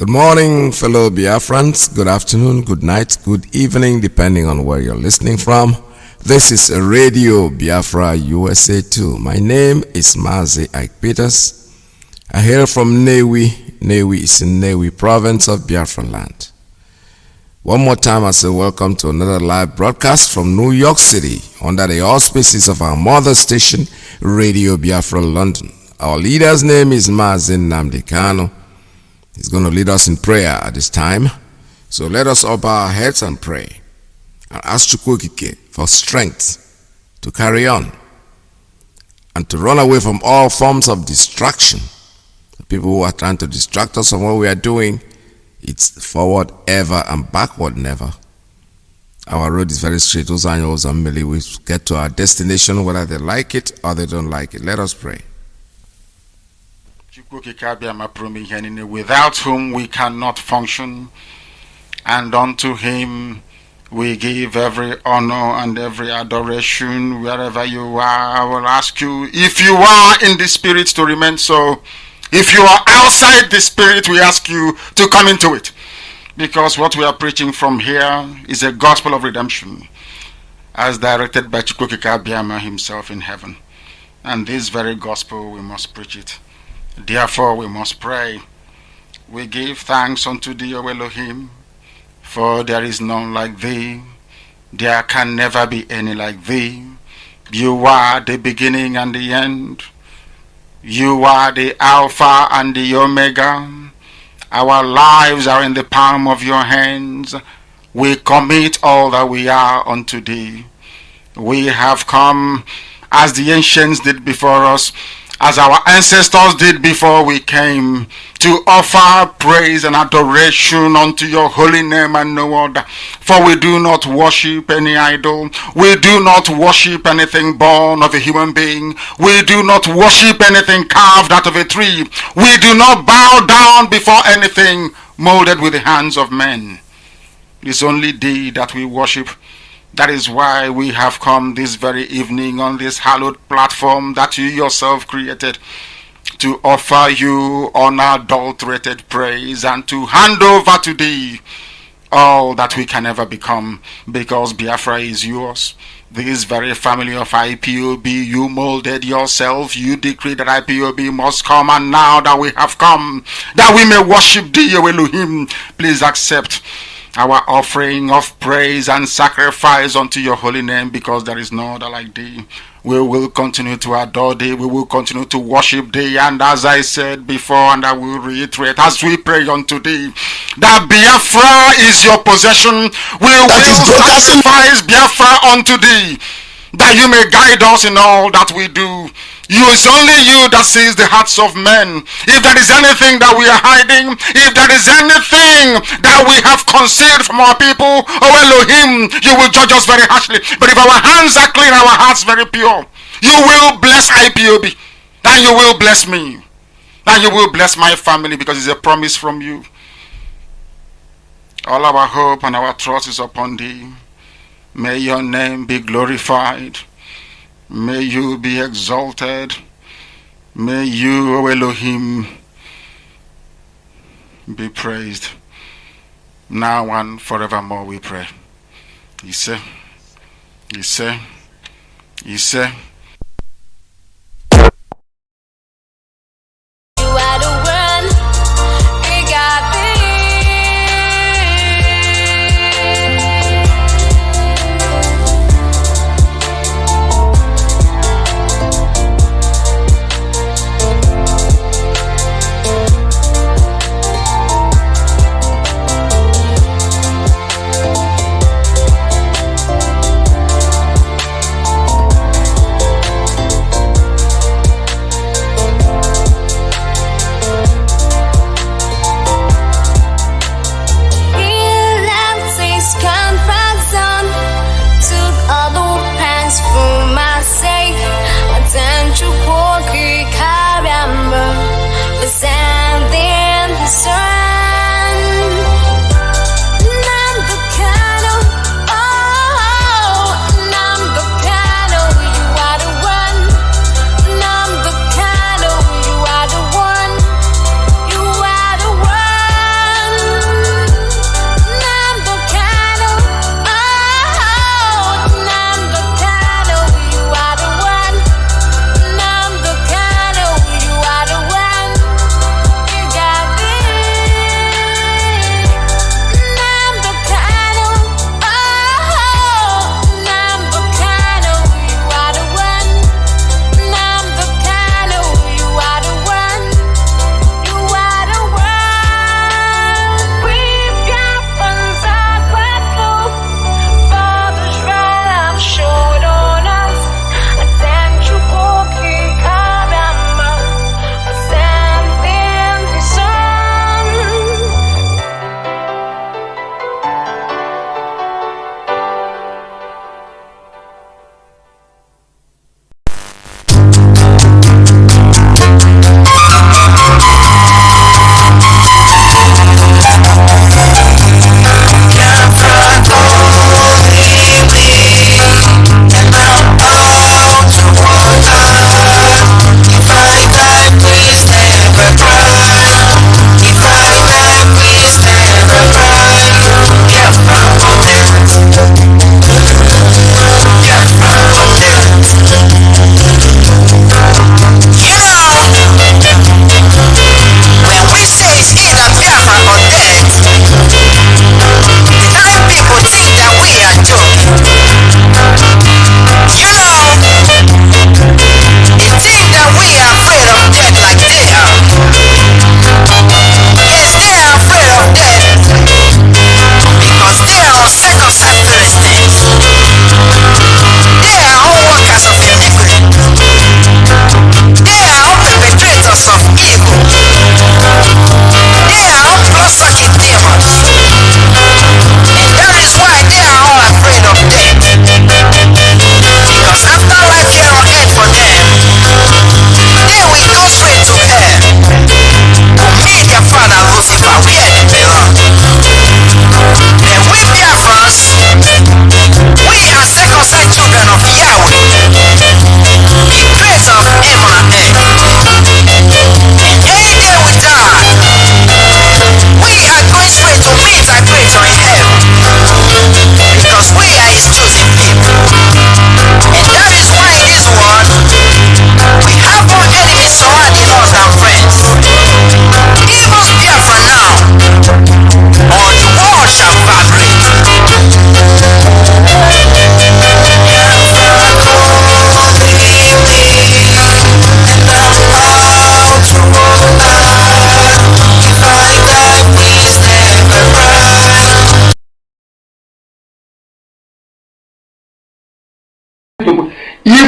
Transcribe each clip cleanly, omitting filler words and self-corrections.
Good morning, fellow Biafrans. Good afternoon, good night, good evening, depending on where you're listening from. This is Radio Biafra USA 2. My name is Mazi Iyke. I hail from Newi. Newi is in Newi province of Biafra land. One more time, I say welcome to another live broadcast from New York City under the auspices of our mother station, Radio Biafra London. Our leader's name is Mazi Iyke. He's going to lead us in prayer at this time. So let us all bow our heads and pray and ask Chukwu Okike for strength to carry on and to run away from all forms of distraction. The people who are trying to distract us from what we are doing, it's forward ever and backward never. Our road is very straight. Those animals are merely we get to our destination whether they like it or they don't like it. Let us pray. Without whom we cannot function, and unto him we give every honor and every adoration. Wherever you are, I will ask you, if you are in the spirit, to remain so. If you are outside the spirit, we ask you to come into it, because what we are preaching from here is a gospel of redemption as directed by Chukwu Okike himself in heaven, and this very gospel we must preach it. Therefore we must pray. We give thanks unto thee, O Elohim, for there is none like thee. There can never be any like thee. You are the beginning and the end. You are the Alpha and the Omega. Our lives are in the palm of your hands. We commit all that we are unto thee. We have come as the ancients did before us, as our ancestors did before we came, to offer praise and adoration unto your holy name and no other. For we do not worship any idol. We do not worship anything born of a human being. We do not worship anything carved out of a tree. We do not bow down before anything molded with the hands of men. It's only thee that we worship. That is why we have come this very evening on this hallowed platform that you yourself created, to offer you unadulterated praise and to hand over to thee all that we can ever become, because Biafra is yours. This very family of IPOB, you molded yourself. You decreed that IPOB must come, and now that we have come, that we may worship thee, O Elohim, please accept our offering of praise and sacrifice unto your holy name, because there is no other like thee. We will continue to adore thee. We will continue to worship thee. And as I said before, and I will reiterate, as we pray unto thee, that Biafra is your possession. We will sacrifice Biafra unto thee, that you may guide us in all that we do. It's only you that sees the hearts of men. If there is anything that we are hiding, if there is anything that we have concealed from our people, oh Elohim, you will judge us very harshly. But if our hands are clean, our hearts very pure, you will bless IPOB, and you will bless me, and you will bless my family, because it's a promise from you. All our hope and our trust is upon thee. May your name be glorified. May you be exalted. May you, O Elohim, be praised. Now and forevermore we pray. Ise, Ise, Ise.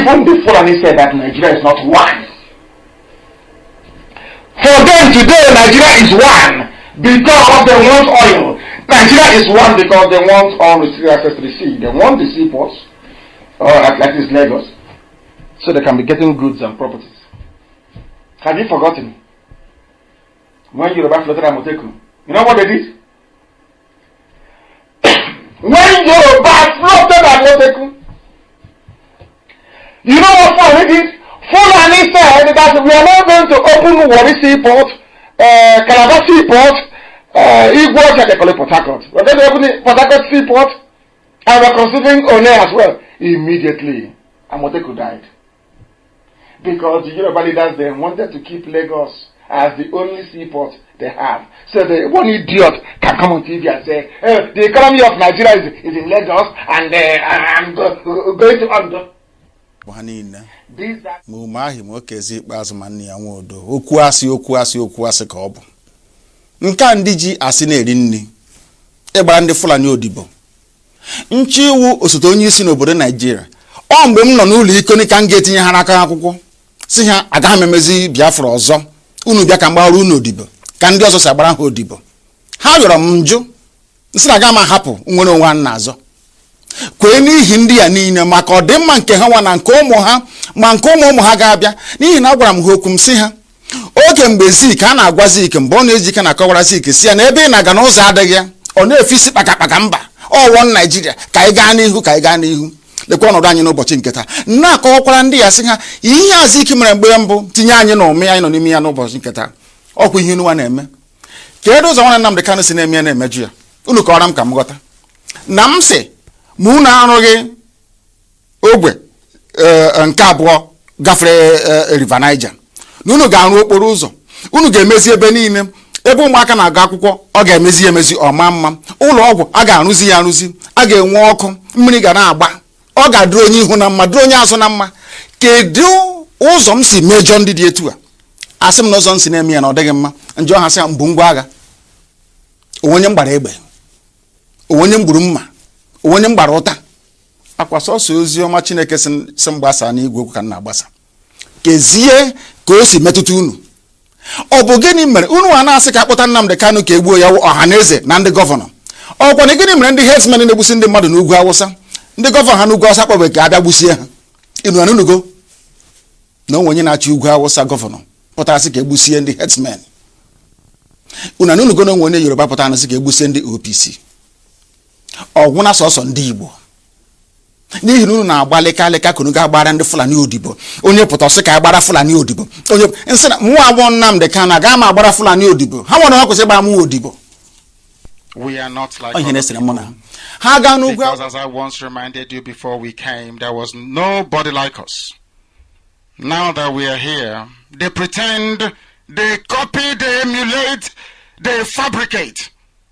Even the Fulani said that Nigeria is not one. For them today, Nigeria is one because they want oil. Nigeria is one because they want unrestricted access to the sea. They want the seaports, like this Lagos, so they can be getting goods and properties. Have you forgotten? When Yoruba floated Amoteku, you know what they did? When Yoruba floated Amoteku, you know what Fulani did? Fulani said that we are not going to open Warri Seaport, Calabar Seaport, Igbo, they call it Port Harcourt. We're going to open Port Harcourt Seaport, and we're considering One as well. Immediately, Amoteku died. Because the Yoruba leaders then wanted to keep Lagos as the only seaport they have. So the one idiot can come on TV and say, the economy of Nigeria is in Lagos and I'm going to under. Mumahi mokezi ikpeazụ ma nne ya nwodo okwu asị ka ọ bụ nke ndị ji asị na-eri nri ịgbara ndị Fulani odibo nchi iwu osote onye isi n'obodo Nigeria ọ mgbe m nọ n'ụlọ ikoni ka m ga-etinye ha n'aka akwụkwọ si ha agaghị m emezi Biafra ọzọ unu bịa ka mgbara unu odibo ka ndị ọzọ si agbara ha odibo ha rịọrọ m njụ nsị na aga m ahapụ nwere onwe ha n'azọ kwee n'ihi ndị ya niile maka ọdịmma nke ha nwa na nke ụmụ ha ma nke ụmụ ha ga-abịa n'ihi na agwara m ha okwu m si ha oge mgbe Zik a na-agwa Zik mgbe ọ na-eji ike na-akọwara Zik si ya na ebe ị na-aga n'ụzọ adịghị ya ọ na-efe isi kpakakpaka mba ọwọ Naijiria ka anyị gaa n'ihu lekwa ọnọdụ anyị n'ụbọchị nke taa na-akọwakwara ndị ya sị ha ihe a Zik mere mgbe mbụ tinye anyị na ụmụ anyị nọ n'ime ya n'ụbọchị nke taa ọkwa ihe unu na-eme kedu ụzọ nwanne Nnamdi Kanu si na-eme ya na-emeju ya unu kọwara m ka m ghọta na m sị ma unu arụghị ogwe nke abụọ gafere River Niger na unu ga-arụ okporo ụzọ unu ga-emezi ebe niile ebe ụmụaka na-agụ akwụkwọ ọ ga-emezi emezi ọma mma ụlọ ọgwụ a ga-arụzi ya arụzi a ga-enwe ọkụ mmiri ga na-agba ọ ga-adịrị onye ihu na mma dịrị onye azụ na mma kedu ụzọ m si mejọ ndị dị etu a asị m na ụzọ m si na-eme ya na ọ dịghị mma njọ ha sị ya mbụ ngwa agha onye m gbara egbe onye m gburu mma onye m gbara ụta akwa sọsọ ozi ọma Chineke si mgbasa n'igwe okwu ka m na-agbasa kezie ka o si metụta unu ọ bụ gịnị mere unu a na-asị ka akpọta Nnamdi Kanu ka egbuo ya ọha na eze na ndị gọvanọ ọkwa na gịnị mere ndị herdsmen na-egbusi ndị mmadụ n'ugwu Awụsa ndị gọvanọ ha n'ugwu Awụsa kpọbe ka abịa gbusie ha inu anunugo na onwe onye na-achị ugwu Awụsa gọvanọ pụtara sị ka egbusie ndị herdsmen unu anunugo na onwe onye Yoruba pụtara sị ka egbusie ndị OPC ọgwụ na sọsọ ndị Igbo n'ihi na unu na-agbalịka alịka kunu ga-agbara ndị Fulani odibo onye pụta sị ka agbara Fulani odibo onye nsị na mụ abụọ Nnamdi Kanu aga m agbara Fulani odibo ha nwere ha kwesịrị gbara mụ odibo. We are not like because as I once reminded you before we came, there was nobody like us. Now that we are here, they pretend, they copy, they emulate, they fabricate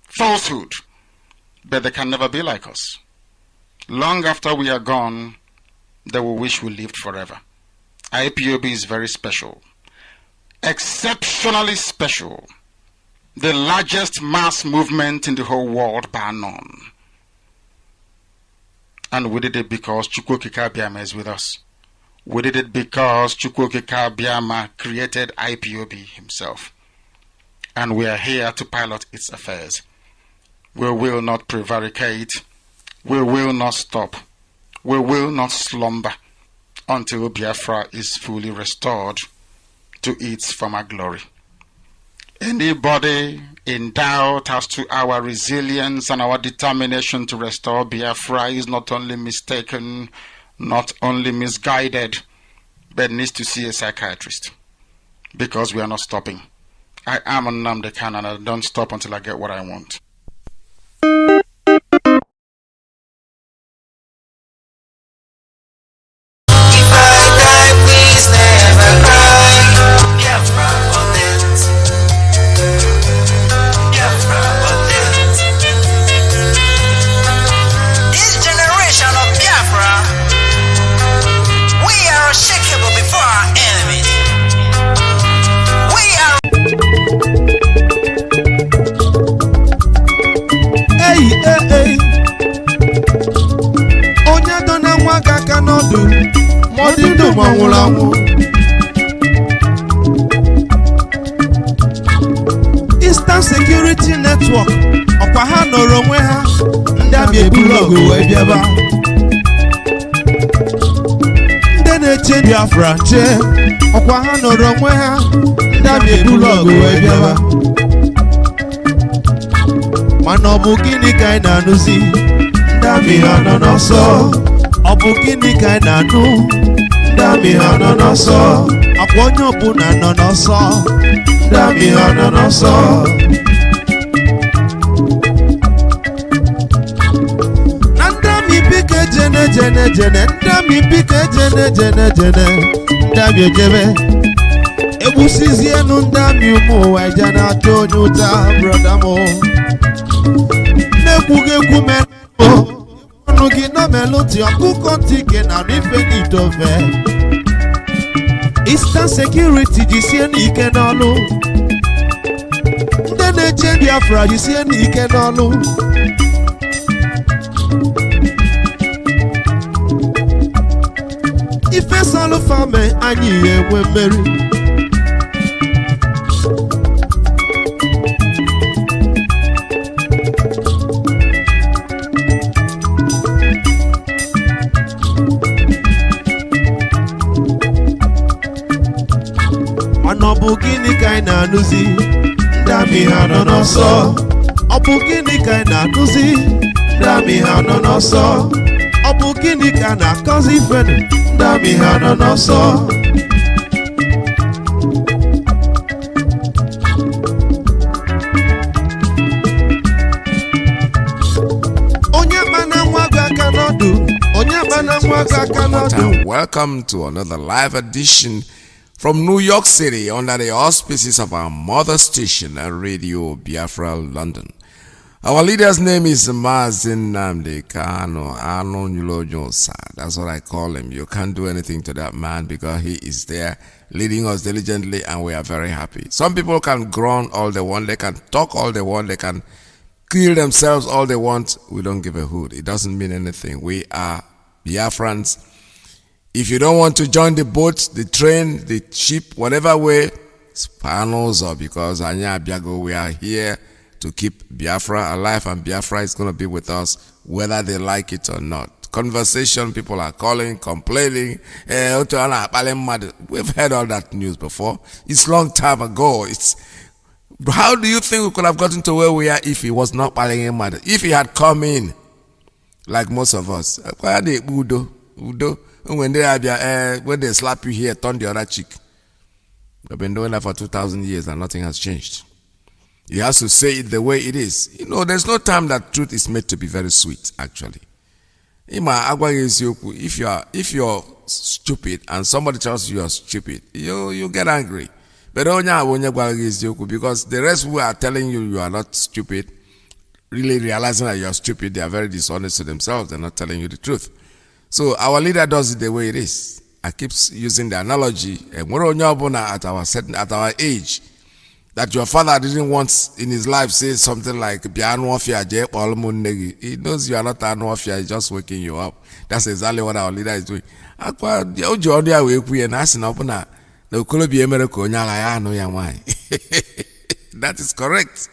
falsehood. But they can never be like us. Long after we are gone, they will wish we lived forever. IPOB is very special. Exceptionally special. The largest mass movement in the whole world by none. And we did it because Chukwuokike Abiama is with us. We did it because Chukwuokike Abiama created IPOB himself. And we are here to pilot its affairs. We will not prevaricate. We will not stop. We will not slumber until Biafra is fully restored to its former glory. Anybody in doubt as to our resilience and our determination to restore Biafra is not only mistaken, not only misguided, but needs to see a psychiatrist. Because we are not stopping. I am Nnamdi Kanu and I don't stop until I get what I want. Eastern Security Network ọkwa ha nọrọ onwe ha ndị amị eburu ọgụ wee bịaba ndị na-eche Biafra nche ọkwa ha nọrọ onwe ha ndị amị eburu ọgụ wee bịaba mana ọ bụ gịnị ka anyị na-anụzi ndị amị ha nọ n'ọsọ ọ bụ gịnị ka anyị na-anụ ndị amị ha nọ n'ọsọ akwa onye ọbụla nọ n'ọsọ ndị amị ha nọ n'ọsọ na ndị amị biko ejene jene jene ndị amị biko ejene jene jene ndị amị ejebe egbusizienu ndị amị ụmụ ụwa eje na-atụ onye ụta brọda m na-ekwughị ekwu mere ọnụ gị nọ melụti ọkụkọ ntị ike na ife n'idofe Eastern Security jisie n'ike n'ọlụ ndị na-eche Biafra jisie n'ike n'ọlụ ife salụ fame anyị enwe mmeri ọ bụ gịnị ka anyị na-anụzi ndị amị ha nọ n'ọsọ ọ bụ gịnị ka anyị na-anụzi ndị amị ha nọ n'ọsọ ọ bụ gịnị ka a na-akọzi ifenu ndị amị ha nọ n'ọsọ onye kpana nwa gị aka n'ọdụ onye kpana nwa gị aka n'ọdụ. Welcome to another live edition from New York City under the auspices of our mother station, Radio Biafra London. Our leader's name is Mazi Iyke. That's what I call him. You can't do anything to that man because he is there leading us diligently and we are very happy. Some people can groan all they want, they can talk all they want, they can kill themselves all they want. We don't give a hoot. It doesn't mean anything. We are Biafrans. If you don't want to join the boat, the train, the ship, whatever way, panels or because Anya Biago, we are here to keep Biafra alive and Biafra is going to be with us whether they like it or not. Conversation, people are calling, complaining. We've heard all that news before. It's long time ago. How do you think we could have gotten to where we are if he was not mad? If he had come in, like most of us. When they slap you here, turn the other cheek. We've been doing that for 2,000 years and nothing has changed. He has to say it the way it is. You know, there's no time that truth is made to be very sweet, actually. If you're stupid and somebody tells you you're stupid, you get angry. But because the rest who are telling you are not stupid, really realizing that you're stupid, they are very dishonest to themselves. They're not telling you the truth. So our leader does it the way it is. I keep using the analogy at our age that your father didn't want in his life say something like he knows you are not an warfare, he's just waking you up. That's exactly what our leader is doing. That is correct.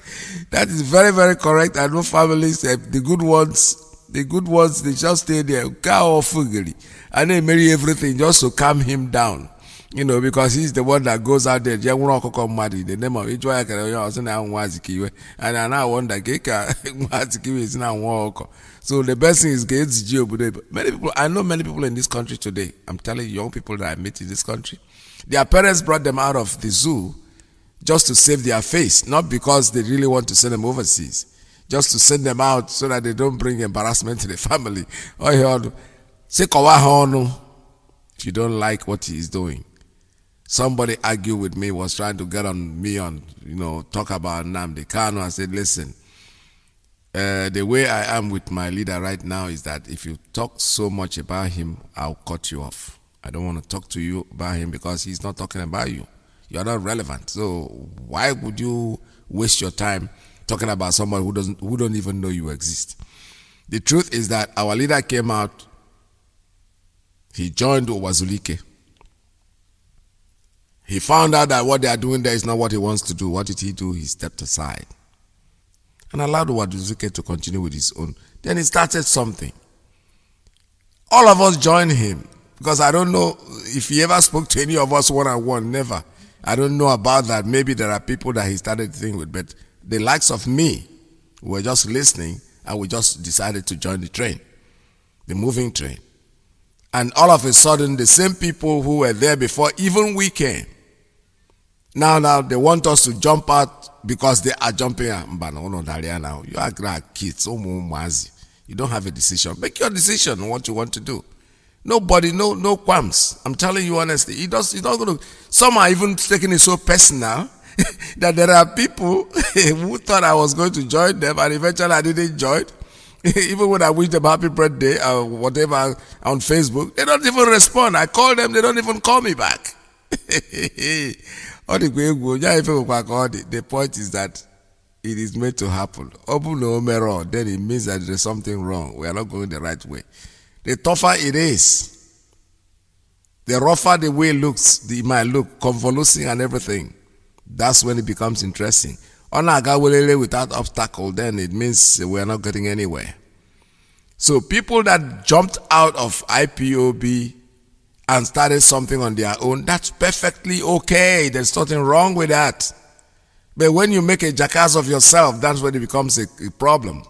That is very, very correct. I know families, the good ones, they just stay there, cow or fugly, and they marry everything just to calm him down. You know, because he's the one that goes out there. The name of each one and I now wonder, so the best thing is many people. I know many people in this country today. I'm telling you, young people that I met in this country, their parents brought them out of the zoo just to save their face, not because they really want to send them overseas. Just to send them out so that they don't bring embarrassment to the family. If you don't like what he is doing. Somebody argued with me, was trying to get on me talk about Nnamdi Kanu. I said, listen, the way I am with my leader right now is that if you talk so much about him, I'll cut you off. I don't want to talk to you about him because he's not talking about you. You're not relevant. So why would you waste your time talking about someone who don't even know you exist? The truth is that our leader came out, he joined Mazi Iyke. He found out that what they are doing there is not what he wants to do. What did he do? He stepped aside and allowed Mazi to continue with his own. Then he started something. All of us joined him because I don't know if he ever spoke to any of us one-on-one. Never. I don't know about that. Maybe there are people that he started the thing with, but the likes of me were just listening and we just decided to join the train, the moving train. And all of a sudden, the same people who were there before, even we came. Now they want us to jump out because they are jumping out. Now you are kids, you don't have a decision. Make your decision on what you want to do. Nobody, no qualms. I'm telling you honestly. It's not going to. Some are even taking it so personal that there are people who thought I was going to join them, and eventually I didn't join. Even when I wish them happy birthday or whatever on Facebook, they don't even respond. I call them, they don't even call me back. The point is that it is made to happen. Then it means that there's something wrong. We are not going the right way. The tougher it is, the rougher the way looks, it might look, convoluting and everything. That's when it becomes interesting. Without obstacle, then it means we are not getting anywhere. So people that jumped out of IPOB and started something on their own, that's perfectly okay. There's nothing wrong with that. But when you make a jackass of yourself, that's when it becomes a problem.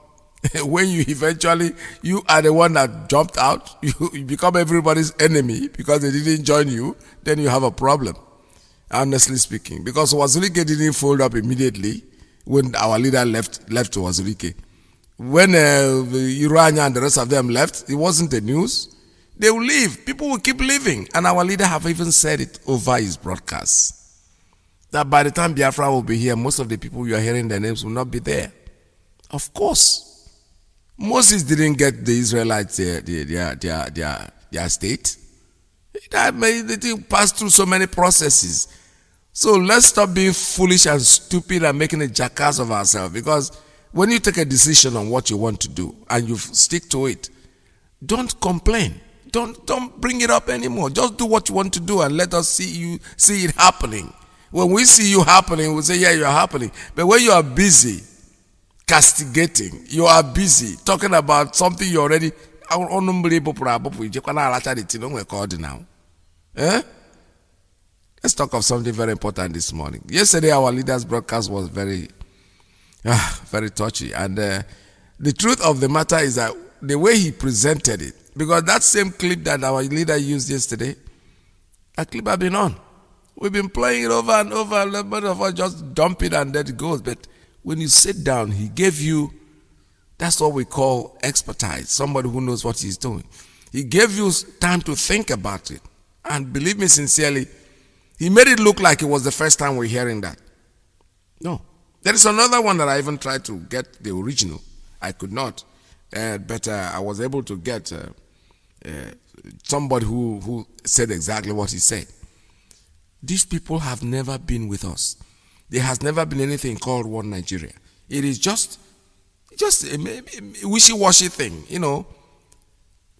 When you eventually, you are the one that jumped out, you become everybody's enemy because they didn't join you, then you have a problem, honestly speaking. Because Mazi Iyke didn't fold up immediately when our leader left to Mazi Iyke. When Irania and the rest of them left, it wasn't the news. They will leave. People will keep leaving. And our leader have even said it over his broadcast, that by the time Biafra will be here, most of the people you are hearing their names will not be there. Of course. Moses didn't get the Israelites their state. They passed through so many processes. So let's stop being foolish and stupid and making a jackass of ourselves. Because when you take a decision on what you want to do and you stick to it, don't complain. Don't bring it up anymore. Just do what you want to do and let us see it happening. When we see you happening, we'll say, yeah, you're happening. But when you are busy castigating, you are busy talking about something you already Let's talk of something very important this morning. Yesterday, our leader's broadcast was very touchy. And the truth of the matter is that the way he presented it, because that same clip that our leader used yesterday, that clip has been on. We've been playing it over and over. A little bit of us just dump it and then it goes. But when you sit down, he gave you, that's what we call expertise, somebody who knows what he's doing. He gave you time to think about it. And believe me sincerely, he made it look like it was the first time we're hearing that. No. There is another one that I even tried to get the original. I could not. But I was able to get somebody who said exactly what he said. These people have never been with us. There has never been anything called One Nigeria. It is just a wishy-washy thing, you know.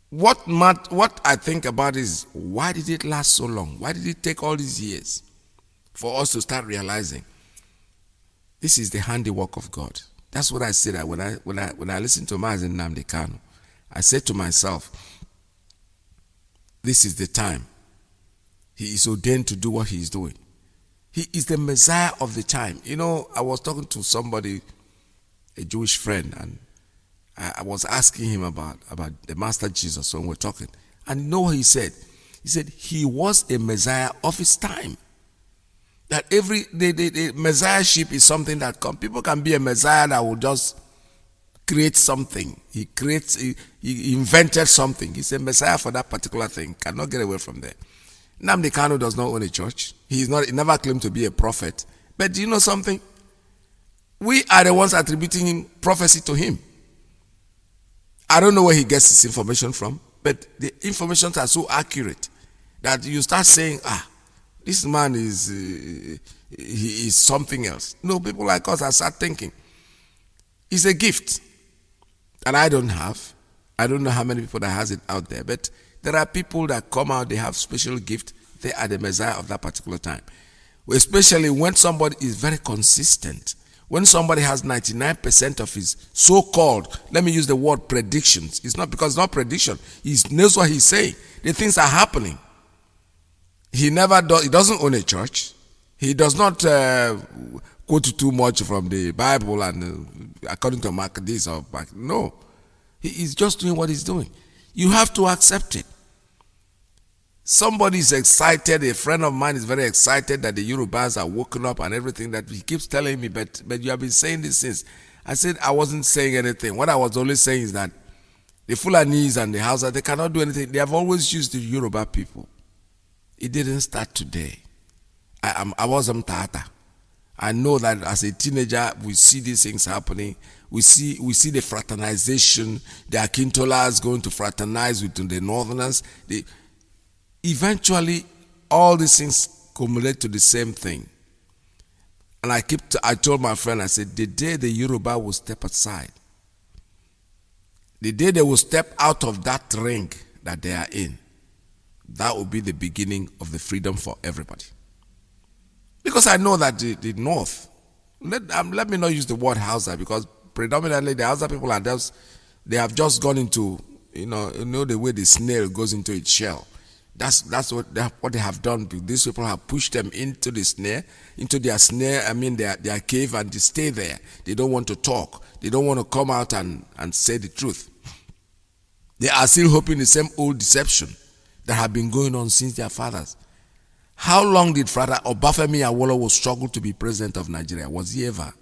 What I think about is, why did it last so long? Why did it take all these years for us to start realizing this is the handiwork of God? That's what I said when I listened to Mazi Iyke. I said to myself, this is the time. He is ordained to do what he is doing. He is the Messiah of the time. You know, I was talking to somebody, a Jewish friend, and I was asking him about the Master Jesus when we're talking. And you know what he said? He said he was a Messiah of his time. That the Messiahship is something that people can be a Messiah that will just create something. He invented something. He's a Messiah for that particular thing. Cannot get away from there. Nnamdi Kanu does not own a church. He never claimed to be a prophet. But do you know something? We are the ones attributing prophecy to him. I don't know where he gets his information from, but the informations are so accurate that you start saying, this man he is something else. No, people like us are start thinking. It's a gift that I don't have. I don't know how many people that has it out there, but there are people that come out, they have special gift. They are the Messiah of that particular time. especially when somebody is very consistent. When somebody has 99% of his so-called, let me use the word predictions. It's not because it's not prediction. He knows what he's saying. The things are happening. He doesn't own a church. He does not quote too much from the Bible and according to Mark this or Mark. No. He is just doing what he's doing. You have to accept it. Somebody is excited. A friend of mine is very excited that the Yorubas are woken up and everything that he keeps telling me, but you have been saying this since. I said I wasn't saying anything. What I was only saying is that the Fulanese and the Hausa, they cannot do anything. They have always used the Yoruba people. It didn't start today. I was Tata. I know that as a teenager, we see these things happening. We see the fraternization, the Akintolas going to fraternize with the Northerners. Eventually, all these things culminate to the same thing. And I told my friend, I said, the day the Yoruba will step aside, the day they will step out of that ring that they are in, that will be the beginning of the freedom for everybody. Because I know that the North, let me not use the word Hausa, because predominantly the Hausa people they have just gone into, you know the way the snail goes into its shell. That's what they have done. These people have pushed them into their snare, their cave, and they stay there. They don't want to talk. They don't want to come out and say the truth. They are still hoping the same old deception that have been going on since their fathers. How long did Father Obafemi Awolowo struggle to be president of Nigeria? Was he ever?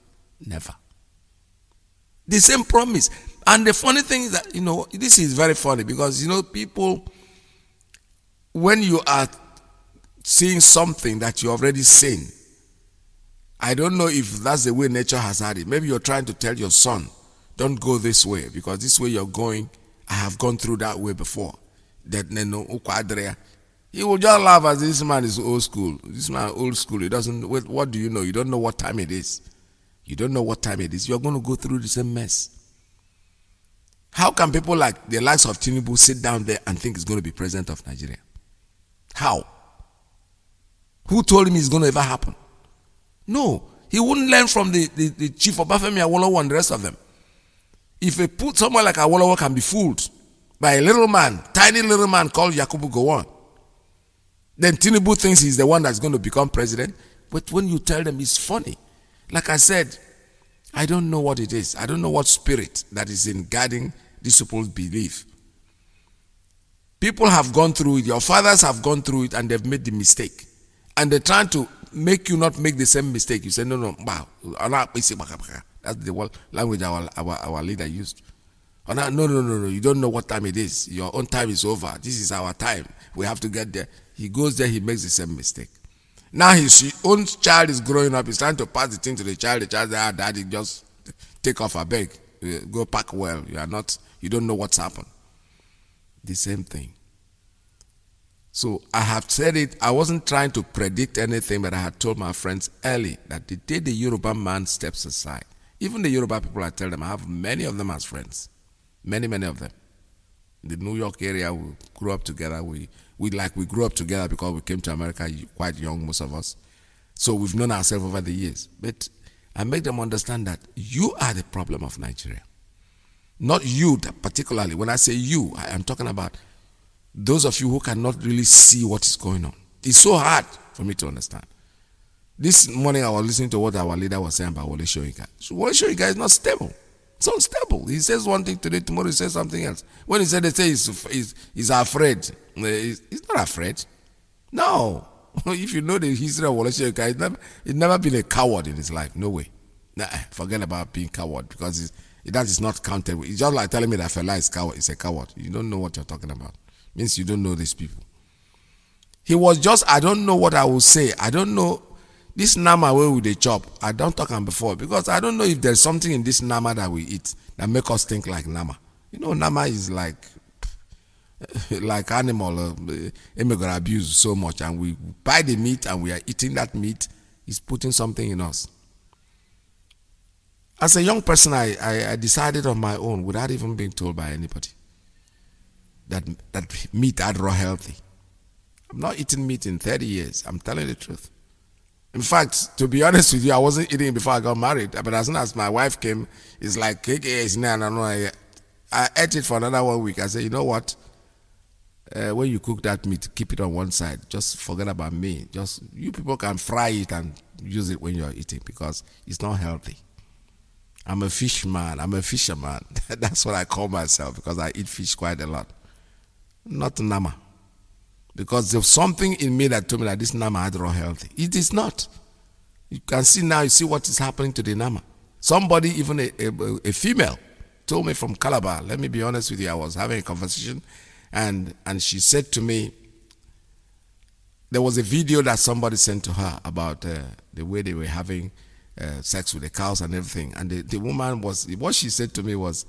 Never. The same promise. And the funny thing is that, this is very funny because, people, when you are seeing something that you already seen, I don't know if that's the way nature has had it. Maybe you're trying to tell your son, don't go this way, because this way you're going, I have gone through that way before. He will just laugh as this man is old school. This man old school. He doesn't, what do you know? You don't know what time it is. You don't know what time it is. You're going to go through the same mess. How can people like the likes of Tinubu sit down there and think he's going to be president of Nigeria? How? Who told him it's going to ever happen? No. He wouldn't learn from the chief Obafemi Awolowo and the rest of them. If they put someone like Awolowo can be fooled by a little man, tiny little man called Yakubu Gowon, then Tinubu thinks he's the one that's going to become president. But when you tell them, it's funny. Like I said, I don't know what it is. I don't know what spirit that is in guiding these people's belief. People have gone through it. Your fathers have gone through it and they've made the mistake. And they're trying to make you not make the same mistake. You say, no, wow. That's the language our leader used. No, you don't know what time it is. Your own time is over. This is our time. We have to get there. He goes there, he makes the same mistake. Now his own child is growing up. He's trying to pass the thing to the child. The child says, daddy, just take off a bag. Go pack well. You don't know what's happened. The same thing. So I have said it. I wasn't trying to predict anything, but I had told my friends early that the day the Yoruba man steps aside, even the Yoruba people, I tell them, I have many of them as friends. Many of them. In the New York area, we grew up together. We grew up together because we came to America quite young, most of us. So we've known ourselves over the years. But I make them understand that you are the problem of Nigeria. Not you particularly. When I say you, I am talking about those of you who cannot really see what is going on. It's so hard for me to understand. This morning I was listening to what our leader was saying about Wole Soyinka. So Wole Soyinka is not stable. It's unstable. He says one thing today, tomorrow he says something else. When he said they say he's afraid. He's not afraid. No. If you know the history of Wole Soyinka, he's never been a coward in his life. No way. Nah, forget about being coward, because that is not countable. It's just like telling me that Fela is a coward. You don't know what you're talking about. It means you don't know these people. He was just, I don't know what I will say. I don't know. This nama where we they chop, I don't talk on before, because I don't know if there's something in this nama that we eat that make us think like nama. Nama is like animal. Immigrant abuse so much, and we buy the meat and we are eating that meat. It's putting something in us. As a young person, I decided on my own, without even being told by anybody, that meat are raw healthy. I'm not eating meat in 30 years. I'm telling the truth. In fact, to be honest with you, I wasn't eating before I got married. But as soon as my wife came, it's like, I ate it for another 1 week. I said, you know what? When you cook that meat, keep it on one side. Just forget about me. Just you people can fry it and use it when you're eating because it's not healthy. I'm a fish man. I'm a fisherman. That's what I call myself because I eat fish quite a lot. Not nama. Because there's something in me that told me that this nama is not healthy. It is not. You can see now, you see what is happening to the nama. Somebody, even a female, told me from Calabar, let me be honest with you, I was having a conversation and she said to me, there was a video that somebody sent to her about the way they were having sex with the cows and everything. And the woman what she said to me was,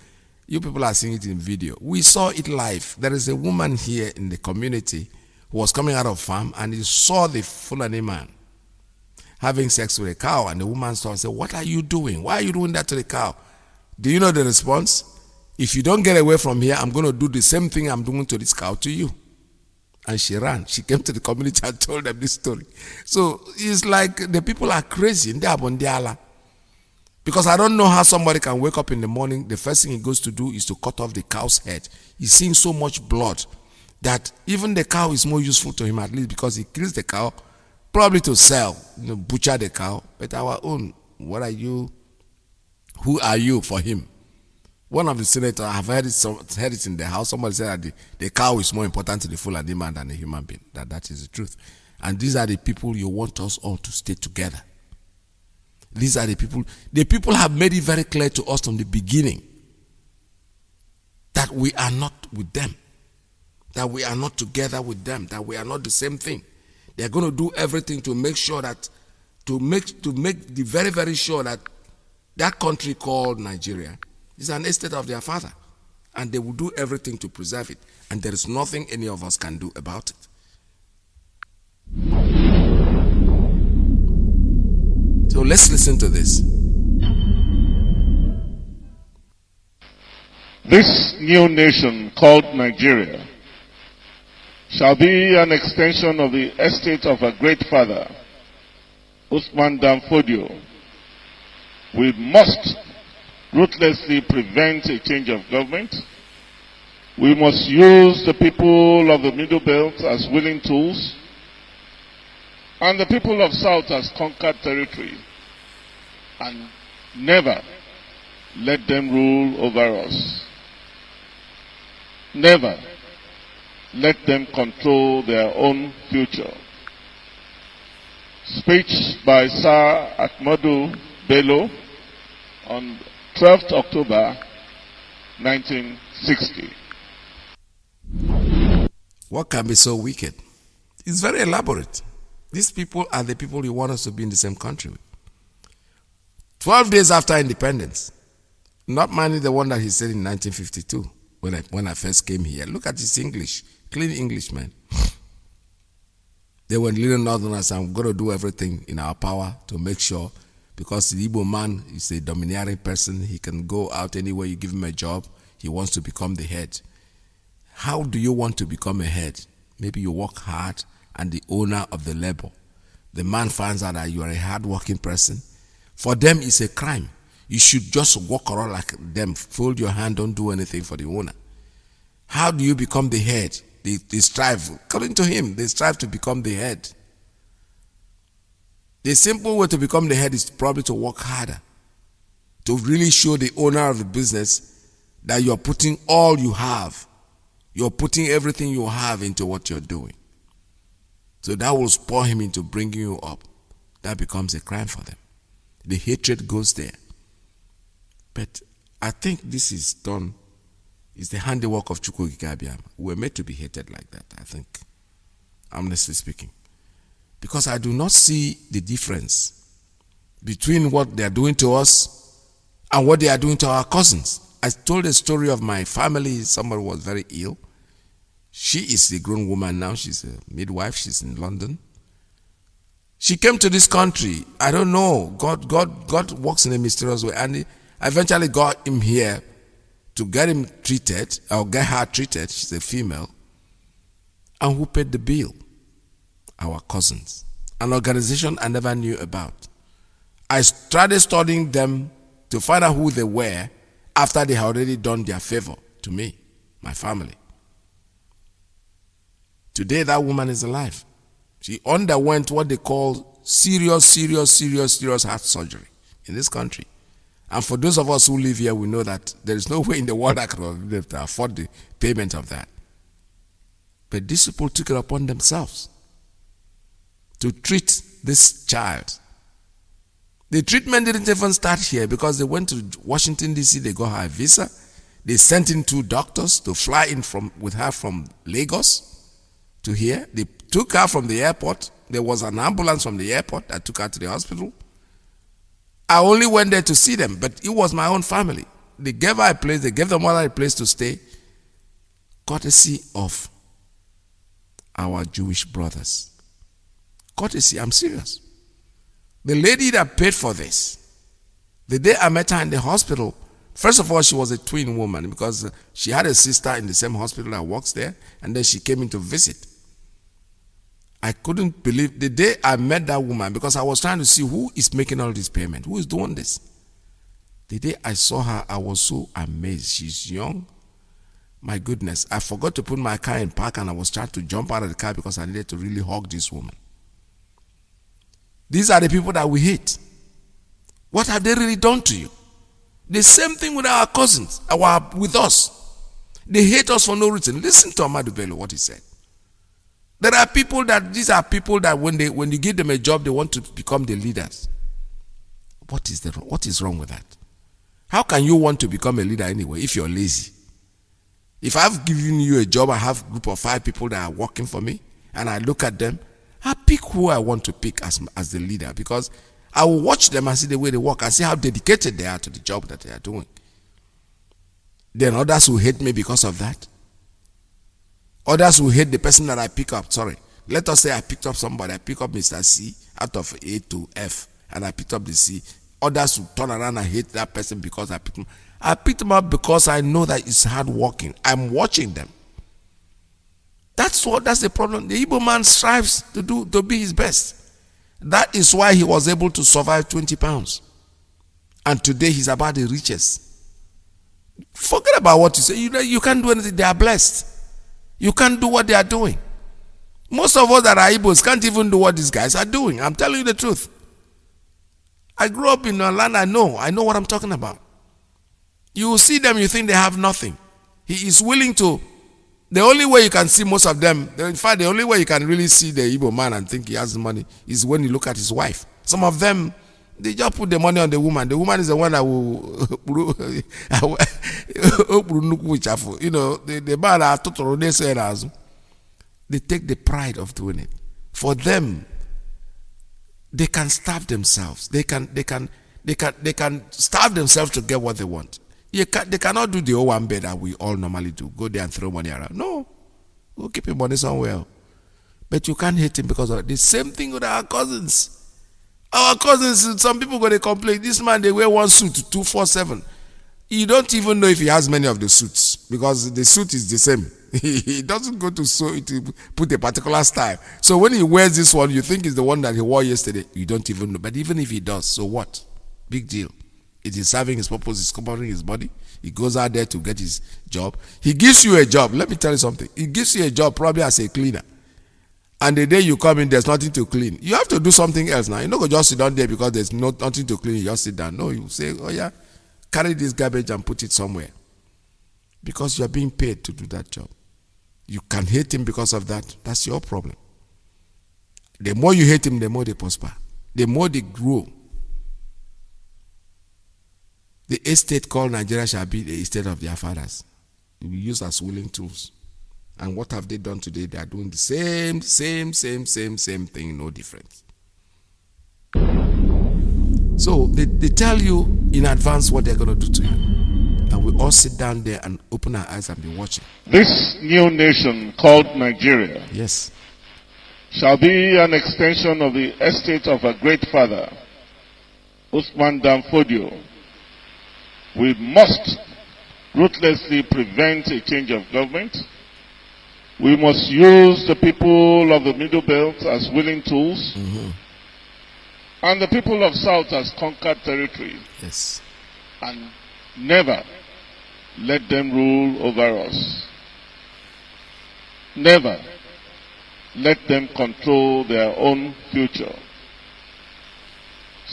you people are seeing it in video. We saw it live. There is a woman here in the community who was coming out of farm and he saw the Fulani man having sex with a cow. And the woman saw and said, what are you doing? Why are you doing that to the cow? Do you know the response? If you don't get away from here, I'm going to do the same thing I'm doing to this cow to you. And she ran. She came to the community and told them this story. So it's like the people are crazy. Because I don't know how somebody can wake up in the morning, the first thing he goes to do is to cut off the cow's head. He's seeing so much blood that even the cow is more useful to him, at least because he kills the cow, probably to sell, butcher the cow. But our own, what are you? Who are you for him? One of the senators, I have heard it in the house, somebody said that the cow is more important to the Fulani man than a human being. That is the truth. And these are the people you want us all to stay together. These are the people have made it very clear to us from the beginning that we are not with them, that we are not together with them, that we are not the same thing. They are going to do everything to make sure that, to make the very, very sure that that country called Nigeria is an estate of their father. And they will do everything to preserve it. And there is nothing any of us can do about it. So let's listen to this. This new nation called Nigeria shall be an extension of the estate of a great father, Usman Dan Fodio. We must ruthlessly prevent a change of government. We must use the people of the Middle Belt as willing tools and the people of South as conquered territory, and never let them rule over us. Never let them control their own future. Speech by Sir Ahmadu Bello on 12th October 1960. What can be so wicked? It's very elaborate. These people are the people you want us to be in the same country with. 12 days after independence, not minding the one that he said in 1952 when I first came here. Look at his English, clean English, man. They were little northerners and we're going to do everything in our power to make sure, because the Igbo man is a domineering person, he can go out anywhere you give him a job, he wants to become the head. How do you want to become a head? Maybe you work hard and the owner of the labor, the man finds out that you are a hard-working person. For them, it's a crime. You should just walk around like them, fold your hand, don't do anything for the owner. How do you become the head? They strive, according to him, they strive to become the head. The simple way to become the head is probably to work harder, to really show the owner of the business that you're putting all you have. You're putting everything you have into what you're doing. So that will spur him into bringing you up. That becomes a crime for them. The hatred goes there. But I think this is done, it's the handiwork of Chukwu Okike Abiama. We're made to be hated like that, I think, honestly speaking. Because I do not see the difference between what they are doing to us and what they are doing to our cousins. I told a story of my family. Somebody was very ill. She is a grown woman now. She's a midwife. She's in London. She came to this country. I don't know. God works in a mysterious way. And I eventually got him here to get him treated, or get her treated. She's a female. And who paid the bill? Our cousins. an organization I never knew about. I started studying them to find out who they were after they had already done their favor to me, my family. Today, that woman is alive. She underwent what they call serious heart surgery in this country. And for those of us who live here, we know that there is no way in the world I could afford the payment of that. But these people took it upon themselves to treat this child. The treatment didn't even start here because they went to Washington, D.C., they got her a visa. They sent in 2 doctors to fly in with her from Lagos to here. They took her from the airport. There was an ambulance from the airport that took her to the hospital. I only went there to see them, but it was my own family. They gave her a place, they gave the mother a place to stay, courtesy of our Jewish brothers. Courtesy, I'm serious. The lady that paid for this, the day I met her in the hospital, first of all, she was a twin woman because she had a sister in the same hospital that works there, and then she came in to visit. I couldn't believe the day I met that woman because I was trying to see who is making all this payment, who is doing this. The day I saw her, I was so amazed. She's young. My goodness, I forgot to put my car in park and I was trying to jump out of the car because I needed to really hug this woman. These are the people that we hate. What have they really done to you? The same thing with our cousins, with us. They hate us for no reason. Listen to Ahmadu Bello, what he said. There are people these are people that when you give them a job, they want to become the leaders. What is wrong with that? How can you want to become a leader anyway if you're lazy? If I've given you a job, I have a group of 5 people that are working for me, and I look at them, I pick who I want to pick as the leader because I will watch them and see the way they work and see how dedicated they are to the job that they are doing. Then others will hate me because of that. Others will hate the person that I pick up. Sorry. Let us say I picked up somebody. I pick up Mr. C out of A to F, and I picked up the C. Others will turn around and hate that person because I picked him up. I picked him up because I know that it's hard working. I'm watching them. That's the problem. The Igbo man strives to be his best. That is why he was able to survive 20 pounds. And today he's about the richest. Forget about what you say. You can't do anything. They are blessed. You can't do what they are doing. Most of us that are Igbos can't even do what these guys are doing. I'm telling you the truth. I grew up in a land I know what I'm talking about. You will see them, you think they have nothing. He is willing to. The only way you can see most of them, in fact, the only way you can really see the Igbo man and think he has money is when you look at his wife. Some of them, they just put the money on the woman. The woman is the one that will, the man are totally, they take the pride of doing it. For them, they can starve themselves. They can starve themselves to get what they want. They cannot do the one bed that we all normally do. Go there and throw money around. No. Go keep your money somewhere. But you can't hate him because of it. The same thing with our cousins. Our cousins, some people go to complain. This man, they wear one suit 247. You don't even know if he has many of the suits because the suit is the same. He doesn't go to sew it to put a particular style. So when he wears this one, you think it's the one that he wore yesterday. You don't even know. But even if he does, so what? Big deal. It is serving his purpose, it's covering his body. He goes out there to get his job. He gives you a job. Let me tell you something. He gives you a job probably as a cleaner. And the day you come in, there's nothing to clean. You have to do something else now. You're not going to just sit down there because there's nothing to clean. You just sit down. No, you say, oh yeah, carry this garbage and put it somewhere. Because you're being paid to do that job. You can hate him because of that. That's your problem. The more you hate him, the more they prosper. The more they grow. The estate called Nigeria shall be the estate of their fathers. It will be used as willing tools. And what have they done today? They are doing the same thing, no difference. So they tell you in advance what they're going to do to you. And we all sit down there and open our eyes and be watching. This new nation called Nigeria, yes, shall be an extension of the estate of a great father, Usman Dan Fodio. We must ruthlessly prevent a change of government We must use the people of the Middle Belt as willing tools, and the people of South as conquered territory. Yes. And never let them rule over us. Never let them control their own future.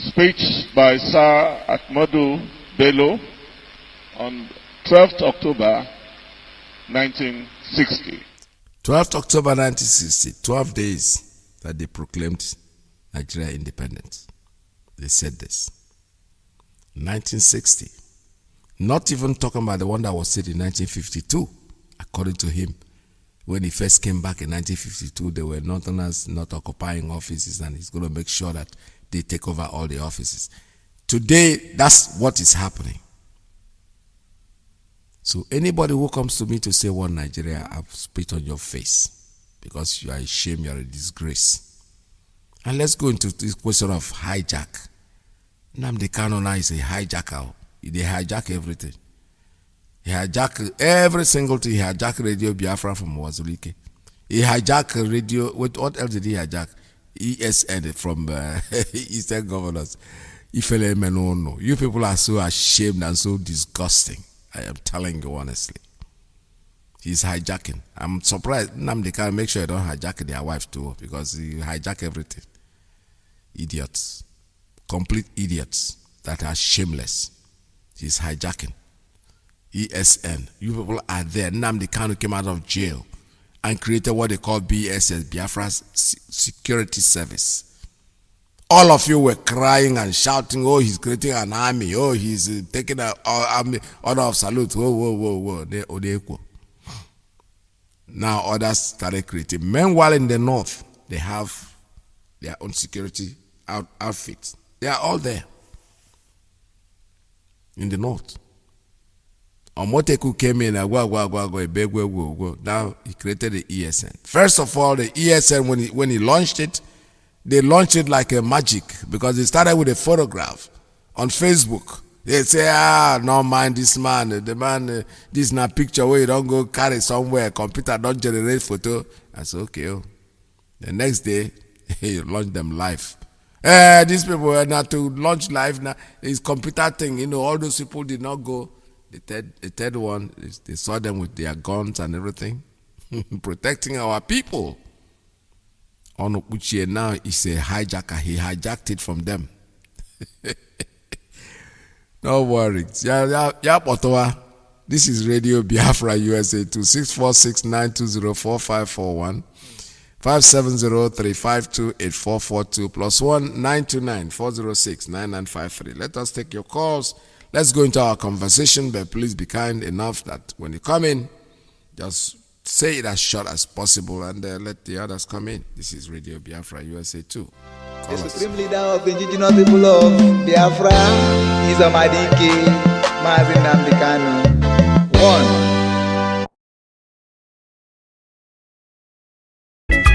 Speech by Sir Ahmadu Bello on 12th October 1960. 12th October 1960, 12 days that they proclaimed Nigeria independence. They said this. 1960. Not even talking about the one that was said in 1952, according to him. When he first came back in 1952, there were Northerners not occupying offices, and he's going to make sure that they take over all the offices. Today, that's what is happening. So anybody who comes to me to say one Nigeria, I'll spit on your face, because you are a shame, you are a disgrace. And let's go into this question of hijack. Nnamdi Kanu now is a hijacker. They hijack everything. He hijacked every single thing. He hijacked Radio Biafra from Mazi Iyke. He hijacked radio. What else did he hijack? ESN from Eastern governors. You people are so ashamed and so disgusting. I am telling you honestly. He's hijacking. I'm surprised. Nnamdi Kanu, make sure you don't hijack their wife too, because he hijack everything. Idiots. Complete idiots that are shameless. He's hijacking. ESN. You people are there. Nnamdi Kanu came out of jail and created what they call BSS, Biafra's Security Service. All of you were crying and shouting, oh, he's creating an army. Oh, he's taking an army order of salute. Whoa. Now others started creating. Meanwhile, in the north, they have their own security outfits. They are all there. In the north. Omoteku came in and now he created the ESN. First of all, the ESN, when he launched it, they launched it like a magic, because they started with a photograph on Facebook. They say, no mind this man. The man, this is not a picture where you don't go carry somewhere. Computer don't generate photo. I said, okay. The next day, he launched them live. These people were not to launch live now. It's computer thing. All those people did not go. The third one, they saw them with their guns and everything, protecting our people. Onokuchie now is a hijacker. He hijacked it from them. No worries. This is Radio Biafra USA 264692045541 570-352-8442 +1 929-406-9953. Let us take your calls. Let's go into our conversation, but please be kind enough that when you come in, just say it as short as possible and let the others come in. This is Radio Biafra USA 2. The supreme leader of the indigenous people of Biafra is Mazi Iyke, Mazi Kanu. 1.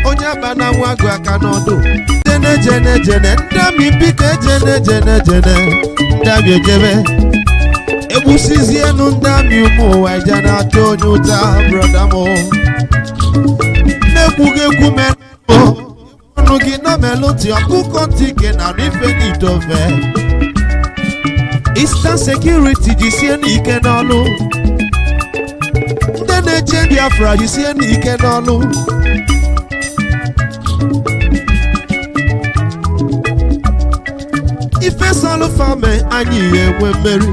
Onye bana wagu aka n'ọdụ jene ndami bike jene ndami ejebe egbusizienu ndami ụmụ ụwa ije na-atụ onye ụta broda m na-ekwughị ekwu mere ọnụ gị na melụti ọkụkọ ntike na ife n'idofe Eastern Security jisie n'ike n'ọlụ ndị na-eche Biafra jisie n'ike n'ọlụ ife salụ fame anyị enwe mmeri.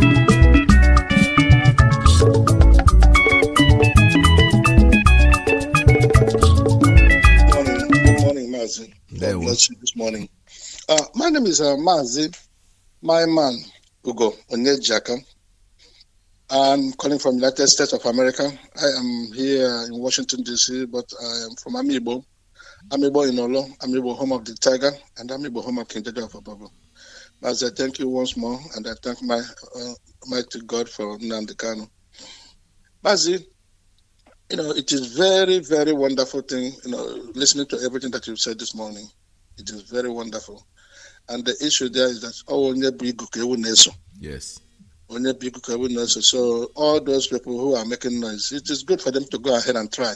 Good morning, Mazi. God bless you this morning. My name is Mazi, my man, Ugo Onyejaka. I'm calling from United States of America. I am here in Washington, D.C., but I am from Amibo. Amibo in Olo, Amibo, home of the tiger, and Amibo, home of King Jaja of Ababa. Mazi, I thank you once more, and I thank my mighty God for Nnamdi Kanu. Mazi, it is very, very wonderful thing, listening to everything that you've said this morning. It is very wonderful. And the issue there is that, yes. So all those people who are making noise, it is good for them to go ahead and try.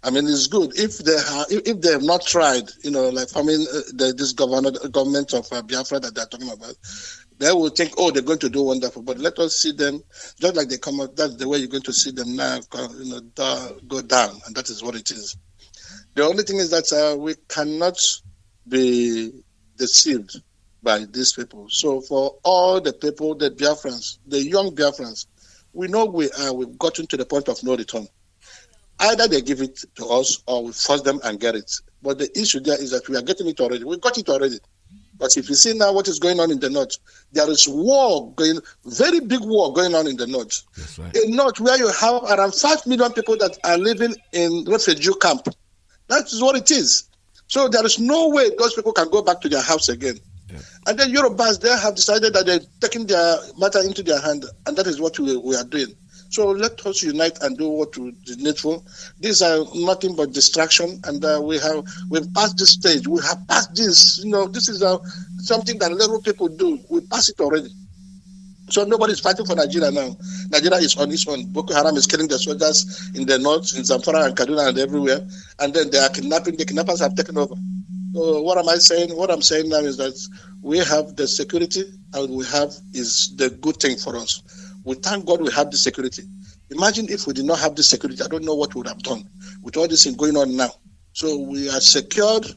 I mean, it's good if they have not tried, like forming this government of Biafra that they're talking about. They will think, oh, they're going to do wonderful. But let us see them just like they come out. That's the way you're going to see them now, go down, and that is what it is. The only thing is that we cannot be deceived by these people. So for all the people, the Biafrans, the young Biafrans, we know we've gotten to the point of no return. Either they give it to us or we force them and get it. But the issue there is that we are getting it already. We got it already. But if you see now what is going on in the north, there is very big war going on in the north. That's right. In north, where you have around 5 million people that are living in refugee camp. That is what it is. So there is no way those people can go back to their house again. Yeah. And then Yorubas, they have decided that they're taking their matter into their hand, and that is what we are doing. So let us unite and do what is needful. These are nothing but distraction, and we've passed this stage. We have passed this. This is something that little people do. We pass it already. So nobody is fighting for Nigeria now. Nigeria is on its own. Boko Haram is killing the soldiers in the north, in Zamfara and Kaduna and everywhere, and then they are kidnapping. The kidnappers have taken over. So what am I saying? What I'm saying now is that we have the security, and we have is the good thing for us. We thank God we have the security. Imagine if we did not have the security. I don't know what we would have done with all this thing going on now. So we are secured,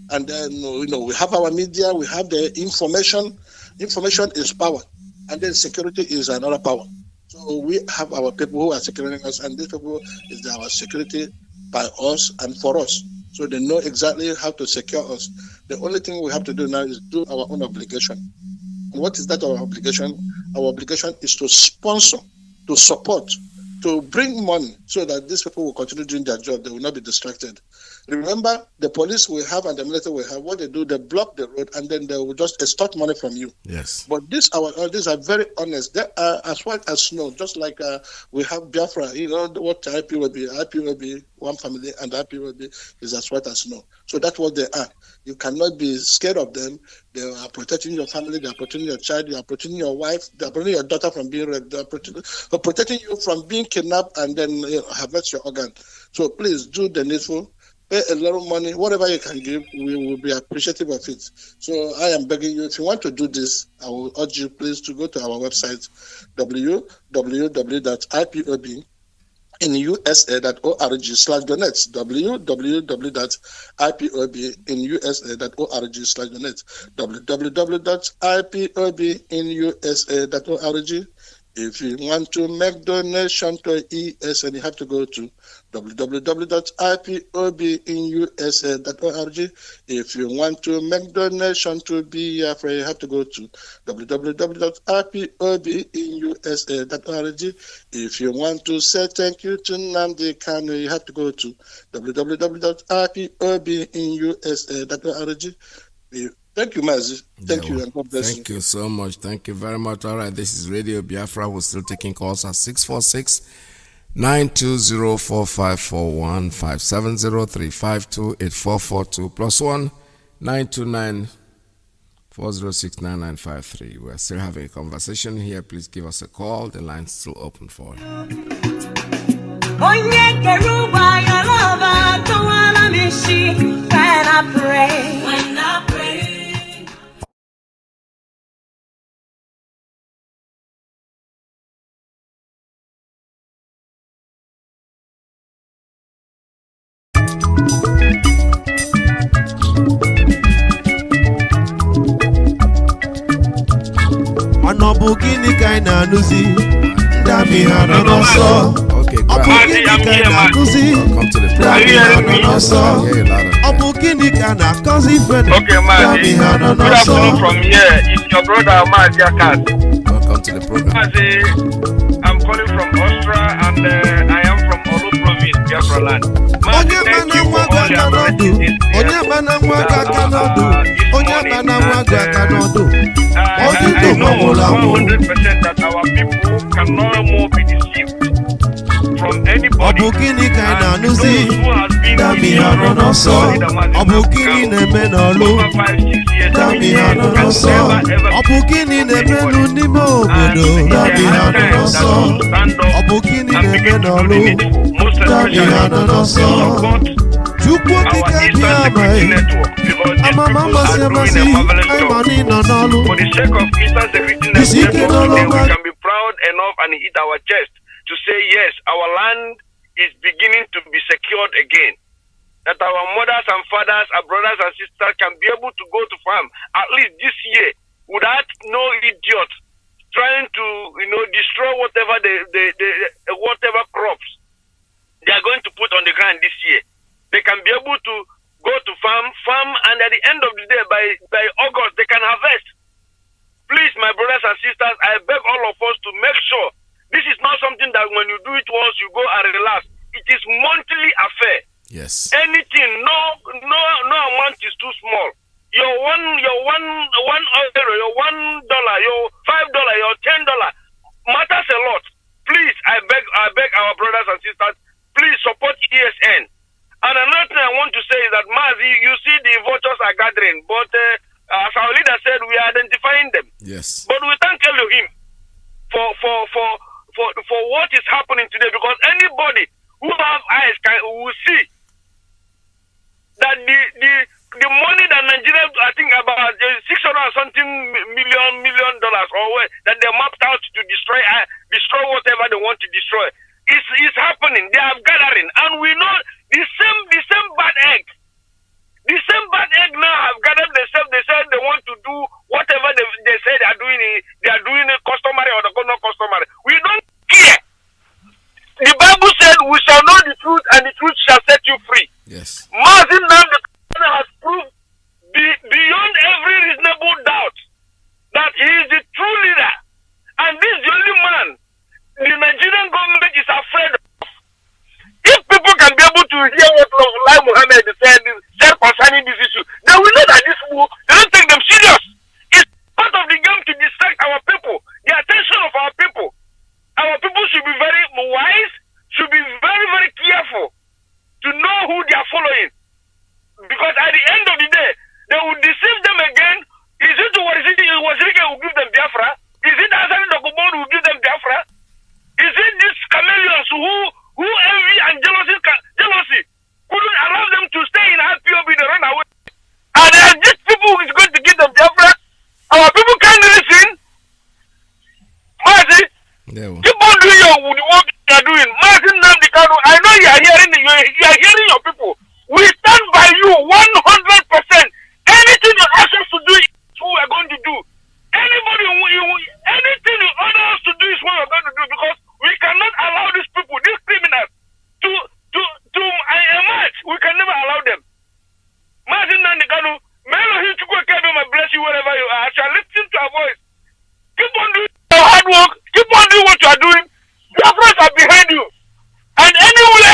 and then we have our media, we have the information. Information is power, and then security is another power. So we have our people who are securing us, and these people is our security by us and for us. So they know exactly how to secure us. The only thing we have to do now is do our own obligation. And what is that our obligation? Our obligation is to sponsor, to support, to bring money so that these people will continue doing their job. They will not be distracted. Remember, the police we have and the military we have, what they do, they block the road and then they will just extort money from you. Yes. But these are very honest. They are as white as snow, just like we have Biafra. What IP will be? IP will be one family, and IP will be is as white as snow. So that's what they are. You cannot be scared of them. They are protecting your family. They are protecting your child. They are protecting your wife. They are protecting your daughter from being raped. They are protecting you from being kidnapped and then harvest your organ. So please do the needful. Pay a little money, whatever you can give, we will be appreciative of it. So I am begging you, if you want to do this, I will urge you please to go to our website, www.ipobinusa.org/donate, www.ipobinusa.org/donate, www.ipobinusa.org. If you want to make donation to ESN, you have to go to www.ipobinusa.org. If you want to make donation to Biafra, you have to go to www.ipobinusa.org. If you want to say thank you to Nnamdi Kanu, you have to go to www.ipobinusa.org. Thank you, Mazi. Thank you, and God bless you. Thank you so much. Thank you very much. All right, this is Radio Biafra. We're still taking calls at 646-920-4541, 570-352-8442, +1 929-406-9953. We're still having a conversation here. Please give us a call. The line's still open for you. When I pray. Ọ bụ gịnị ka anyị na-anụzi ndị amị ha nọ n'ọsọ ọ bụ gịnị ka anyị na-anụzi ndị amị ha nọ n'ọsọ ọ bụ gịnị ka na-akọzi ife ndị amị ha nọ n'ọsọ. From here is your brother Mazi Iyke. Welcome to the program. Mazi, I'm calling from Austria and I am from Olu province, Biafra land. Onye mana nwa gị aka n'ọdụ, onye mana nwa gị aka n'ọdụ, onye mana nwa gị aka n'ọdụ. I know 100% that our people can no more be deceived from anybody. Ọ bụ gịnị ka anyị And na-anụzi? those who has been Dami in ha nọ n'ọsọ. study that Mazi Ọ bụ Nnamdi gịnị Kanu na-eme n'ọlụ? over 5-6 years, Dami ha nọ can n'ọsọ. never ever Ọ bụ gịnị na-eme n'ime obodo? Dami ha nọ n'ọsọ. Ọ bụ gịnị na-eme n'ọlụ? most Dami ha nọ n'ọsọ. support Chukwu our okike Eastern bịa Security amaghị. Network because these Amama people mmasị are amasị, doing a marvelous anyị job. ma na ị nọ n'ọlụ. For the sake of Eastern Security Isi ike Network, n'ọlụ then we ọma. can be proud enough and hit our chest to say yes, our land is beginning to be secured again. That our mothers and fathers, our brothers and sisters can be able to go to farm at least this year without no idiot trying to destroy whatever whatever crops they are going to put on the ground this year. They can be able to go to farm, and at the end of the day, by August, they can harvest. Please, my brothers and sisters, I beg all of us to make sure this is not something that when you do it once, you go and relax. It is monthly affair. Yes. Anything, no amount is too small. Your one euro, your $1, your $5, your $10 matters a lot. Please, I beg our brothers and sisters, please support ESN. And another thing I want to say is that Mazi, you see the vultures are gathering, but as our leader said, we are identifying them. Yes. But we thank Elohim for what is happening today, because anybody who have eyes will see that the money that Nigeria, I think about 600 or something million dollars or what, that they mapped out to destroy whatever they want to destroy. It's happening. They are gathering, and we know the same bad egg. The same bad egg now have gathered themselves. They said they want to do whatever they say they are doing. They are doing it customary or not customary. We don't care. The Bible said, "We shall know the truth, and the truth shall set you free." Yes. Mazi Nnamdi Kanu has proved beyond every reasonable doubt that he is the true leader, and this is the only man the Nigerian government is afraid of. If people can be able to hear what Lai Mohammed said concerning this issue, they will know that this people, they don't take them serious. It's part of the game to distract our people, the attention of our people. Our people should be very wise, should be very, very careful to know who they are following. Because at the end of the day, they will deceive them again. Is it Wazirike who will give them Biafra? Is it Asani Dokubon who will give them Biafra? Is it these chameleons who envy and jealousy couldn't allow them to stay in IPOB, they run away? And these people who is going to give them Biafra, our people can't listen. Mazi, keep on doing the work you are doing. Mazi Nnamdi Kanu, I know you are hearing your people. We stand by you 100%. Anything you ask us to do is what we are going to do. Anything you order us to do is what we are going to do, because we cannot allow these people, these criminals, to emerge. We can never allow them. Mazi Nnamdi Kanu, may Elohim bless you wherever you are. I shall listen to our voice. Keep on doing your hard work. Keep on doing what you are doing. Your friends are behind you. And anywhere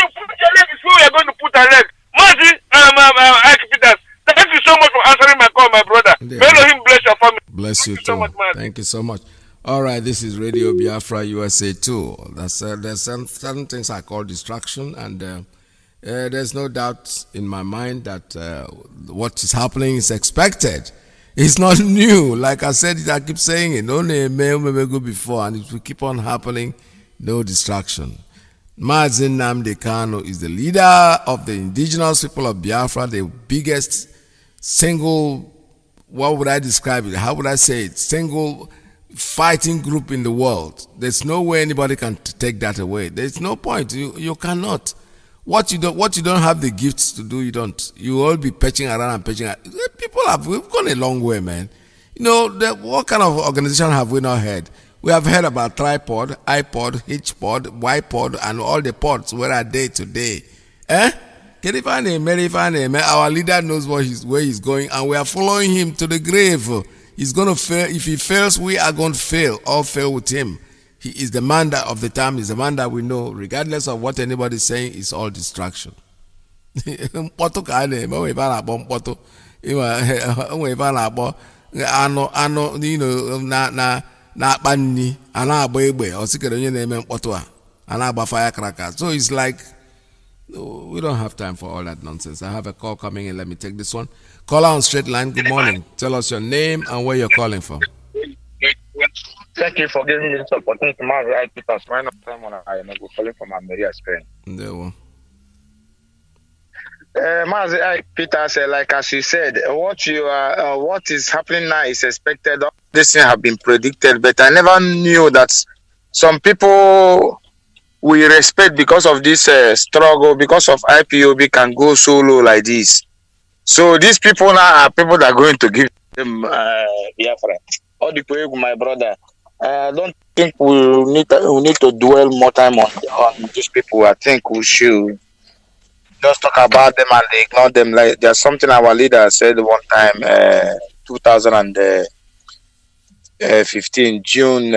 you put your leg is where we are going to put our leg. Mazi, Iyke Peters, thank you so much for answering my call, my brother. May Elohim bless your family. Bless you too. Thank you so much. All right, this is Radio Biafra USA 2. There's certain things I call distraction, and there's no doubt in my mind that what is happening is expected. It's not new. Like I said, I keep saying it. Only a may go before, and it will keep on happening. No distraction. Mazi Nnamdi Kanu is the leader of the indigenous people of Biafra, the biggest single, what would I describe it? How would I say it? Single fighting group in the world. There's no way anybody can take that away. There's no point. You cannot. What you don't have the gifts to do, you don't. You all be patching around and patching around. We've gone a long way, man. You know, what kind of organization have we not heard? We have heard about tripod, iPod, HPod, YPod, and all the pods. Where are they today? Our leader knows where he's going, and we are following him to the grave. He's going to fail. If he fails, we are going to fail. All fail with him. He is the man of the time. He's the man that we know. Regardless of what anybody is saying, it's all distraction. Na-akpa nri a na-agba egbe ọ sịkere onye na-eme mkpọtụ a and about firecrackers. So it's like we don't have time for all that nonsense. I have a call coming in. Let me take this one. Caller on straight line. Good morning. Tell us your name and where you're calling from. Thank you for giving me this opportunity. Mazi Iyke, my name is Simon. I am calling from America, Spain. There we Mazi Iyke, like as you said, what is happening now is expected. This thing have been predicted, but I never knew that some people we respect because of this struggle, because of IPOB can go solo like this. So these people now are people that are going to give them Biafra. All the way, my brother. I don't think we need to dwell more time on these people. I think we should just talk about them and ignore them. Like there's something our leader said one time, 2015, June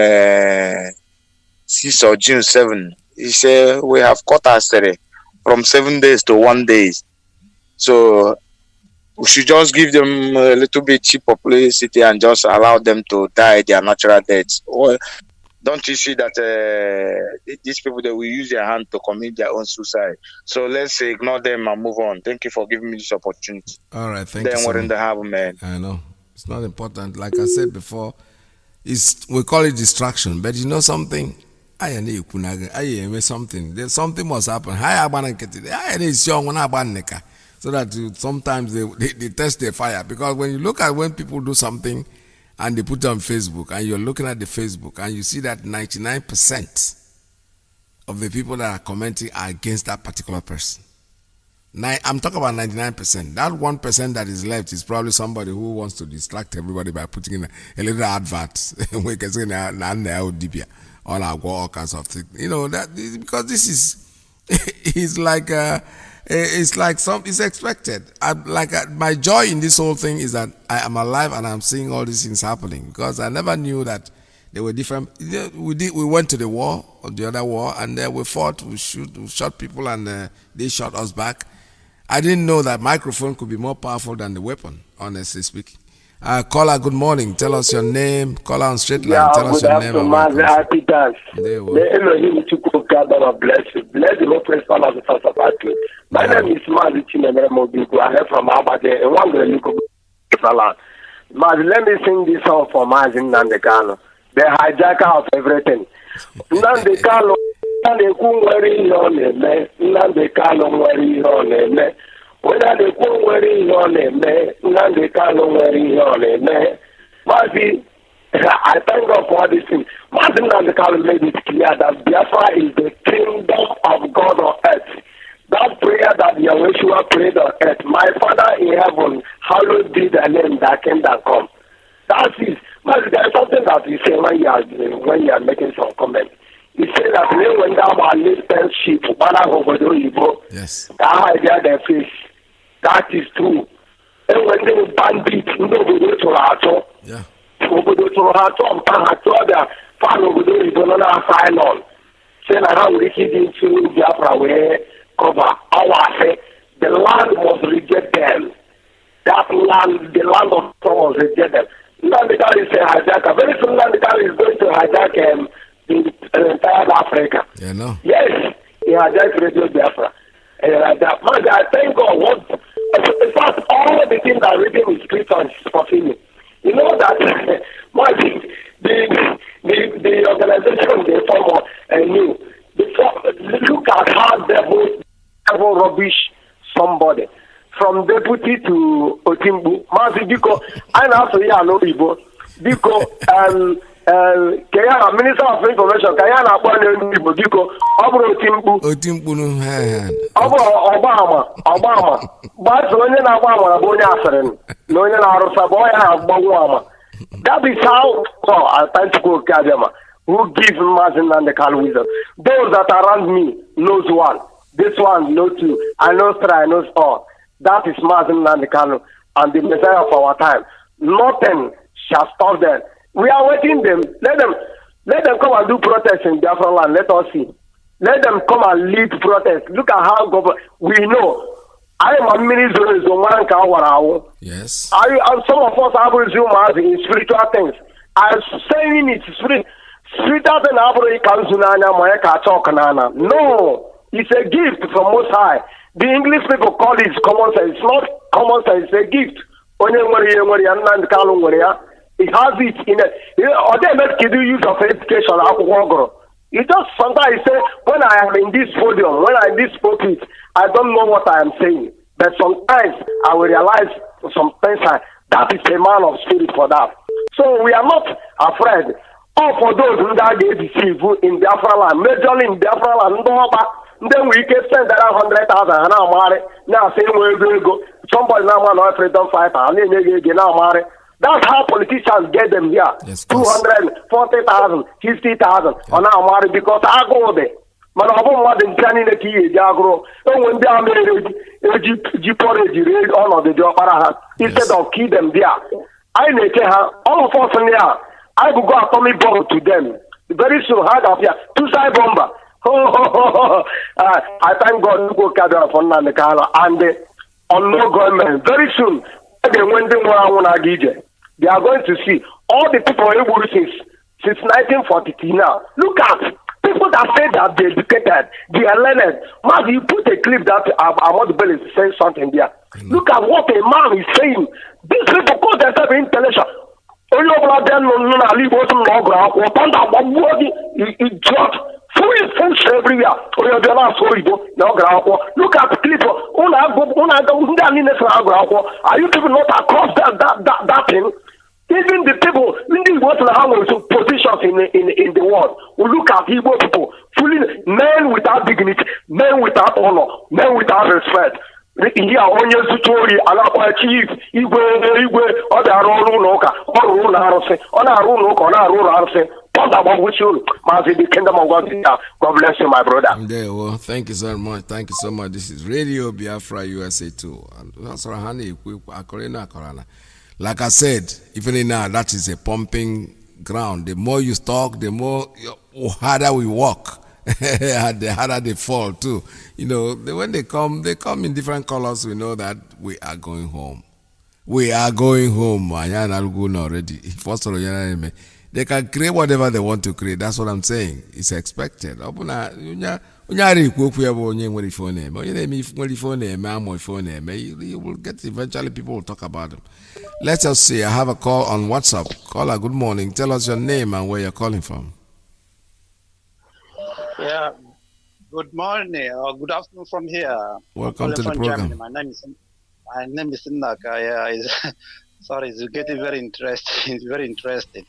6 or June 7. He said we have cut us from 7 days to 1 day. So we should just give them a little bit cheap publicity and just allow them to die their natural deaths. Or don't you see that these people, they will use their hand to commit their own suicide? So let's ignore them and move on. Thank you for giving me this opportunity. All right, thank you. Then we're in the harbor, man. I know it's not important. Like I said before, we call it distraction. But you know something? I know something. Something must happen. So that sometimes they test their fire. Because when you look at when people do something and they put it on Facebook, and you're looking at the Facebook and you see that 99% of the people that are commenting are against that particular person. I'm talking about 99%. That 1% that is left is probably somebody who wants to distract everybody by putting in a little advert. We can say all kinds of things. You know, that because this is it's like it's expected. My joy in this whole thing is that I am alive and I'm seeing all these things happening, because I never knew that they were different. We went to the war, or the other war, and we fought. We shot people, and they shot us back. I didn't know that microphone could be more powerful than the weapon, honestly speaking. Caller, good morning. Tell us your name. Caller on straight line. Tell us your name. Mazi Iyke. The Elohim Chukwu bless you. Bless the Lord, praise God of the first of our truth. My name is Mazi Iyke. I am from Abade, and one girl you could Mazi, let me sing this song for Mazi Nnamdi, the hijacker of everything. Nnamdi Kanu, nwere ihe ọ na-eme. Nnamdi Kanu nwere ihe ọ na-eme. Whether they go where he on a man, Nnamdi Kanu where he on a man. Mazi, I thank God for this thing. Mazi Nnamdi Kanu made it clear that Biafra is the kingdom of God on earth. That prayer that Yahweh prayed on earth, my Father in heaven, hallowed be thy name, thy kingdom come. That is, Mazi, there is something that you say when you are making some comment. You say that when thou art lifted sheep, yes, that hide their face. That is true. And when they bandit, nobody to Hato. Yeah. Nobody to Hato, and Pahato, the follow with the Donona Asylum. Say, how we hid into Biafra where cover our say the land was rejected. That land, the land of God was rejected. Nnamdi Kanu is a hijacker. Very soon, Nnamdi Kanu is going to hijack the entire Africa. Yeah, no. Yes, he hijacked Radio Biafra. And like that. Man, I thank God. In fact, all the things that reading is scripture is fulfilling. You know that the organization they form new. Look at how devil rubbish somebody. From deputy to Otimbu. Mazi Biko, I know so yeah, no people. Biko, Kaya, Minister of Information, Kaya na kwa people. Biko, Otimbu no Obama. But when you na Bonya Afren, no one Arosa Boya Bawama. That is how I thank to go Kajama, who gives Mazi Nnamdi wisdom. Those that around me knows one. This one know two. I know three, I know all. That is Mazi Nnamdi and the Messiah of our time. Nothing shall stop them. We are waiting them. Let them come and do protest in Biafra land. Let us see. Let them come and lead protest. Look at how we know. I am a minister in one hour. Yes. Some of us have resumed in spiritual things. I'm saying it spirit. Sweeter than Abri Kanzunana, Moeka Chokanana. No, it's a gift from Most High. The English people call it common sense. It's not common sense, it's a gift. It has it in it. Or they make use of education. You just sometimes say, when I am in this podium, when I'm in this pulpit, I don't know what I am saying. But sometimes I will realize sometimes that is a man of spirit for that. So we are not afraid. All for those who get deceived in Biafra land, majorly in Biafra land, then we can send around 100,000 and now marry. Now say where we go. Somebody now want to freedom fighter and then now marry. That's how politicians get them here. Yes, 240,000, 50,000 on our marry because I go there. Man, I don't want them planning the key, Jagro. And when they are married, raid all of the job instead of keep them there. I make all of us in here. I will go atomic bomb to them. Very soon, hard of here. Two-side bomber. I thank God to go gather for Nandekala and on no government. Very soon, they went in they are going to see all the people since 1942 now. Look at people that say that they're educated, they are learned. Mazi, you put a clip that Ahmad Bello is saying something there. Look at what a man is saying. These people call themselves intellectual. Only over them, no, leave us no ground. What it dropped. Full everywhere. Look at the clip. Are you people not across that thing? Even the people in the positions in the world will look at Igbo people, fully men without dignity, men without honor, men without respect. Here onye zutori alakwa chief igwe ọ da-arụ ọrụ ụlọ ụka ọ rụrụ ụlọ arụsị ọ na-arụ ụlọ ụka ọ na-arụ ụlọ arụsị the kingdom of God. God bless you, my brother. There, well, thank you so much. Thank you so much. This is Radio Biafra USA 2. Like I said, even now, that is a pumping ground. The more you talk, the more harder we walk. The harder they fall too. You know, when they come in different colors. We know that we are going home. We are going home. Already. They can create whatever they want to create. That's what I'm saying. It's expected. You will get eventually people will talk about them. Let's just see. I have a call on WhatsApp. Caller, good morning. Tell us your name and where you're calling from. Yeah, good morning or good afternoon from here. Welcome to the program. Germany. My name is Naka. Yeah, sorry, it's getting very interesting. It's very interesting.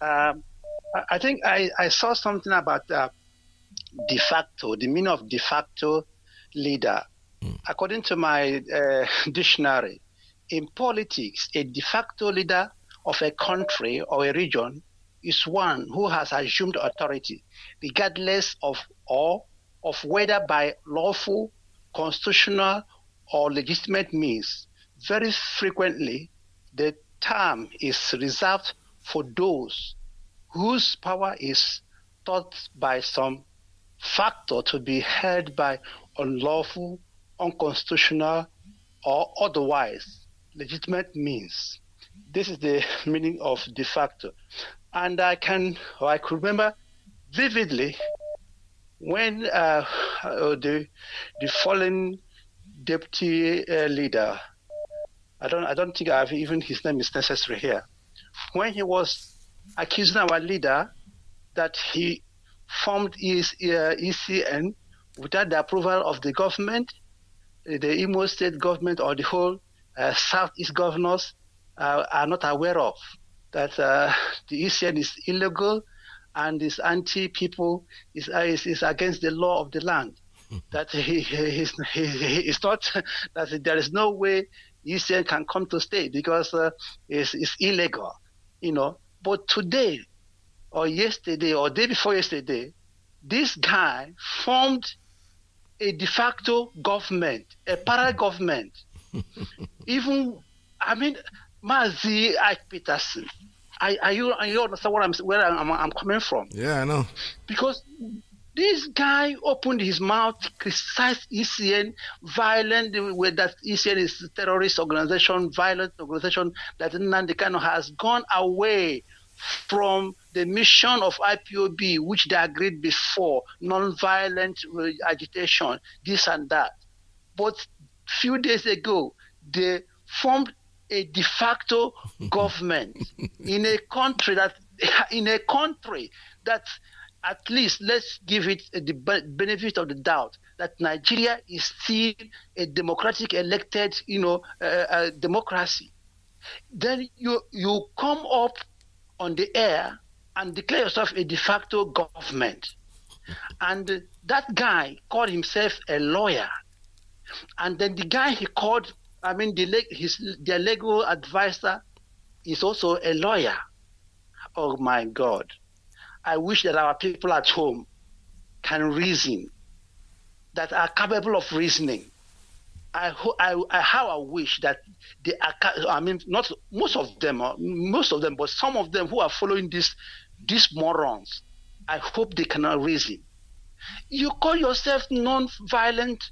I think I saw something about de facto, the meaning of de facto leader. According to my dictionary, in politics, a de facto leader of a country or a region is one who has assumed authority, regardless of whether by lawful, constitutional, or legitimate means. Very frequently, the term is reserved for those whose power is thought by some factor to be held by unlawful, unconstitutional, or otherwise legitimate means. This is the meaning of de facto. And I could remember vividly when the fallen deputy leader, I don't think even his name is necessary here, when he was accusing our leader that he formed his ECN without the approval of the government, the Imo State government or the whole Southeast governors are not aware of. That the ECN is illegal and is anti-people, is against the law of the land. That he's not, that there is no way ECN can come to stay because it's illegal, you know. But today, or yesterday, or day before yesterday, this guy formed a de facto government, a para-government. Even, I mean, Mazi Iyke, you understand where I'm coming from? Yeah, I know. Because this guy opened his mouth, criticized ECN, violent, that ECN is a terrorist organization, violent organization, that Nnamdi Kanu has gone away from the mission of IPOB, which they agreed before, non-violent agitation, this and that. But few days ago, they formed a de facto government in a country that at least, let's give it the benefit of the doubt, that Nigeria is still a democratic elected, democracy. Then you come up on the air and declare yourself a de facto government. And that guy called himself a lawyer. And then the guy he called, their legal advisor is also a lawyer. Oh my God. I wish that our people at home can reason, that are capable of reasoning. How I wish that they are, not most of them, but some of them who are following these morons, I hope they cannot reason. You call yourself non-violent,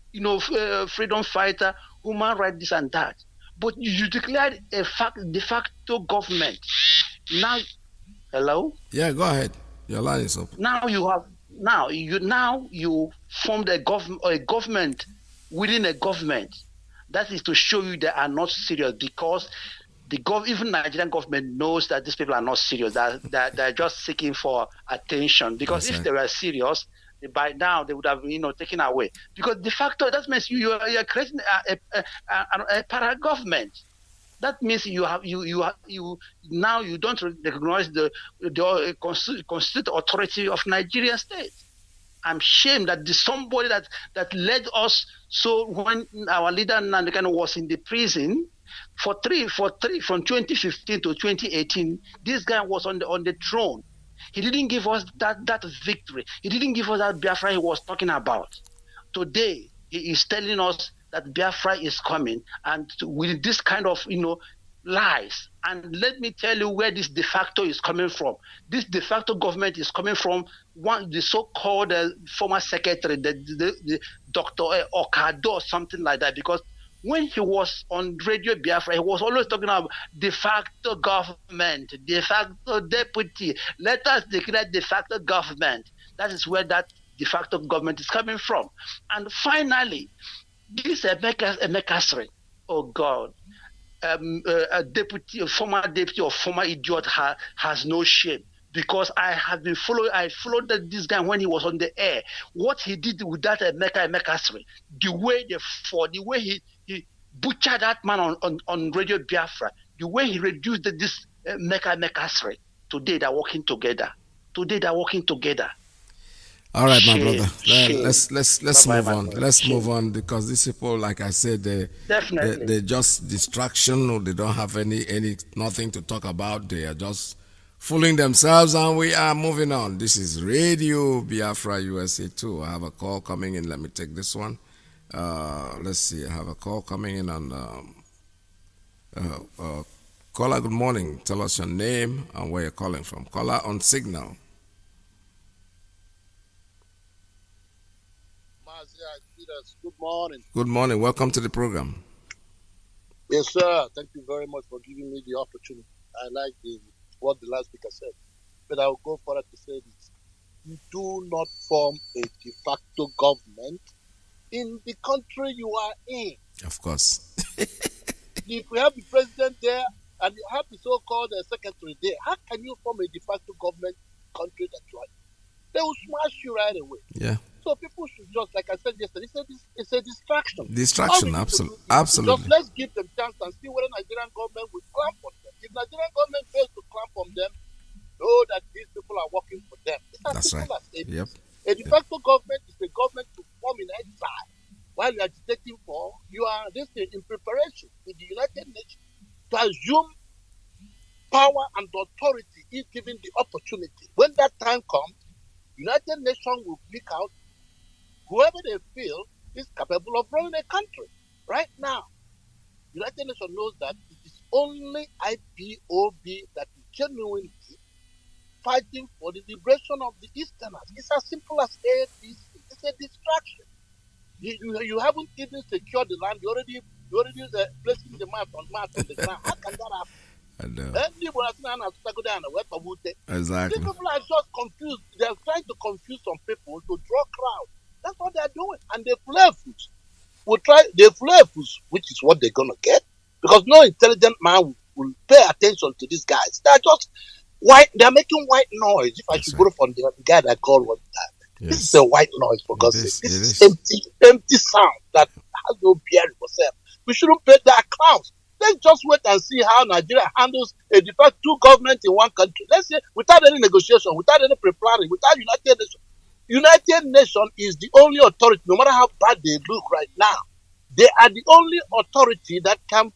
freedom fighter, human rights, this and that, but you declared a de facto government. Now, hello? Yeah, go ahead. Your line is open. Now you formed a government within a government. That is to show you they are not serious, because even Nigerian government knows that these people are not serious. They're just seeking for attention. Because if they were serious, by now they would have taken away. Because de facto, that means you are creating a para government. That means you now you don't recognize the constitutional authority of Nigerian state. I'm ashamed that somebody that led us. So when our leader Nandekan was in the prison for three from 2015 to 2018, this guy was on the throne. He didn't give us that victory. He didn't give us that Biafra he was talking about. Today he is telling us that Biafra is coming, and with this kind of lies. And let me tell you where this de facto is coming from. This de facto government is coming from the so-called former secretary, the Dr. Okado or something like that. Because when he was on Radio Biafra, he was always talking about de facto government, de facto deputy. Let us declare de facto government. That is where that de facto government is coming from. And finally, this Emeka Sri, oh God, a former deputy or former idiot has no shame, because I followed this guy when he was on the air. What he did with that Emeka Sri, the way he butchered that man on Radio Biafra, the way he reduced this Emeka Sri. Today they're working together. All right, my brother. Let's move on. Let's move on, because these people, like I said, they're just distraction, or they don't have any nothing to talk about. They are just fooling themselves, and we are moving on. This is Radio Biafra USA 2. I have a call coming in. Let me take this one. Let's see. I have a call coming in on. Caller, good morning. Tell us your name and where you're calling from. Caller on signal. Good morning. Good morning. Welcome to the program. Yes, sir. Thank you very much for giving me the opportunity. I like what the last speaker said, but I'll go further to say this. You do not form a de facto government in the country you are in. Of course. If we have the president there and you have the so-called secretary there, how can you form a de facto government country that you are in? They will smash you right away. Yeah. So people should just, like I said yesterday, it's a distraction. Distraction, absolutely. Just let's give them chance and see whether Nigerian government will clamp on them. If Nigerian government fails to clamp on them, know that these people are working for them. It's as simple as it. Yep. A de facto government is a government to form in exile. While you are agitating for, you are in preparation with the United Nations to assume power and authority if given the opportunity. When that time comes, United Nations will pick out whoever they feel is capable of running a country. Right now, United Nations knows that it is only IPOB that is genuinely fighting for the liberation of the Easterners. It's as simple as ABC. It's a distraction. You haven't even secured the land. You already placing the map on the ground. How can that happen? Exactly. These people are just confused. They're trying to confuse some people to draw crowd. That's what they're doing. And they play fools. They play fools, which is what they're gonna get. Because no intelligent man will pay attention to these guys. They're just white, they're making white noise. If I should borrow from the guy that called one time. Yes. This is a white noise, for God's sake. This is empty sound that has no bearing for self. We shouldn't pay that clowns. Let's just wait and see how Nigeria handles a de facto government in one country. Let's say without any negotiation, without any pre-planning, without United Nations. United Nations is the only authority, no matter how bad they look right now. They are the only authority that can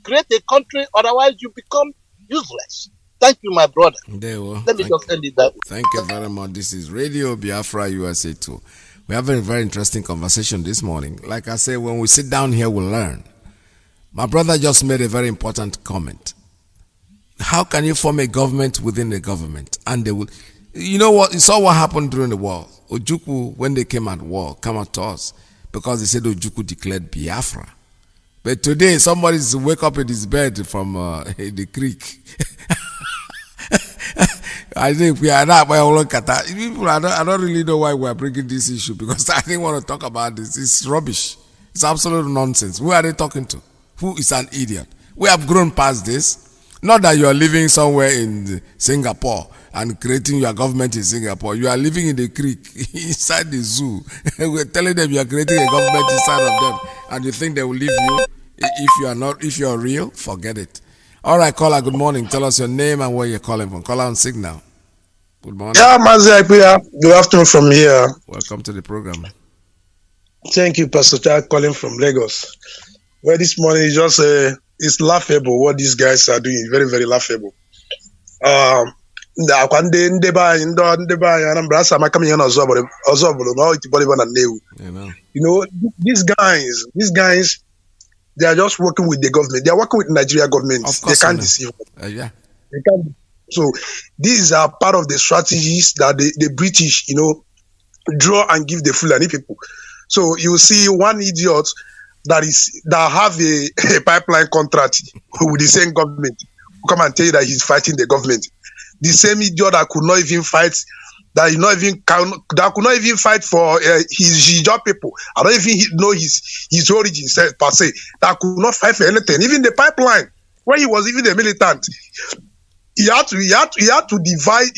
create a country, otherwise you become useless. Thank you, my brother. Let me just end it that way. Thank you very much. This is Radio Biafra USA 2. We have a very interesting conversation this morning. Like I say, when we sit down here, we'll learn. My brother just made a very important comment. How can you form a government within the government? And they will, you know what? You saw what happened during the war. Ojukwu, when they came at war, come out to us because they said Ojukwu declared Biafra. But today, somebody's wake up in his bed from the creek. I think we are not. People, I don't really know why we are bringing this issue because I didn't want to talk about this. It's rubbish. It's absolute nonsense. Who are they talking to? Who is an idiot? We have grown past this. Not that you are living somewhere in Singapore and creating your government in Singapore. You are living in the creek inside the zoo. We're telling them you are creating a government inside of them, and you think they will leave you if you are not. If you are real, forget it. All right, caller. Good morning. Tell us your name and where you're calling from. Caller on Signal. Good morning. Yeah, Mazi Iyke. Good afternoon from here. Welcome to the program. Thank you, Pastor Jack, calling from Lagos. Well, this morning is just it's laughable what these guys are doing. Very, very laughable. You know, these guys, they are just working with the government. They are working with Nigeria government. They can't deceive them. Yeah. They can't. So these are part of the strategies that the British, you know, draw and give the Fulani people. So you see one idiot that have a pipeline contract with the same government come and tell you that he's fighting the government. The same idiot that could not even fight, that could not even fight for his job people. I don't even know his origin per se. That could not fight for anything. Even the pipeline, when he was even a militant, he had to divide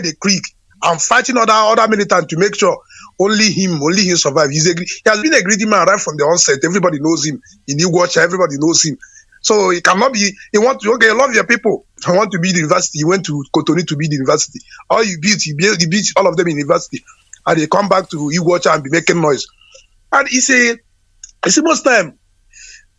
the creek and fighting other militants to make sure only him survive. He has been a greedy man right from the onset. Everybody knows him. In New Watcher, everybody knows him. So he cannot be, I love your people. I want to be the university. He went to Cotonou to be the university. All he beat all of them in university. And they come back to New Watcher and be making noise. And he say most time,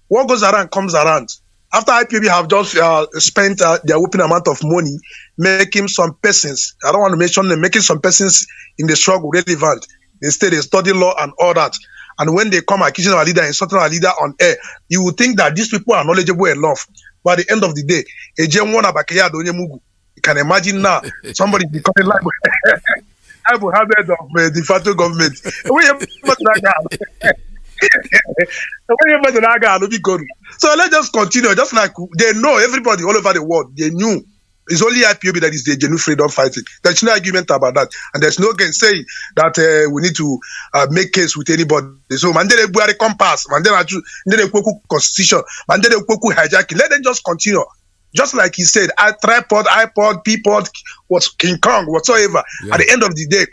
what goes around comes around. After IPOB have just spent their open amount of money making some persons, I don't want to mention them, making some persons in the struggle relevant. Instead, they study law and all that. And when they come accusing our leader, insulting our leader on air, you would think that these people are knowledgeable enough. But at the end of the day, you can imagine now, somebody becoming like Abu Hamid of the de facto government. So let's just continue. Just like they know, everybody all over the world, they knew. It's only IPOB that is the genuine freedom fighting. There's no argument about that. And there's no again saying that we need to make case with anybody. So Mandela Buhari compass, Mandela constitution, Mandela hijacking. Let them just continue. Just like he said, tripod, iPod, Peapod, King Kong, whatsoever. Yeah. At the end of the day,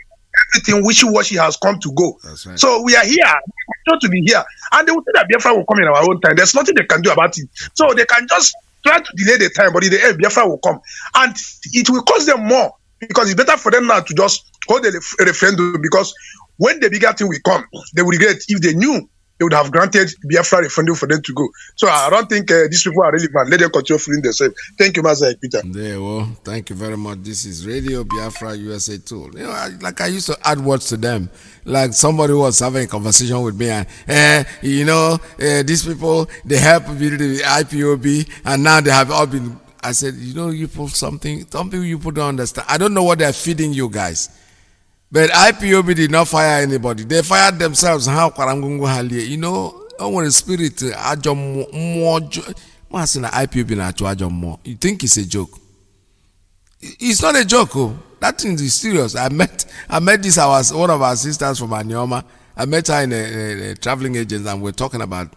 everything wishy-washy has come to go. Right. So we are here. We want to be here. And they will say that Biafra will come in our own time. There's nothing they can do about it. So they can just try to delay the time, but in the end, Biafra will come. And it will cost them more because it's better for them now to just hold a referendum, because when the bigger thing will come, they will regret. If they knew, they would have granted Biafra referendum for them to go. So I don't think these people are relevant. Let them continue fooling themselves. Thank you, Mazi Iyke, Peter. There, well, thank you very much. This is Radio Biafra USA 2. You know, I used to add words to them. Like somebody was having a conversation with me, and these people, they help build the IPOB, and now they have all been. I said, you put some people you don't understand. I don't know what they're feeding you guys. But IPOB did not fire anybody. They fired themselves. How Kwarangungu Halie? On the spirit, Once in IPOB na achụ more. You think it's a joke? It's not a joke. Oh. That thing is serious. I met this one of our sisters from Anioma. I met her in a traveling agent, and we're talking about.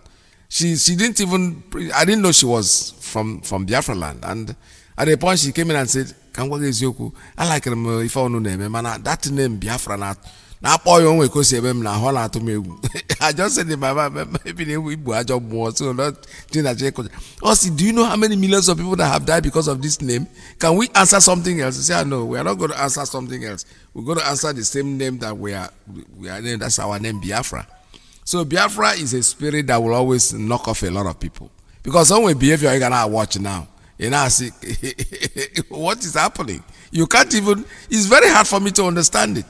She didn't even. I didn't know she was from Biafra land. And at the point she came in and said, "Kangwa Ezioku, I like him if I know name. Man, that name Biafra na boy on we go see him na hola to me." I just said in my mind, maybe they will be a job more. So not. Also, do you know how many millions of people that have died because of this name? Can we answer something else? They say, no, we are not going to answer something else. We're going to answer the same name that we are named. That's our name, Biafra. So Biafra is a spirit that will always knock off a lot of people. Because some way behavior you're going to watch now. You know, see, what is happening? You can't even, it's very hard for me to understand it.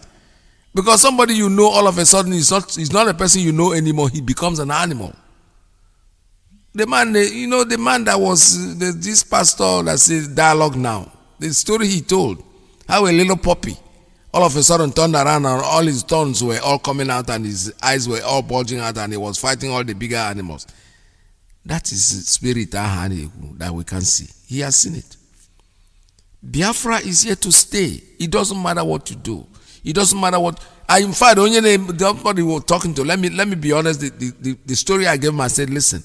Because somebody you know all of a sudden is not a person you know anymore. He becomes an animal. The man, the man that was this pastor that says dialogue now. The story he told, how a little puppy all of a sudden turned around and all his thorns were all coming out and his eyes were all bulging out and he was fighting all the bigger animals. That is the spirit that we can see. He has seen it. Biafra is here to stay. It doesn't matter what you do. It doesn't matter what. In fact, the only name we were talking to. Let me be honest. The story I gave him, I said, listen.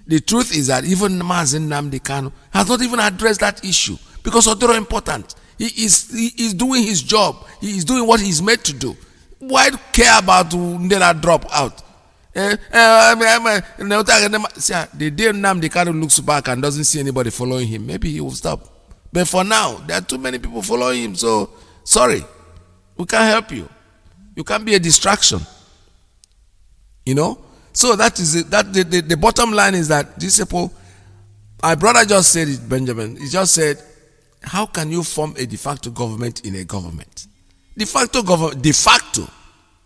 The truth is that even Mazi Nnamdi Kanu has not even addressed that issue because it's very important. He is doing his job. He is doing what he's made to do. Why care about Ndela drop out? The day Nnamdi Kanu looks back and doesn't see anybody following him, maybe he will stop. But for now, there are too many people following him. So sorry. We can't help you. You can't be a distraction. So that is it. The bottom line is that these people, my brother just said it, Benjamin. He just said, how can you form a de facto government in a government? De facto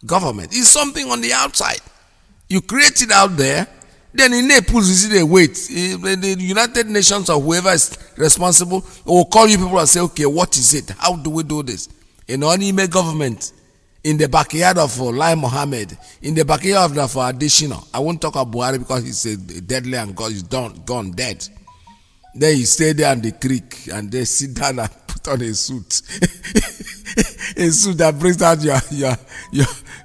government is something on the outside. You create it out there, then in Naples you see the weight. The United Nations or whoever is responsible will call you people and say, okay, what is it? How do we do this? In an government, in the backyard of Lai Mohammed, in the backyard of Adesina. I won't talk about Buhari because he's a deadly and God is gone dead. Then you stay there on the creek and they sit down and put on a suit. A suit that brings out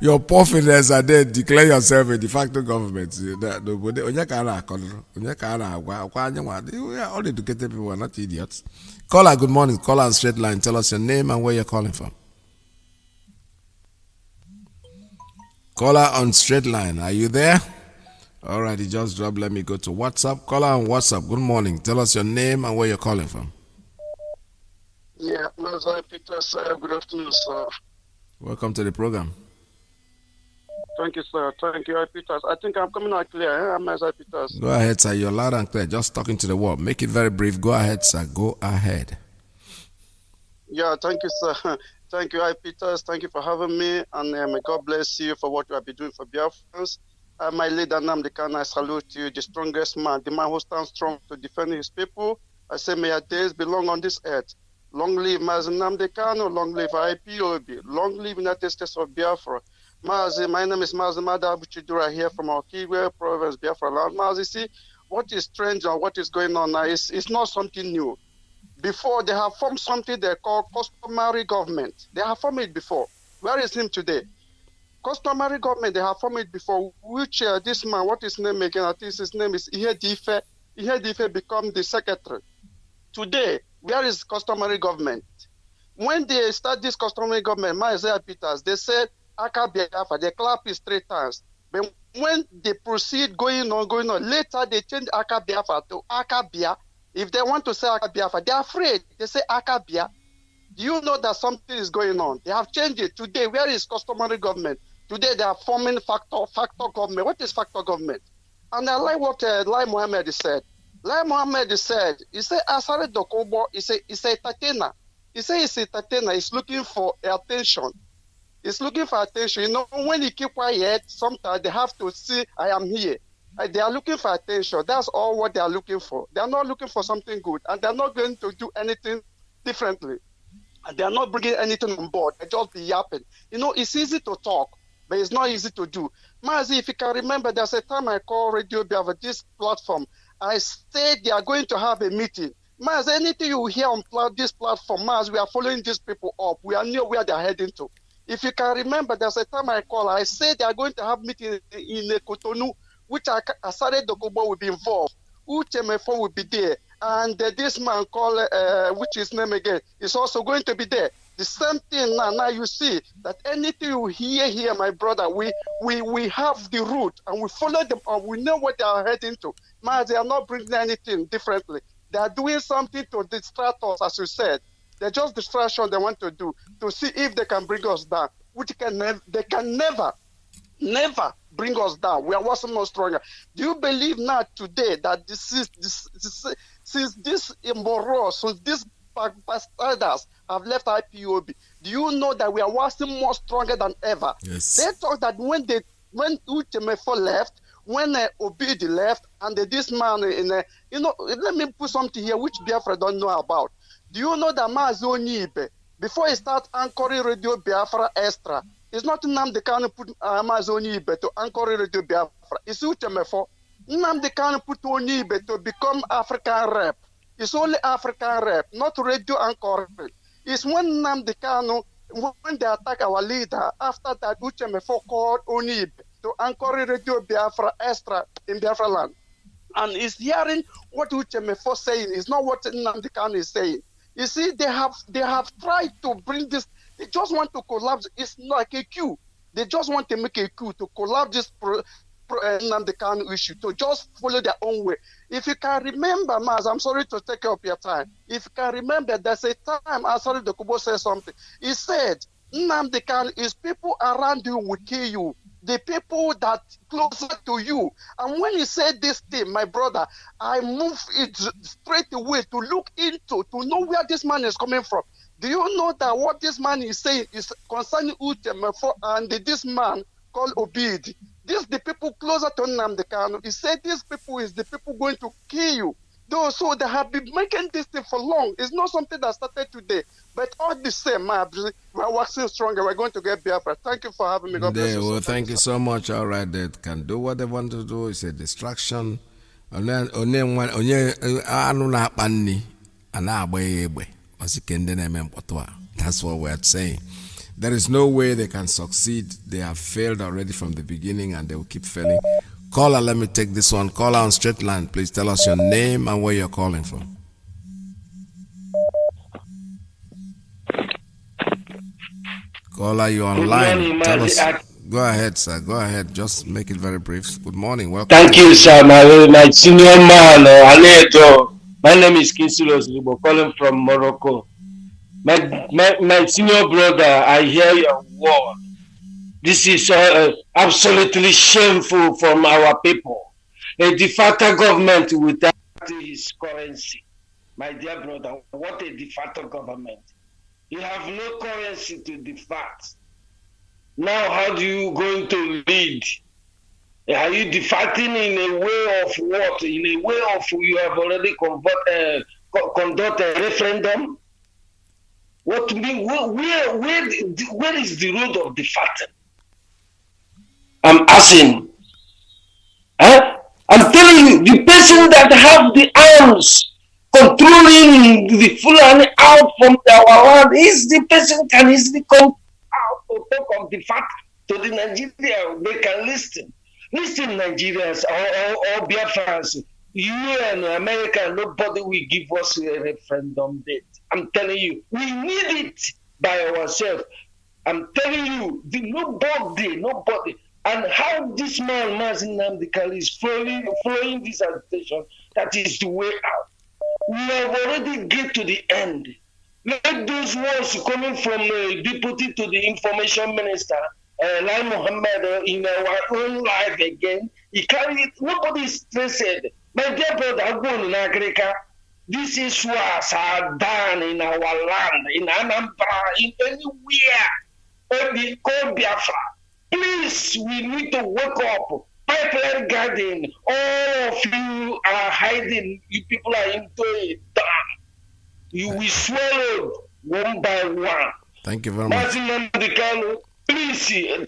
your puffiness and then declare yourself a de facto government. All educated people are not idiots. Caller, good morning. Caller on straight line. Tell us your name and where you're calling from. Caller on straight line. Are you there? All right, he just dropped. Let me go to WhatsApp. Caller on WhatsApp. Good morning. Tell us your name and where you're calling from. Yeah, Mazi Peter, sir. Good afternoon, sir. Welcome to the program. Thank you, sir. Thank you, Peters. I think I'm coming out clear. I'm Mazi Peters. Go ahead, sir. You're loud and clear. Just talking to the wall. Make it very brief. Go ahead, sir. Go ahead. Yeah, thank you, sir. Thank you, Peters. Thank you for having me. And may God bless you for what you have been doing for Biafrans. My leader, Nnamdi Kanu, I salute you, the strongest man, the man who stands strong to defend his people. I say, may your days belong on this earth. Long live Mazi Nnamdi Kanu, long live IPOB, long live United States of Biafra. Mazi, my name is Mazi Madabuchidura here from Okigwe province, Biafra land. Mazi, see, what is strange and what is going on now is not something new. Before, they have formed something they call customary government. They have formed it before. Where is him today? Customary government, they have formed it before, which this man, what is his name again? I think his name is Ihedife. Ihedife become the secretary. Today, where is customary government? When they start this customary government, Mazi Peters, they said, Aka Biafra, they clap it 3 times. But when they proceed going on, later they change Aka Biafra to Aka Bia. If they want to say Aka Biafra, they're afraid. They say Aka Bia. Do you know that something is going on? They have changed it. Today, where is customary government? Today, they are forming facto government. What is facto government? And I like what Lai Mohammed said. Lai Mohammed said, he said, Asare Dokobo, he said, entertainer. He said, he's entertainer. He's looking for attention. He's looking for attention. You know, when you keep quiet, sometimes they have to see, I am here. They are looking for attention. That's all what they are looking for. They are not looking for something good. And they are not going to do anything differently. And they are not bringing anything on board. They just be yapping. You know, it's easy to talk, but it's not easy to do. Mazi, if you can remember, there's a time I called Radio Biafra, this platform. I said they are going to have a meeting. Maz, anything you hear on this platform, Maz, we are following these people up. We are near where they are heading to. If you can remember, there's a time I called. I said they are going to have meeting in Cotonou, which Asare Dokubo will be involved. Uchemefo will be there. And this man called, which is name again, is also going to be there. The same thing now you see that anything you hear here, my brother, we have the route and we follow them and we know what they are heading to. Man, they are not bringing anything differently. They are doing something to distract us, as you said. They're just distraction they want to do to see if they can bring us down, which they can never bring us down. We are working more stronger. Do you believe now today that since this immoral, since these bastarders have left IPOB, do you know that we are working more stronger than ever? Yes. They thought that when Uchemefo left, when Obidi left, and this man let me put something here which Biafra don't know about. Do you know that Mazi Iyke, before he start anchoring Radio Biafra Extra, it's not Nnamdi Kanu put Mazi Iyke to anchor Radio Biafra. It's Uchemefo. Nnamdi Kanu put Iyke to become African rep. It's only African rep, not radio anchoring. It's when Nnamdi Kanu, when they attack our leader, after that Uchemefo called Iyke to anchor Radio Biafra Extra in Biafra land. And he's hearing what Uchemefo saying. It's not what Nnamdi Kanu is saying. You see, they have tried to bring this. They just want to collapse. It's like a coup. They just want to make a coup to collapse this Nnamdi Kanu issue, to just follow their own way. If you can remember, Maz, I'm sorry to take up your time. If you can remember, there's a time Asari Dokubo said something. He said, Nnamdi Kanu is people around you will kill you. The people that closer to you. And when he said this thing, my brother, I moved it straight away to look into, to know where this man is coming from. Do you know that what this man is saying is concerning Uchemefo and this man called Obidi? These the people closer to Nnamdi Kanu. He said these people is the people going to kill you. Though, so they have been making this thing for long. It's not something that started today. But all the same, we're working stronger. We're going to get Biafra. Thank you for having me. God bless you. Well, thank you so much. All right, they can do what they want to do. It's a distraction. That's what we're saying. There is no way they can succeed. They have failed already from the beginning and they will keep failing. Caller, let me take this one. Caller on straight line. Please tell us your name and where you're calling from. Caller, you're online. Tell us. Go ahead, sir. Go ahead. Just make it very brief. Good morning. Welcome. Thank you, sir. My senior man, my name is Kinsulos Libo, calling from Morocco. My senior brother, I hear your word. This is absolutely shameful from our people. A de facto government without his currency. My dear brother, what a de facto government. You have no currency to de facto. Now, how do you going to lead? Are you de facting in a way of what? In a way of you have already conducted a referendum? What mean? Where is the road of de facto? I'm asking. I'm telling you, the person that have the arms controlling the Fulani out from our land is the person can easily come out to talk of the fact to the Nigeria. They can listen. Listen, Nigerians or Biafrans, you and America, nobody will give us a referendum date. I'm telling you, we need it by ourselves. I'm telling you, nobody. And how this man, Mazi Iyke, is following this agitation, that is the way out. We have already get to the end. Let those ones coming from deputy to the information minister, Lai Mohammed, in our own life again, he carried, nobody is stressed. My dear brother, I go in Africa. This is what are done in our land, in Anambra, in anywhere, or we call Biafra. Please, we need to wake up. Pipeline garden, all of you are hiding. You people are into a dam. You will swallow one by one. Thank you very much. Please,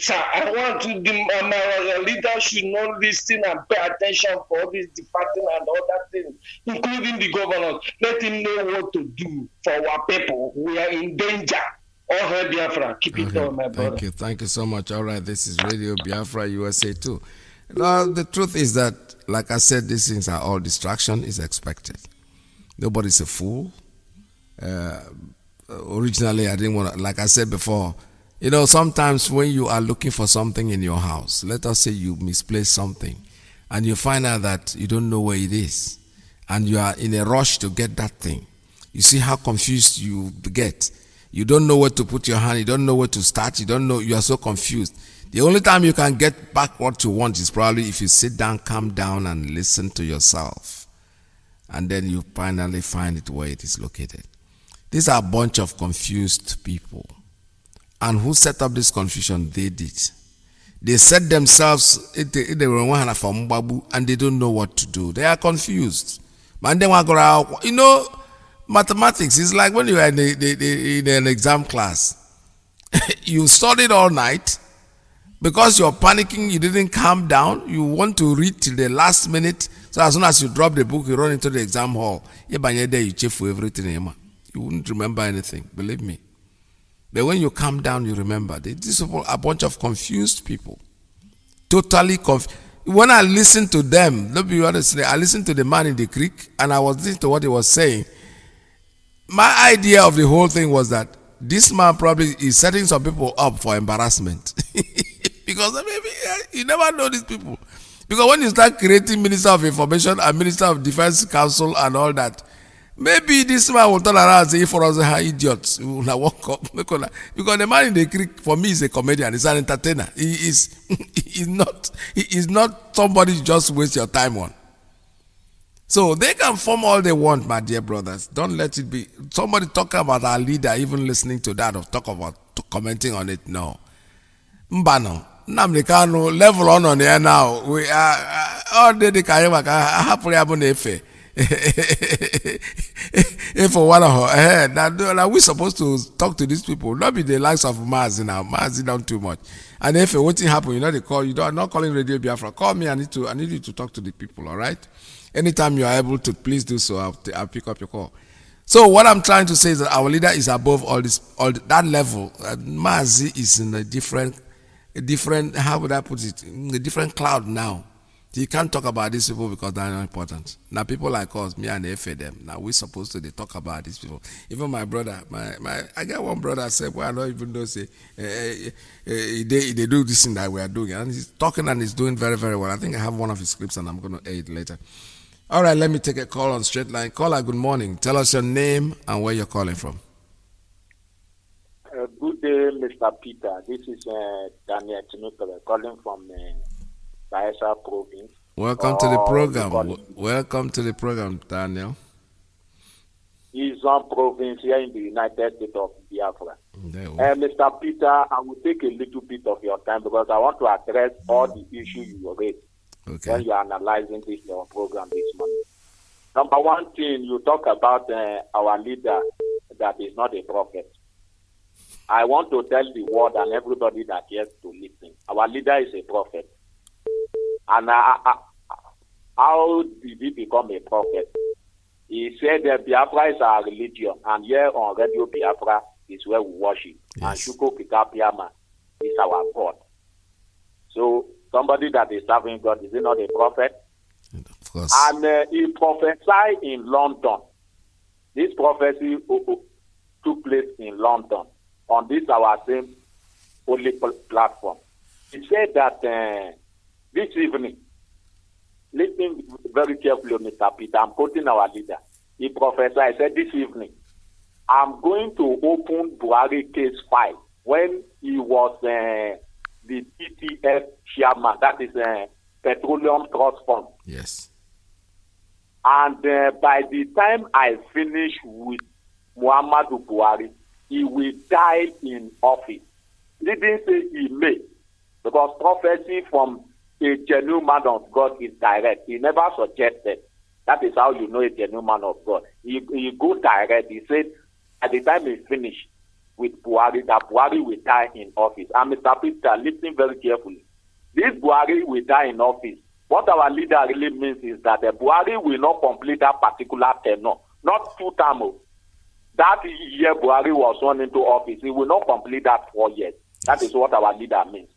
sir, I want to, my leader should not listen and pay attention for all this departing and other things, including the governor. Let him know what to do for our people. We are in danger. All hail Biafra. Keep it on, my brother. Thank you so much. All right, this is Radio Biafra USA too. The truth is that, like I said, these things are all distraction. Is expected. Nobody's a fool. Originally, I didn't want to, like I said before, sometimes when you are looking for something in your house, let us say you misplaced something, and you find out that you don't know where it is, and you are in a rush to get that thing. You see how confused you get. You don't know where to put your hand. You don't know where to start. You don't know. You are so confused. The only time you can get back what you want is probably if you sit down, calm down, and listen to yourself. And then you finally find it where it is located. These are a bunch of confused people. And who set up this confusion? They did. They set themselves, they were and they don't know what to do. They are confused. Mathematics is like when you are in an exam class. You studied all night. Because you're panicking, you didn't calm down. You want to read till the last minute. So as soon as you drop the book, you run into the exam hall. You check for everything. You wouldn't remember anything, believe me. But when you calm down, you remember. These are a bunch of confused people. Totally confused. When I listened to them, let me be honest, I listened to the man in the creek and I was listening to what he was saying. My idea of the whole thing was that this man probably is setting some people up for embarrassment. Because maybe you never know these people. Because when you start creating Minister of Information and Minister of Defense Council and all that, maybe this man will turn around and say, for us, idiots, we will walk up. Because the man in the creek, for me, is a comedian, he's an entertainer. He is not somebody you just waste your time on. So they can form all they want, my dear brothers. Don't let it be. Somebody talking about our leader, even listening to that or commenting on it. No. Mbano. Namdekano level on here now. We are all day the Kayama happily abonefe. If for one of her, now we're supposed to talk to these people, not be the likes of Mazi now. Mazi down too much. And if what happen, they call you. I'm not calling Radio Biafra. Call me. I need you to talk to the people. All right. Anytime you are able to, please do so. I'll pick up your call. So what I'm trying to say is that our leader is above all that level. Mazi is in a different. How would I put it? A different cloud now. You can't talk about these people because they're not important. Now people like us, me and Efe them. Now we're supposed to talk about these people. Even my brother, I got one brother said, well, I don't even know say they do this thing that we are doing, and he's talking and he's doing very, very well. I think I have one of his clips and I'm going to aid later. All right, let me take a call on straight line. Caller, good morning. Tell us your name and where you're calling from. Good day, Mr. Peter. This is Daniel Tinuka calling from Biafra province. Welcome to the program. Welcome to the program, Daniel. Izon province here in the United States of Biafra. Mr. Peter, I will take a little bit of your time because I want to address all the issues you raised when you are analyzing this your program this morning. Number one thing, you talk about our leader that is not a prophet. I want to tell the world and everybody that hears to listen. Our leader is a prophet. And how did he become a prophet? He said that Biafra is our religion, and here on Radio Biafra is where we worship. Yes. And Shuko Kikapiama is our God. So somebody that is serving God, is he not a prophet? Of course. And he prophesied in London. This prophecy took place in London on this our same holy platform. He said that this evening, listen very carefully, Mr. Peter, I'm quoting our leader. He prophesied, said this evening, I'm going to open Buhari case file when he was the PTF chairman, that is Petroleum Trust Fund. Yes. And by the time I finish with Muhammadu Buhari, he will die in office. He didn't say he may, because prophecy from a genuine man of God is direct. He never suggested. That is how you know a genuine man of God. He go direct. He said, at the time he finished with Buhari, that Buhari will die in office. And Mr. Peter, listen very carefully. This Buhari will die in office. What our leader really means is that Buhari will not complete that particular tenure, not 2 terms. That year Buhari was sworn into office, he will not complete that 4 years. That is what our leader means.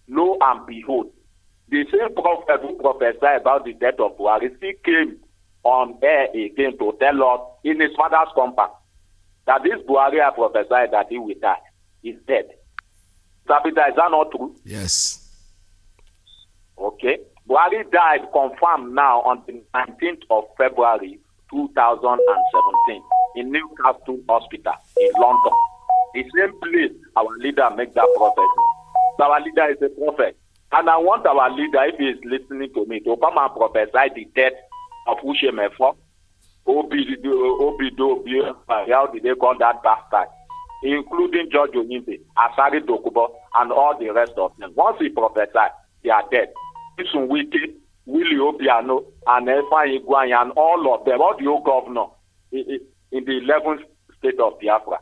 Lo and behold, the same prophet who prophesied about the death of Buhari still came on air again to tell us in his father's compound that this Buhari has prophesied that he will die. He's dead. Peter, is that not true? Yes. Okay. Buhari died confirmed now on the 19th of February 2017 in Newcastle Hospital in London. The same place our leader makes that prophecy. So our leader is a prophet. And I want our leader, if he is listening to me, to come and prophesy the death of Ushemefo, Obido, how did they call that bastard, including George Onimbe, Asari Dokubo, and all the rest of them. Once he prophesied, they are dead. Isun Wike, Willie Obiano, and Efa Iguanya, and all of them, all the old governor in the 11th state of Biafra.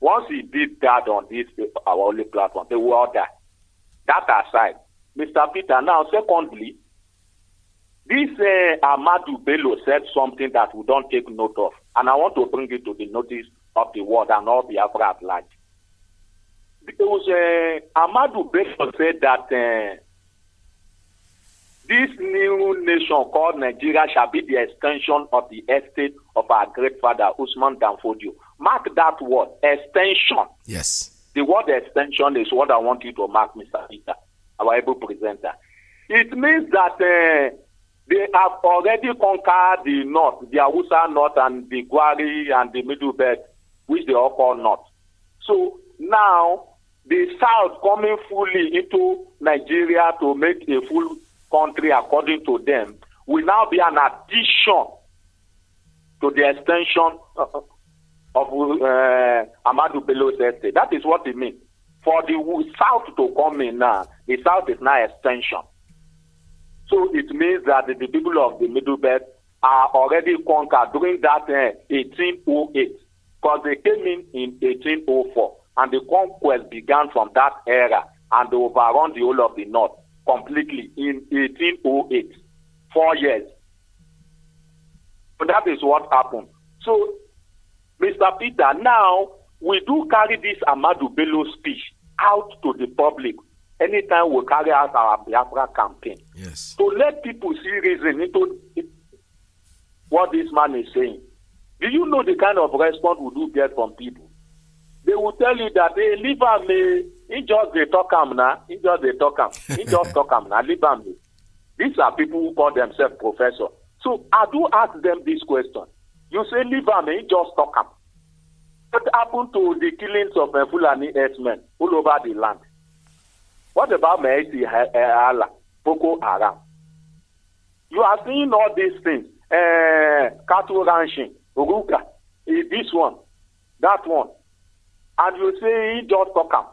Once he did that on this, our only platform, they will all die. That aside, Mr. Peter, now, secondly, this Ahmadu Bello said something that we don't take note of, and I want to bring it to the notice of the world and all Biafra at large. Because Ahmadu Bello said that this new nation called Nigeria shall be the extension of the estate of our great father, Usman Danfodio. Mark that word, extension. Yes. The word extension is what I want you to mark, Mr. Peter, our able presenter. It means that they have already conquered the north, the Hausa north and the Gwari and the Middle Belt, which they all call north. So now the south coming fully into Nigeria to make a full country according to them will now be an addition to the extension of Ahmadu Bello's estate. That is what it means. For the south to come in now, the south is now extension. So it means that the people of the Middle Belt are already conquered during that 1808, because they came in 1804, and the conquest began from that era, and they overrun the whole of the north completely in 1808, 4 years. So that is what happened. So, Mr. Peter, now we do carry this Ahmadu Bello speech out to the public anytime we carry out our Biafra campaign. Yes. To let people see reason into what this man is saying. Do you know the kind of response we do get from people? They will tell you that, hey, leave him, he just they talk him now, he just they talk him, he just talk him now, leave him. These are people who call themselves professor. So I do ask them this question. You say leave him, he just talk him. What happened to the killings of Fulani herdsmen all over the land? What about Mazi Iyke, Boko Haram? You are seeing all these things. Cattle ranching, Uruka, this one, that one. And you say he just talk him.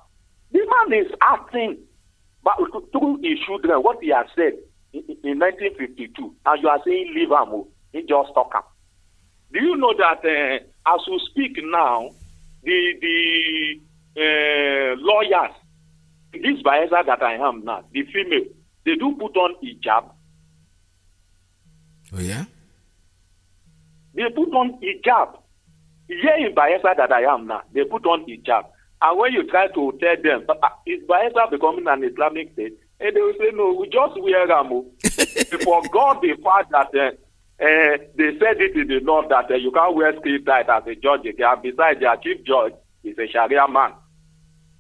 The man is acting but through his children what he has said in 1952, and you are saying leave him, he just talk him. Do you know that as we speak now, the lawyers, this Bayelsa that I am now, the female, they do put on hijab. Oh yeah? They put on hijab. Here in Bayelsa that I am now, they put on hijab. And when you try to tell them, is Bayelsa becoming an Islamic state? And they will say, no, we just wear them. They forgot the fact that they said it in the north that you can't wear skin tight as a judge again. Besides, their chief judge is a Sharia man.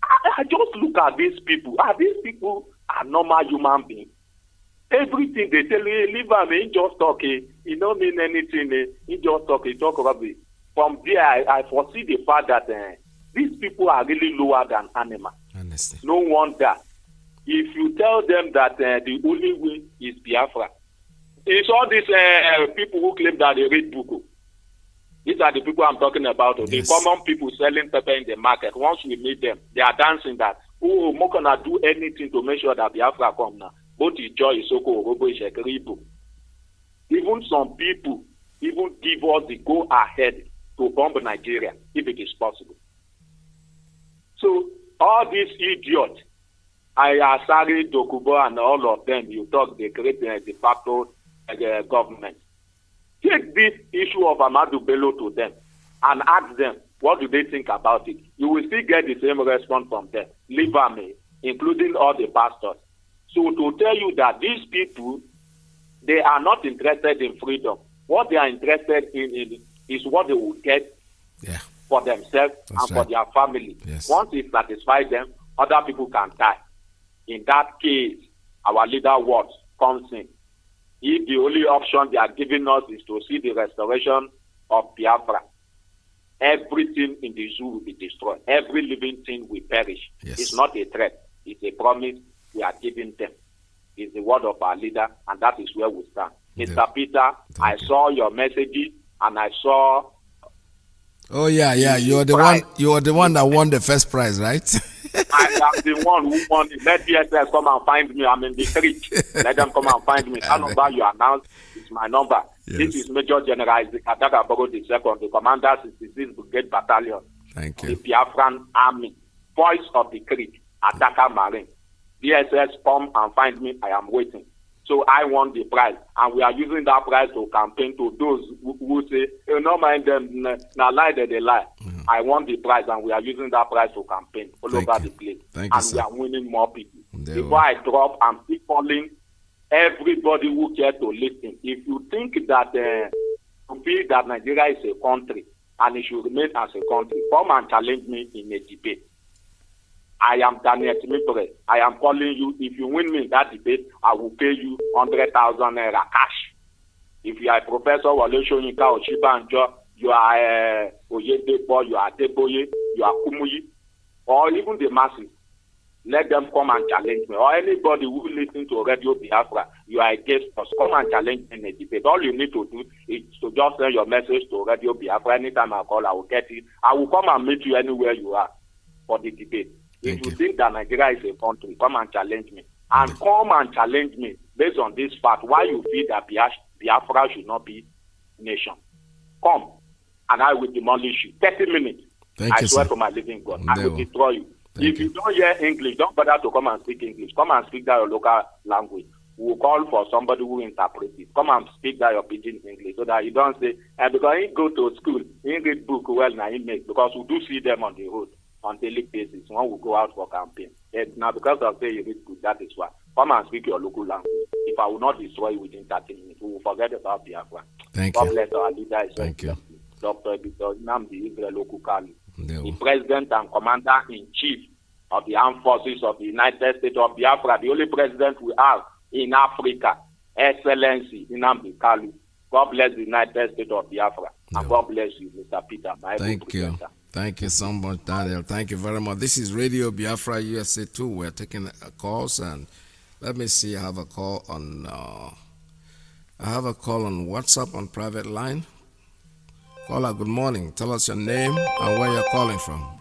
I just look at these people. These people are normal human beings. Everything they tell you, leave him, he just talk. He don't mean anything. He just talk. He talk about it. From there, I foresee the fact that these people are really lower than animals. Honestly. No wonder. If you tell them that the only way is Biafra, it's all these people who claim that they read book. These are the people I'm talking about. Yes. The common people selling pepper in the market. Once we meet them, they are dancing that, oh, we're going to do anything to make sure that Biafra come now. Both Joy, Isoko, Orobo, Ishekribo. Even some people even give us the go ahead to bomb Nigeria if it is possible. So all these idiots, Ayasari, Dokubo, and all of them, you talk, they create the facto government. Take this issue of Amadou Bello to them and ask them, what do they think about it? You will still get the same response from them. Leave them, including all the pastors. So to tell you that these people, they are not interested in freedom. What they are interested in is what they will get for themselves and for their family. Yes. Once it satisfies them, other people can die. In that case, our leader words comes in. If the only option they are giving us is to see the restoration of Biafra, everything in the zoo will be destroyed. Every living thing will perish. Yes. It's not a threat. It's a promise we are giving them. It's the word of our leader, and that is where we stand. Mr. Peter, I saw your messages, and I saw. Oh yeah, you're the one. You're the one that won the first prize, right? I am the one who won it. Let DSS come and find me. I'm in the street. Let them come and find me. That number you announced is my number. Yes. This is Major General Kadaka Bogo II, the Commander 66 Brigade Battalion. Thank The you. Biafran Army. Voice of the Creek. Attacker Marine. DSS come and find me. I am waiting. So I won the prize, and we are using that prize to campaign to those who say, "You don't mind them, na lie they lie." I won the prize, and we are using that prize to campaign all over the place, Thank you, and we sir. are winning more people. There Before I drop, I'm still calling everybody who care to listen. If you think that you feel that Nigeria is a country and it should remain as a country, come and challenge me in a debate. I am Daniel Timipre. I am calling you. If you win me in that debate, I will pay you 100,000 naira cash. If you are Professor Wale Soyinka Oshibanjo, you are Oyedepo, you are Adeboye, you are Kumuyi, or even the masses, let them come and challenge me. Or anybody who listens to Radio Biafra, you are against us, come and challenge me in a debate. All you need to do is to just send your message to Radio Biafra. Anytime I call, I will get it. I will come and meet you anywhere you are for the debate. If you think that Nigeria is a country, come and challenge me. And come and challenge me based on this fact, why you feel that Biafra should not be nation. Come, and I will demolish you. 30 minutes. I swear to my living God. I will destroy you. If you don't hear English, don't bother to come and speak English. Come and speak that your local language. We will call for somebody who interprets it. Come and speak that your pidgin English so that you don't say, because he go to school, he read book well, now he make, because we do see them on the road on daily basis when we go out for campaign. Now because of say you read good, that is why. Come and speak your local language. If I will not destroy you within 30 minutes, we will forget about Biafra. God bless our leader. Thank you. Dr. Namdi Israel Okukali, the President and Commander-in-Chief of the Armed Forces of the United States of Biafra, the only president we have in Africa, Excellency Nnamdi Kanu. God bless the United States of Biafra. And God bless you, Mr. Peter. Thank you. Thank you so much, Daniel. Thank you very much. This is Radio Biafra USA 2. We're taking calls, and let me see. I have a call on WhatsApp on private line. Caller, good morning. Tell us your name and where you're calling from.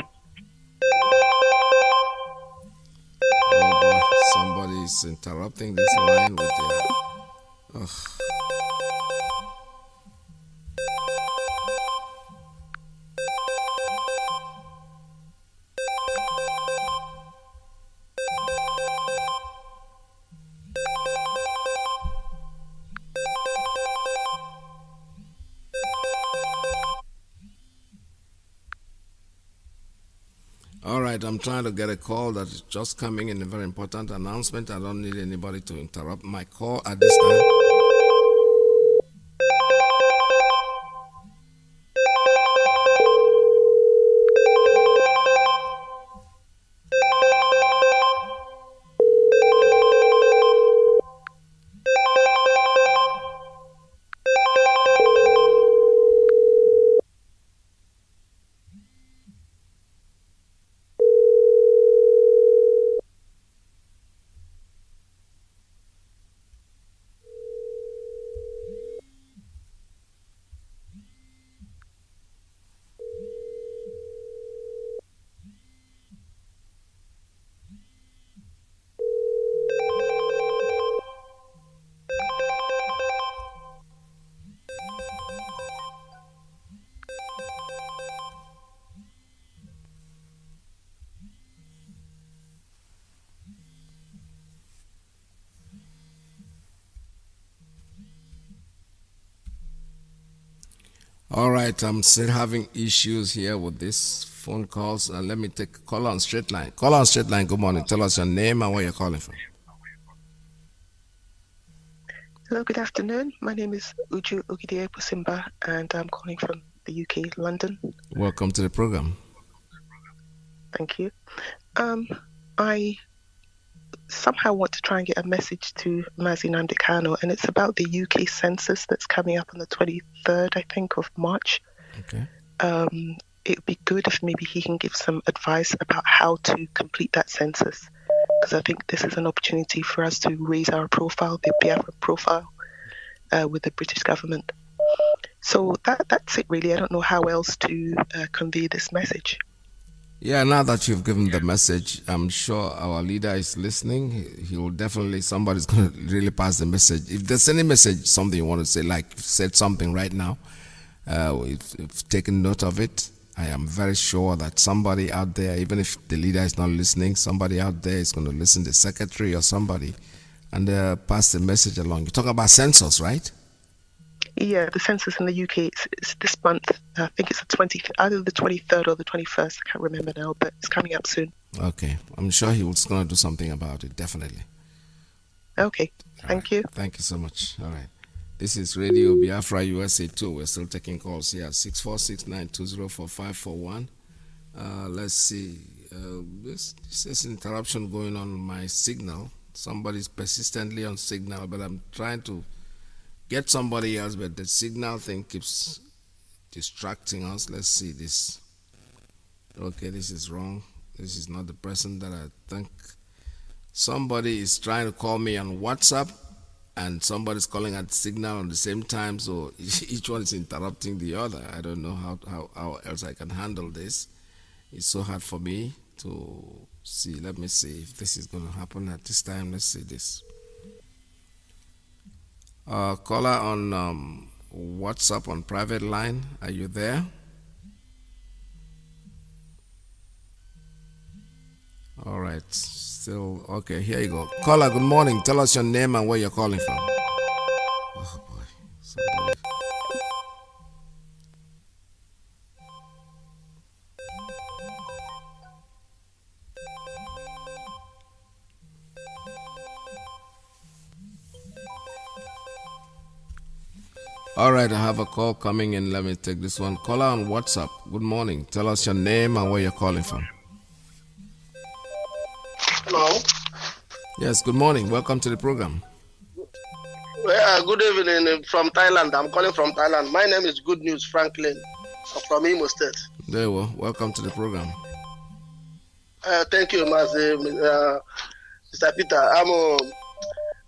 Oh boy, somebody is interrupting this line with their. Ugh. All right, I'm trying to get a call that is just coming in, a very important announcement. I don't need anybody to interrupt my call at this time. All right, I'm still having issues here with these phone calls. Let me take a call on straight line. Call on straight line. Good morning. Tell us your name and where you're calling from. Hello, good afternoon. My name is Uju Ogidie Pusimba, and I'm calling from the UK, London. Welcome to the program. Thank you. I somehow want to try and get a message to Mazi Iyke, and it's about the UK census that's coming up on the 23rd, I think, of March. Okay. It would be good if maybe he can give some advice about how to complete that census, because I think this is an opportunity for us to raise our profile, the Biafra profile, with the British government. So that's it, really. I don't know how else to convey this message. Yeah, now that you've given the message, I'm sure our leader is listening. He will definitely, somebody's going to really pass the message. If there's any message, something you want to say, like you've said something right now, we've taken note of it. I am very sure that somebody out there, even if the leader is not listening, somebody out there is going to listen, the secretary or somebody, and pass the message along. You're talking about census, right? Yeah, the census in the UK, it's this month. I think it's either the 23rd or the 21st. I can't remember now, but it's coming up soon. Okay. I'm sure he was going to do something about it, definitely. Okay. Thank you. Thank you so much. All right. This is Radio Biafra USA 2. We're still taking calls here. 646-920-4541. Let's see. This is interruption going on my signal. Somebody's persistently on signal, but I'm trying to get somebody else, but the signal thing keeps distracting us. Let's see this. Okay, this is wrong. This is not the person that I think. Somebody is trying to call me on WhatsApp, and somebody's calling at signal on the same time, so each one is interrupting the other. I don't know how else I can handle this. It's so hard for me to see. Let me see if this is going to happen at this time. Let's see this. Caller on WhatsApp on private line. Are you there? All right. Still okay. Here you go. Caller, good morning. Tell us your name and where you're calling from. Oh boy. Somebody. All right, I have a call coming in. Let me take this one. Caller on WhatsApp. Good morning. Tell us your name and where you're calling from. Hello. Yes, good morning. Welcome to the program. Good evening from Thailand. I'm calling from Thailand. My name is Good News Franklin from Imo State. There you go. Welcome to the program. Thank you, Mazi. Mr. Peter.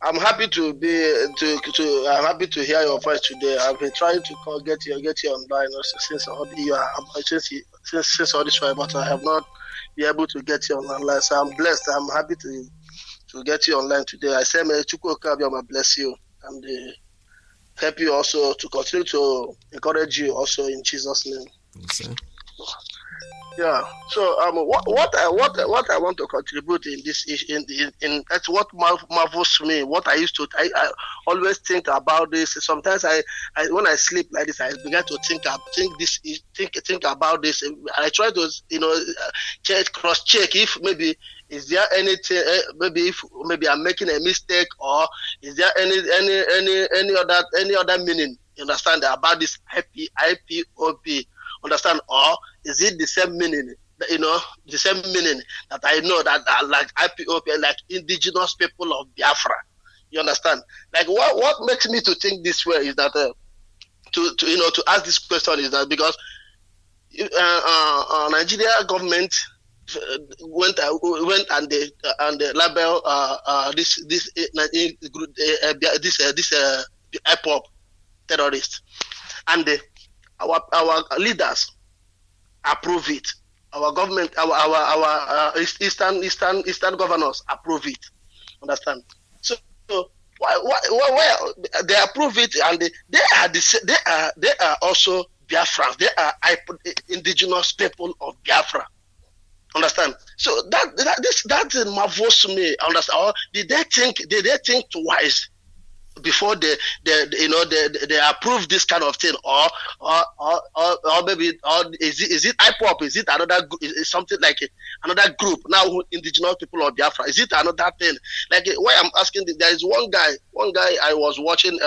I'm happy to I'm happy to hear your voice today. I've been trying to get you online since all this while, but I have not been able to get you online. So I'm blessed. I'm happy to get you online today. I say may Chukwu Obioma bless you and help you also to continue to encourage you also in Jesus' name. Yes, sir. Yeah. So what I want to contribute in this in that's what marvels me. What I always think about this. Sometimes I when I sleep like this, I begin to think about this. I try to cross check if maybe is there anything maybe I'm making a mistake, or is there any other meaning, you understand, about this IPOB, understand, or is it the same meaning, the same meaning that I know that like IPOB, like indigenous people of Biafra, you understand? Like what makes me to think this way is that to ask this question is that because Nigeria government went and they label this Ipob terrorist, and our leaders approve it. Our government, our eastern governors approve it. Understand? So why they approve it, and they are also Biafrans. They are indigenous people of Biafra. Understand? So that marvels me. Understand? Or did they think twice before they approve this kind of thing, or maybe, or is it Ipob? Is it another? Is something like another group now? Indigenous people of Biafra. Is it another thing? Like why I'm asking, there is one guy I was watching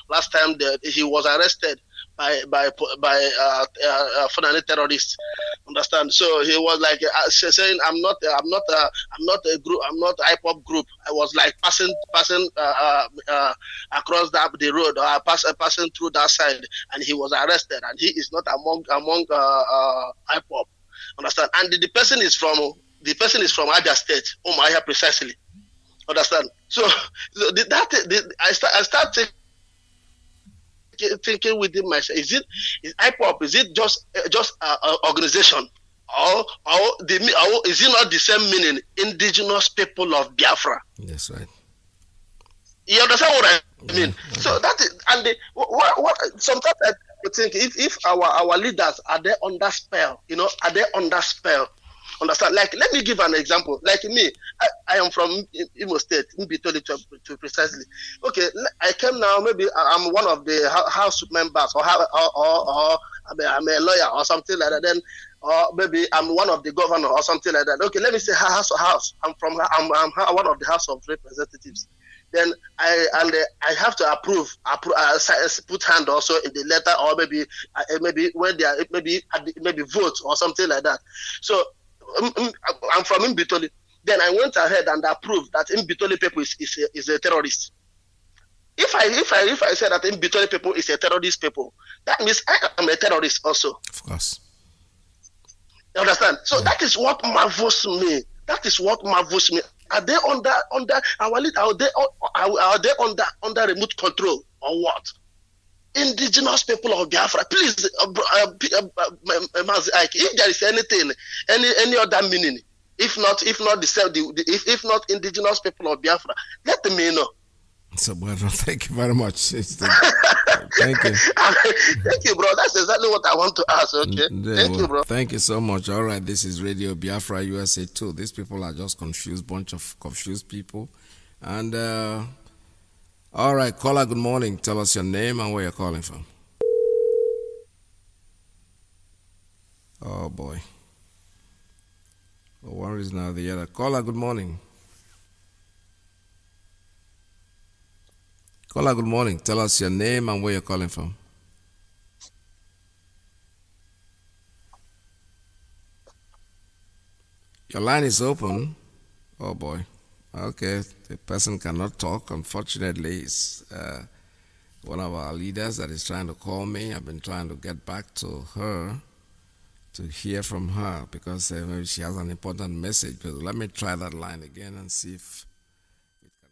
last time that he was arrested by Fulani terrorists. Understand? So he was like saying, I'm not a group, I'm not Ipob group. I was like passing across the road, or passing through that side, and he was arrested, and he is not among Ipob. Understand? And the person is from Abia State, Umuahia precisely. Understand? So I start thinking within myself: is Ipob? Is it just organization, or is it not the same meaning? Indigenous people of Biafra. That's right. You understand what I mean? Yeah. So that is, and what sometimes I think, if our leaders are they under spell, are they under spell? Understand? Like, let me give an example. Like me, I am from Imo State, Mbitoli to precisely. Okay, I came now. Maybe I'm one of the house members, or I'm a lawyer or something like that. Then, or maybe I'm one of the governor or something like that. Okay, let me say house. I'm one of the House of Representatives. Then I have to approve, put hand also in the letter, or maybe when they are maybe vote or something like that. So I'm from Mbitoli. Then I went ahead and approved that Mbitoli people is a terrorist. If I say that Mbitoli people is a terrorist people, that means I am a terrorist also. Of course. You understand? So that is what marvels me. Are they under our lead? Are they under remote control or what? Indigenous people of Biafra, please, Mazi Iyke, if there is anything, any other meaning, if not the same, if not indigenous people of Biafra, let me know. So, well, thank you very much. Thank you. Thank you, bro. That's exactly what I want to ask. Okay. Thank you, bro. Thank you so much. All right, this is Radio Biafra USA 2. These people are just confused, bunch of confused people. And all right, caller, good morning. Tell us your name and where you're calling from. Oh boy. For one reason or the other. Caller, good morning. Caller, good morning. Tell us your name and where you're calling from. Your line is open. Oh boy. Okay, the person cannot talk. Unfortunately, it's one of our leaders that is trying to call me. I've been trying to get back to her to hear from her because maybe she has an important message. But let me try that line again and see if it can.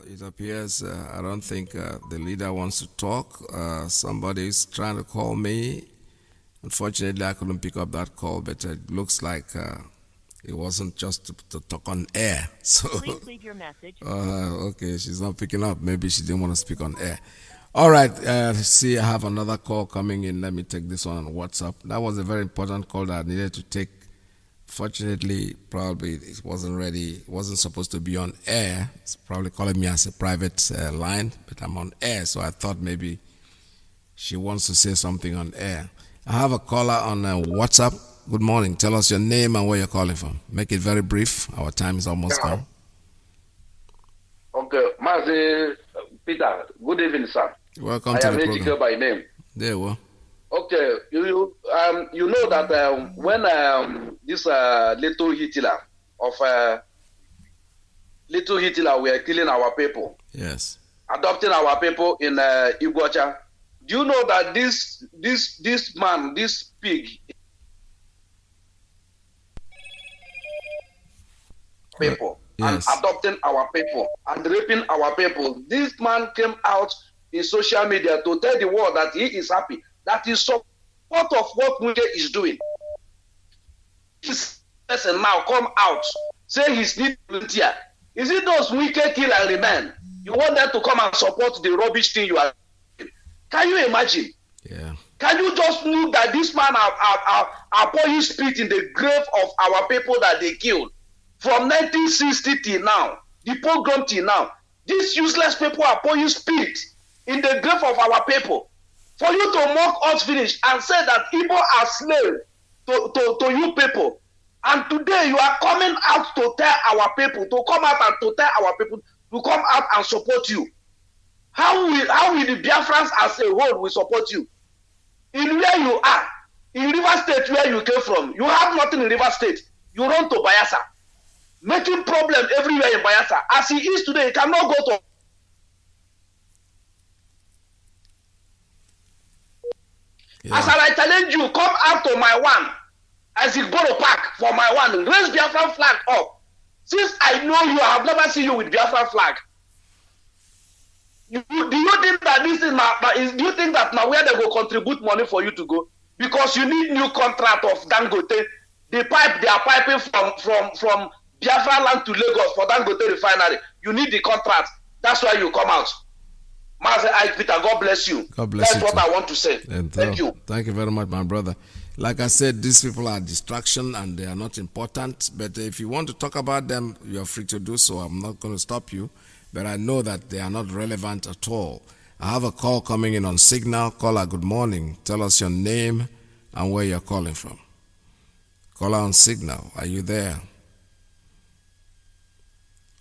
It appears I don't think the leader wants to talk. Somebody is trying to call me. Unfortunately, I couldn't pick up that call, but it looks like it wasn't just to talk on air. So, please leave your message. Okay, she's not picking up. Maybe she didn't want to speak on air. All right, see, I have another call coming in. Let me take this one on WhatsApp. That was a very important call that I needed to take. Fortunately, probably it wasn't ready. It wasn't supposed to be on air. It's probably calling me as a private line, but I'm on air, so I thought maybe she wants to say something on air. I have a caller on WhatsApp. Good morning. Tell us your name and where you're calling from. Make it very brief. Our time is almost gone. Okay, Mazi Peter. Good evening, sir. Welcome to the program. I am Iyke by name. There we go. Okay, you know that when this little Hitler were killing our people, yes, adopting our people in Iguacha. Do you know that this man, this pig, people, yes, and adopting our people and raping our people? This man came out in social media to tell the world that he is happy. That is so part of what Wike is doing. This person now come out, say he's need volunteer. Is it those Wike kill and remain? You want them to come and support the rubbish thing you are doing? Can you imagine? Yeah. Can you just know that this man are pouring spit in the grave of our people that they killed? From 1960 till now, the pogrom till now, these useless people are pouring spit in the grave of our people. For you to mock us finish and say that Igbo are slave to you people. And today you are coming out to tell our people, to come out and to tell our people to come out and support you. How will the Biafrans as a whole will support you? In where you are, in River State where you came from, you have nothing in River State. You run to Bayelsa, making problem everywhere in Bayelsa. As he is today, he cannot go to. Yeah. As I challenge you, come out to my one, as you go to park for my one, raise Biafran flag up. Since I know you, I have never seen you with Biafran flag. Do you think that this is do you think that now where they will contribute money for you to go? Because you need new contract of Dangote. They are piping from Biafra land to Lagos for Dangote refinery. You need the contract. That's why you come out. Mazi Iyke Peter, God bless you. God bless That's you. what I want to say. Thank you. Thank you very much, my brother. Like I said, these people are distraction and they are not important. But if you want to talk about them, you're free to do so. I'm not going to stop you. But I know that they are not relevant at all. I have a call coming in on Signal. Caller, good morning. Tell us your name and where you're calling from. Caller on Signal, are you there?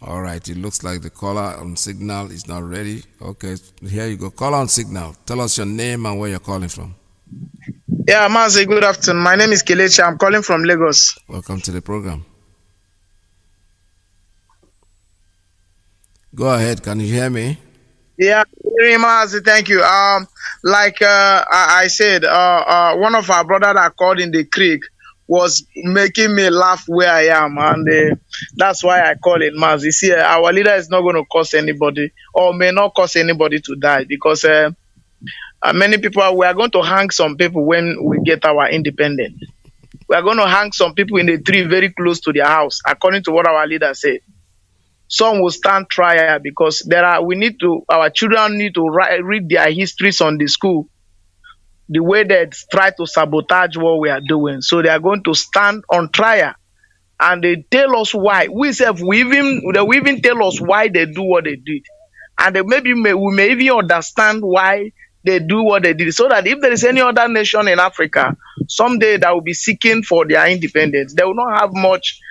All right, it looks like the caller on Signal is not ready. Okay, here you go. Caller on Signal. Tell us your name and where you're calling from. Yeah, Mazi, good afternoon. My name is Kelechi. I'm calling from Lagos. Welcome to the program. Go ahead. Can you hear me? Yeah, Mazi, thank you. Like I said, one of our brothers that called in the creek was making me laugh where I am, and that's why I call it Mazi. See, our leader is not going to cause anybody, or may not cause anybody to die, because many people, we are going to hang some people when we get our independence. We are going to hang some people in the tree very close to their house, according to what our leader said. Some will stand trial because our children need to read their histories on the school, the way they try to sabotage what we are doing. So they are going to stand on trial, and they tell us why. We even tell us why they do what they did, and we may even understand why they do what they did, so that if there is any other nation in Africa someday that will be seeking for their independence, they will not have much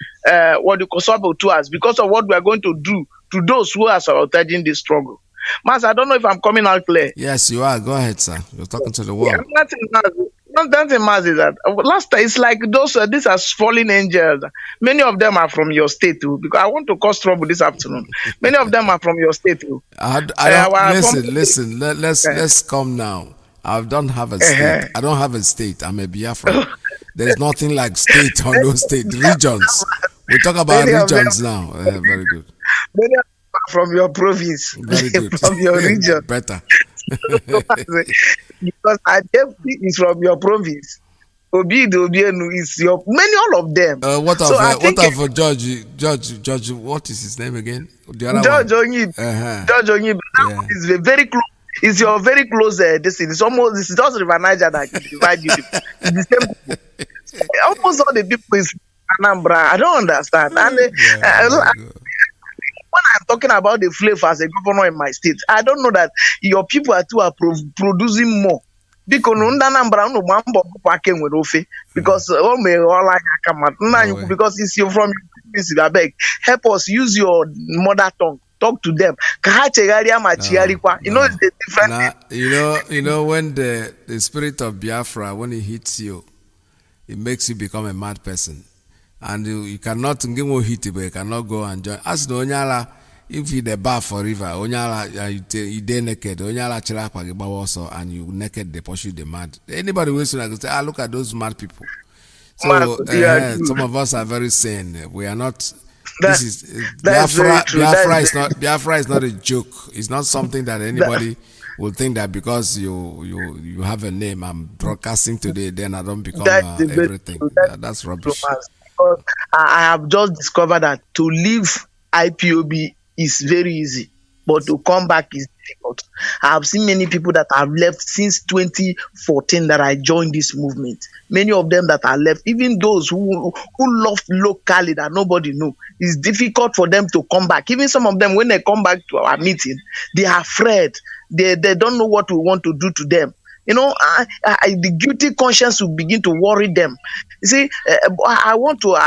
what you call trouble to us because of what we are going to do to those who are sabotaging this struggle. Mas, I don't know if I'm coming out clear. Yes, you are. Go ahead, sir. You're talking to the world. Yeah, nothing, Mas, is that last time it's like these are fallen angels. Many of them are from your state too, because I want to cause trouble this afternoon. Many of them are from your state too. Listen. Let's come now. I don't have a state. I don't have a state. I'm a Biafra. There's nothing like state or no state. Regions. We talk about regions now. Very good. Many of them are from your province. Very good. From your region. Better. Because Adepti is from your province. Obienu is your all of them. What of Judge? What is his name again? The other Judge one. Onyib. Judge Onyib. Yeah. Is very close. It's your very close. This is just River Niger that divide you. It's the same people. Almost all the people is Anambra. I don't understand. And when I'm talking about the flavor as a governor in my state, I don't know that your people are producing more. Because it's you from your beg. Help us use your mother tongue. Talk to them. It's the different. You know when the spirit of Biafra, when it hits you, it makes you become a mad person. And you cannot give more hit, but you cannot go and join. As the Onyala, if you the bar for river, Onyala, you day naked, Onyala chirapa also, and you naked, they pursue the mad. Anybody will say, look at those mad people. So some of us are very sane. We are not. Biafra is not a joke. It's not something that anybody will think that because you have a name, I'm broadcasting today, then I don't become That's everything. That's rubbish. Because I have just discovered that to leave IPOB is very easy, but to come back is difficult. I have seen many people that have left since 2014 that I joined this movement. Many of them that are left, even those who left locally that nobody knew, it's difficult for them to come back. Even some of them, when they come back to our meeting, they are afraid. They don't know what we want to do to them. You know, the guilty conscience will begin to worry them. You see, I want to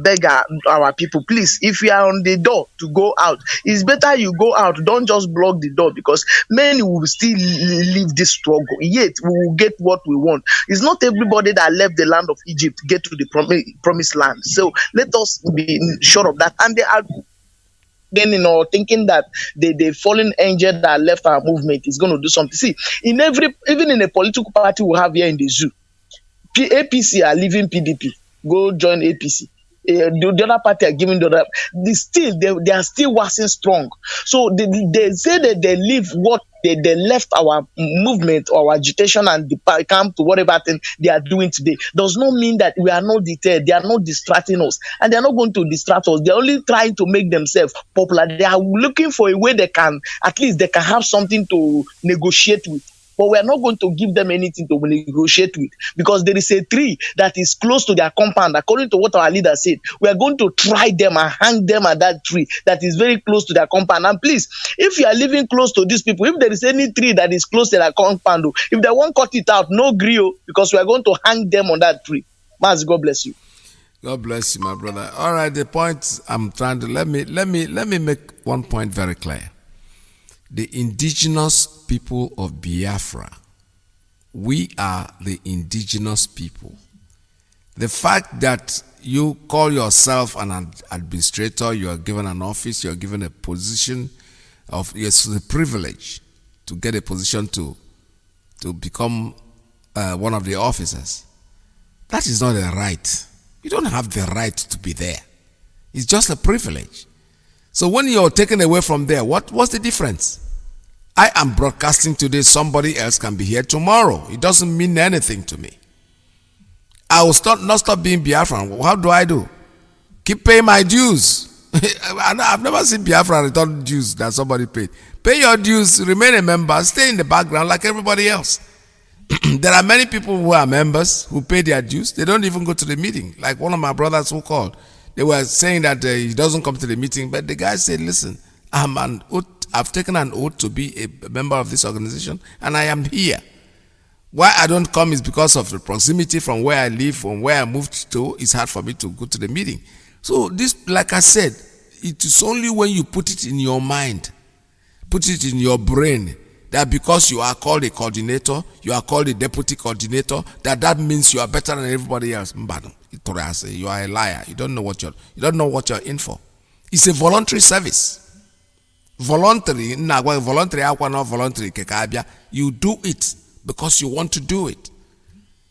beg our people, please, if you are on the door to go out, it's better you go out. Don't just block the door, because many will still live this struggle. Yet we will get what we want. It's not everybody that left the land of Egypt get to the promised land. So let us be sure of that. And they are then, thinking that the fallen angel that left our movement is going to do something. See, even in a political party we have here in the zoo, APC are leaving PDP, go join APC. The other party are giving the other. They are still waxing strong. So they say that they leave what they left our movement or our agitation and come to whatever thing they are doing today. Does not mean that we are not deterred. They are not distracting us, and they are not going to distract us. They are only trying to make themselves popular. They are looking for a way they can have something to negotiate with. But we are not going to give them anything to negotiate with, because there is a tree that is close to their compound. According to what our leader said, we are going to try them and hang them at that tree that is very close to their compound. And please, if you are living close to these people, if there is any tree that is close to their compound, if they won't cut it out, no grill, because we are going to hang them on that tree. Mazi, God bless you. God bless you, my brother. All right, the point I'm trying to let me make one point very clear. The indigenous people of Biafra, we are the indigenous people. The fact that you call yourself an administrator, you are given an office, you are given a position of, yes, the privilege to get a position to become one of the officers. That is not a right. You don't have the right to be there. It's just a privilege. So when you're taken away from there, what's the difference? I am broadcasting today, somebody else can be here tomorrow. It doesn't mean anything to me. I will not stop being Biafran. How do I do? Keep paying my dues. I've never seen Biafra return dues that somebody paid. Pay your dues, remain a member, stay in the background like everybody else. There are many people who are members who pay their dues. They don't even go to the meeting. Like one of my brothers who called. They were saying that he doesn't come to the meeting, but the guy said, listen, I've taken an oath to be a member of this organization, and I am here. Why I don't come is because of the proximity from where I live, from where I moved to. It's hard for me to go to the meeting. So this, like I said, it is only when you put it in your mind, put it in your brain, that because you are called a coordinator, you are called a deputy coordinator, that means you are better than everybody else. You are a liar. You don't know what you're in for. It's a voluntary service. Voluntary, not voluntary. You do it because you want to do it.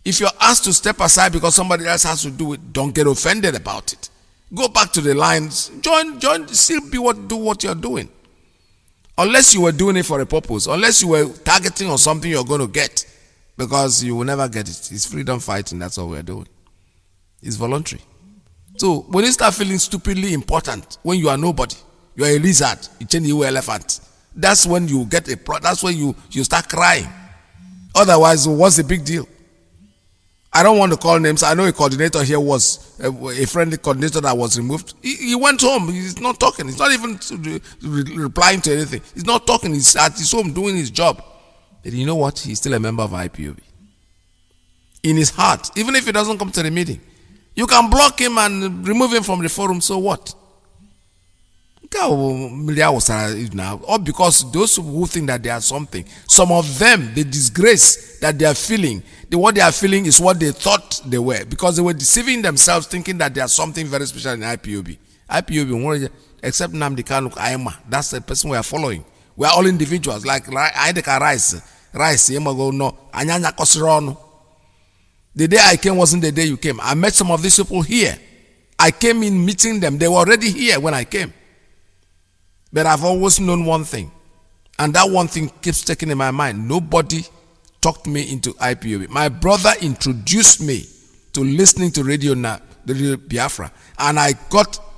If you're asked to step aside because somebody else has to do it, don't get offended about it. Go back to the lines. Join. Still do what you're doing. Unless you were doing it for a purpose, unless you were targeting on something you're going to get, because you will never get it. It's freedom fighting. That's all we're doing. It's voluntary. So when you start feeling stupidly important, when you are nobody, you are a lizard, you change you elephant. That's when you get that's when you start crying. Otherwise, what's the big deal? I don't want to call names. I know a coordinator here was a friendly coordinator that was removed. He went home. He's not talking. He's not even replying to anything. He's not talking. He's at his home doing his job. But you know what? He's still a member of IPOB. In his heart, even if he doesn't come to the meeting, you can block him and remove him from the forum. So what? Or because those who think that they are something, some of them, the disgrace that they are feeling, what they are feeling is what they thought they were, because they were deceiving themselves thinking that they are something very special in IPOB. IPOB, except Nnamdi Kanu Ayema, that's the person we are following. We are all individuals, like Ideka Rice, no, Anyanya Kosirono. The day I came wasn't the day you came. I met some of these people here. I came in meeting them. They were already here when I came. But I've always known one thing. And that one thing keeps sticking in my mind. Nobody talked me into IPOB. My brother introduced me to listening to radio Biafra, and I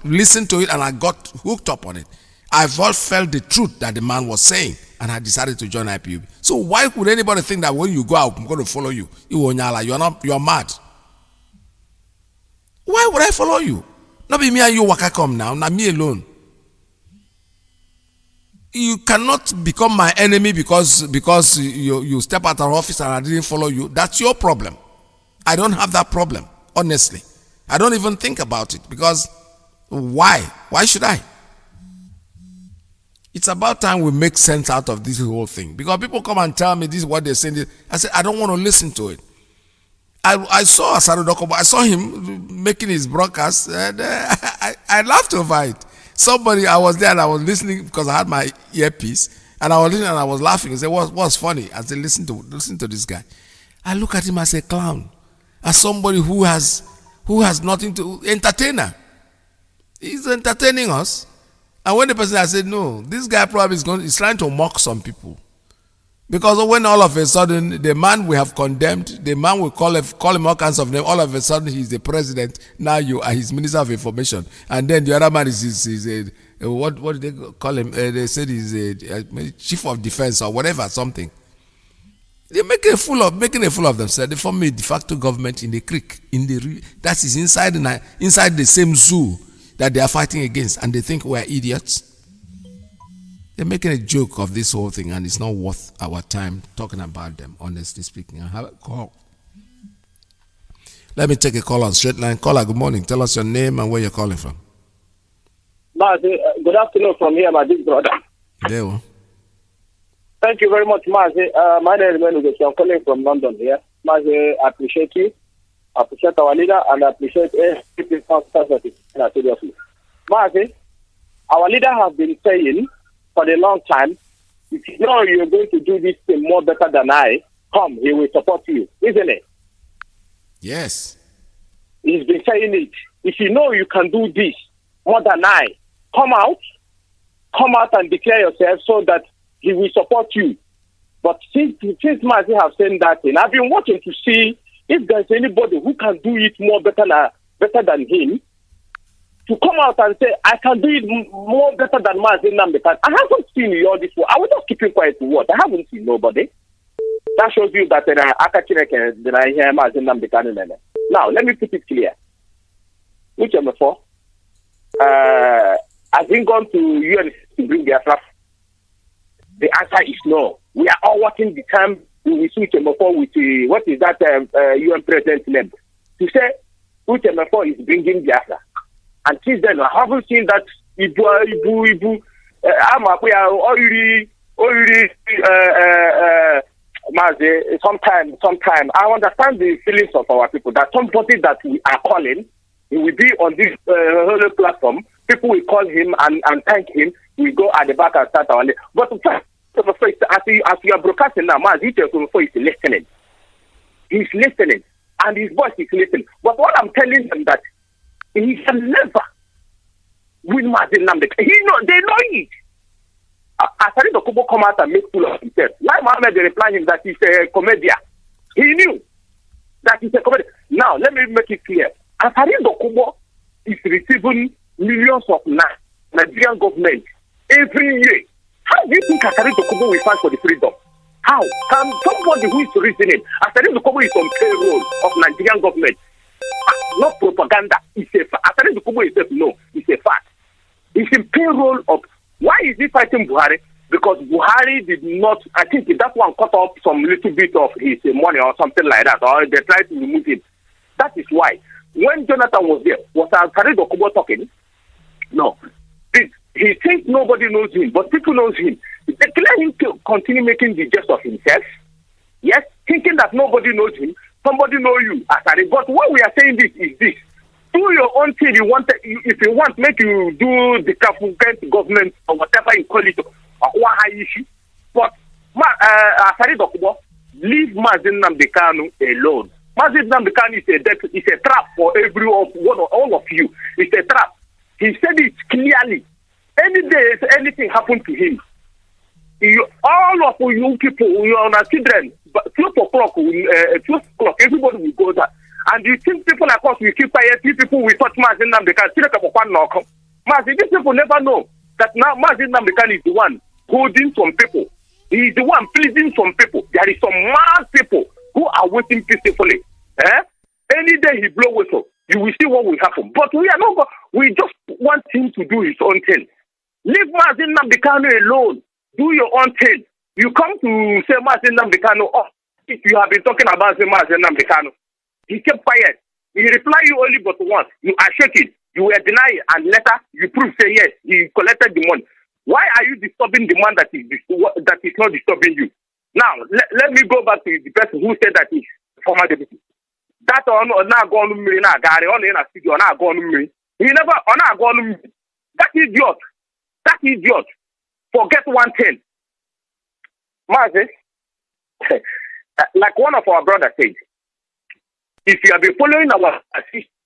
listened to it, and I got hooked up on it. I've all felt the truth that the man was saying, and I decided to join IPOB. So why would anybody think that when you go out, I'm going to follow you? You're mad. Why would I follow you? Not be me and you waka come now, not me alone. You cannot become my enemy because you step out of office and I didn't follow you. That's your problem. I don't have that problem, honestly. I don't even think about it because why? Why should I? It's about time we make sense out of this whole thing, because people come and tell me this is what they're saying. I said, I don't want to listen to it. I saw Asaro Dokobo. I saw him making his broadcast, and I laughed over it. I was there and I was listening because I had my earpiece, and I was listening and I was laughing. I said, what's funny? I said, listen to this guy. I look at him as a clown, as somebody who has nothing to entertainer. He's entertaining us. And when the person, I said, no, this guy probably is trying to mock some people. Because when all of a sudden, the man we have condemned, the man we call him all kinds of names, all of a sudden he's the president, now you are his minister of information. And then the other man is what did they call him? They said he's a chief of defense or whatever, something. They're making a fool of themselves. They form a de facto government in the creek. That is inside the same zoo that they are fighting against, and they think we're idiots. They're making a joke of this whole thing, and it's not worth our time talking about them, honestly speaking. I have a call. Let me take a call on straight line. Caller, good morning. Tell us your name and where you're calling from. Mazi, good afternoon from here, my big brother. There we go. Thank you very much, Mazi. My name is Menugo. I'm calling from London here. Mazi, I appreciate you. I appreciate our leader, and I appreciate everything that is seriously. Mazi, our leader has been saying for a long time, if you know you're going to do this thing more better than I, come, he will support you, isn't it? Yes. He's been saying it. If you know you can do this more than I, come out and declare yourself so that he will support you. But since Mazi have said that thing, I've been watching to see if there's anybody who can do it better than him, to come out and say, I can do it more better than Mazi Nnamdi. I haven't seen you all this before. I was just keeping quiet to watch. I haven't seen nobody. That shows you that I hear Mazi Nnamdi. Now, let me put it clear. Which number 4? Has been gone to UN to bring Biafra. The answer is no. We are all watching the time we switch number 4 with what is that UN president name to say which number 4 is bringing Biafra. And since then, I haven't seen that Ibu. Sometime. I understand the feelings of our people that somebody that we are calling, he will be on this whole platform. People will call him and thank him. We go at the back and start our. But as you are broadcasting now, Mazi Iyke is listening. He's listening, and his voice is listening. But what I'm telling them that he can never win Mazi Nnamdi. They know it. Asari Dokubo come out and make fool of himself. Like Mohammed, they reply him that he's a comedian. He knew that he's a comedian. Now, let me make it clear. Asari Dokubo is receiving millions of Nigerian government every year. How do you think Asari Dokubo will fight for the freedom? How? Can somebody who is reasoning, Asari Dokubo is on payroll of Nigerian government. Not propaganda. It's a fact. Asari Dokubo is no. It's a fact. It's in payroll of. Why is he fighting Buhari? Because Buhari did not. I think that one cut off some little bit of his money or something like that, or they tried to remove him. That is why. When Jonathan was there, was Asari Dokubo talking? No. He thinks nobody knows him, but people knows him. They declare him to continue making the jest of himself. Yes, thinking that nobody knows him. Somebody know you, Asari. But what we are saying is this. Do your own thing. If you want, make you do the Catholic government or whatever you call it, but Asari Dokubo, leave Mazi Nnamdi Kanu alone. Mazi Nnamdi Kanu is a trap for all of you. It's a trap. He said it clearly. Any day anything happened to him, all of you people, you are our children, but 12 o'clock, everybody will go there. And you think people like us, we keep quiet, people will touch Mazi Nnamdi Kanu. Mazi, these people never know that now Mazi Nnamdi Kanu is the one holding some people. He is the one pleasing some people. There is some mad people who are waiting peacefully. Any day he blow whistle, you will see what will happen. But we are not. We just want him to do his own thing. Leave Mazi Nnamdi Kanu alone. Do your own thing. You come to say Mazi Nnamdi Kanu. Oh, if you have been talking about Mazi Nnamdi Kanu, he kept quiet. He replied you only but once. You are shaking. You were denying, and later you prove say yes, he collected the money. Why are you disturbing the man that is not disturbing you? Now let me go back to the person who said that he's former deputy. That now gone now Gary on in a studio now gone he never on gone that idiot forget one thing. Mazi, like one of our brothers said, if you have been following our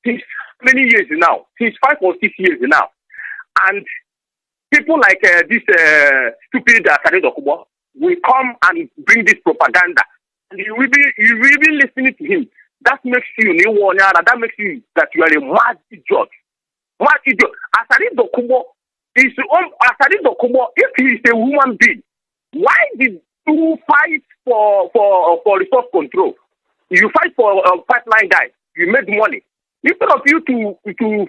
since many years now, since 5 or 6 years now, and people like this stupid Sade Dokubo will come and bring this propaganda, and you will be listening to him. That makes you that makes you that you are a mad idiot. Mad idiot. Sade Dokubo is Sade Dokubo, if he is a human being, why did you fight for resource control? You fight for pipeline guys. You made money. Instead of you to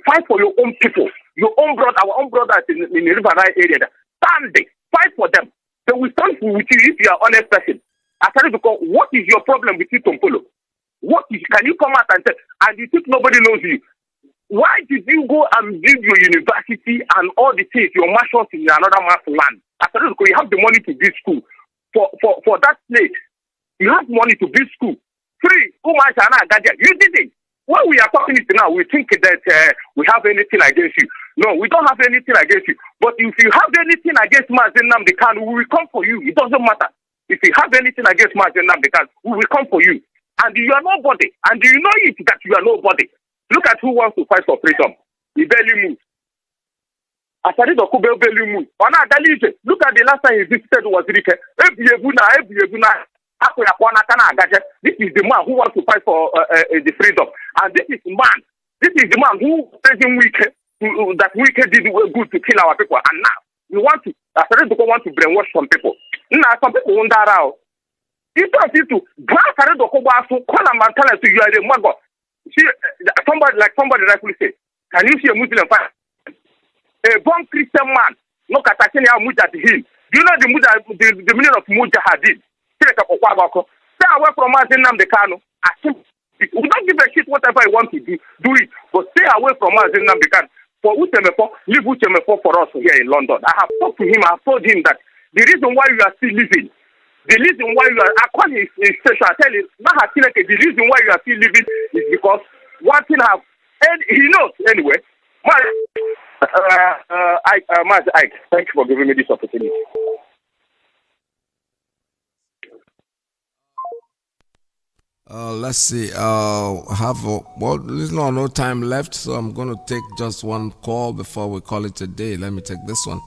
fight for your own people, your own brother, our own brothers in the River Nile area, stand there, fight for them. They will stand with you if you are an honest person. I started to call, what is your problem with you, Tompolo? Can you come out and say, and you think nobody knows you? Why did you go and build your university and all the things, your mansions in another man's land? I started to call, you have the money to build school. For that place, you have money to build school. Free. You did it. When we are talking it now, we think that we have anything against you. No, we don't have anything against you. But if you have anything against Mazi Nnamdi Kanu, we will come for you. It doesn't matter. If you have anything against Mazi Nnamdi Kanu, we will come for you. And you are nobody. And you know it that you are nobody. Look at who wants to fight for freedom. He barely moves. Asari Dokube barely moves. Look at the last time he visited Mazi Iyke. This is the man who wants to fight for the freedom. And this is the man who President Iyke, that Iyke did good to kill our people. And now, we want to brainwash some people. Now, some people won't die out. Instead of you to call them and tell them you are the mago. Somebody rightfully said, can you see a Muslim fight? A born Christian man, look at him. Do you know the meaning of mujahideen? Stay away from Mazi Nnamdi Kanu. We don't give a shit whatever you want to do it. But stay away from Mazi Nnamdi Kanu. For Utemepo, leave Utemepo for us here in London. I have talked to him, I have told him that the reason why you are still living, the reason why you are, I call his station, I tell him, the reason why you are still living is because one thing and he knows anyway. Mazi Iyke, thank you for giving me this opportunity. Let's see. There's no time left, so I'm going to take just one call before we call it a day. Let me take this one.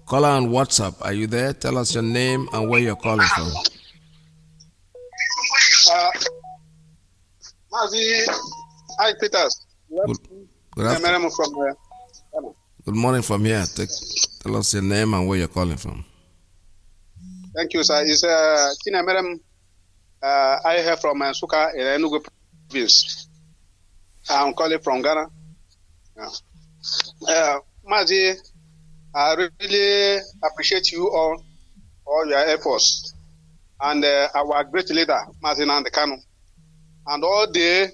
Caller on WhatsApp. Are you there? Tell us your name and where you're calling from. Mazi Iyke Peters. Good morning from here. Tell us your name and where you're calling from. Thank you, sir. It's Kinamerem. I hear from Suka in Enugu province. I'm calling from Ghana. Mazi, I really appreciate you all your efforts, and our great leader, Mazi Nnamdi Kanu, and all the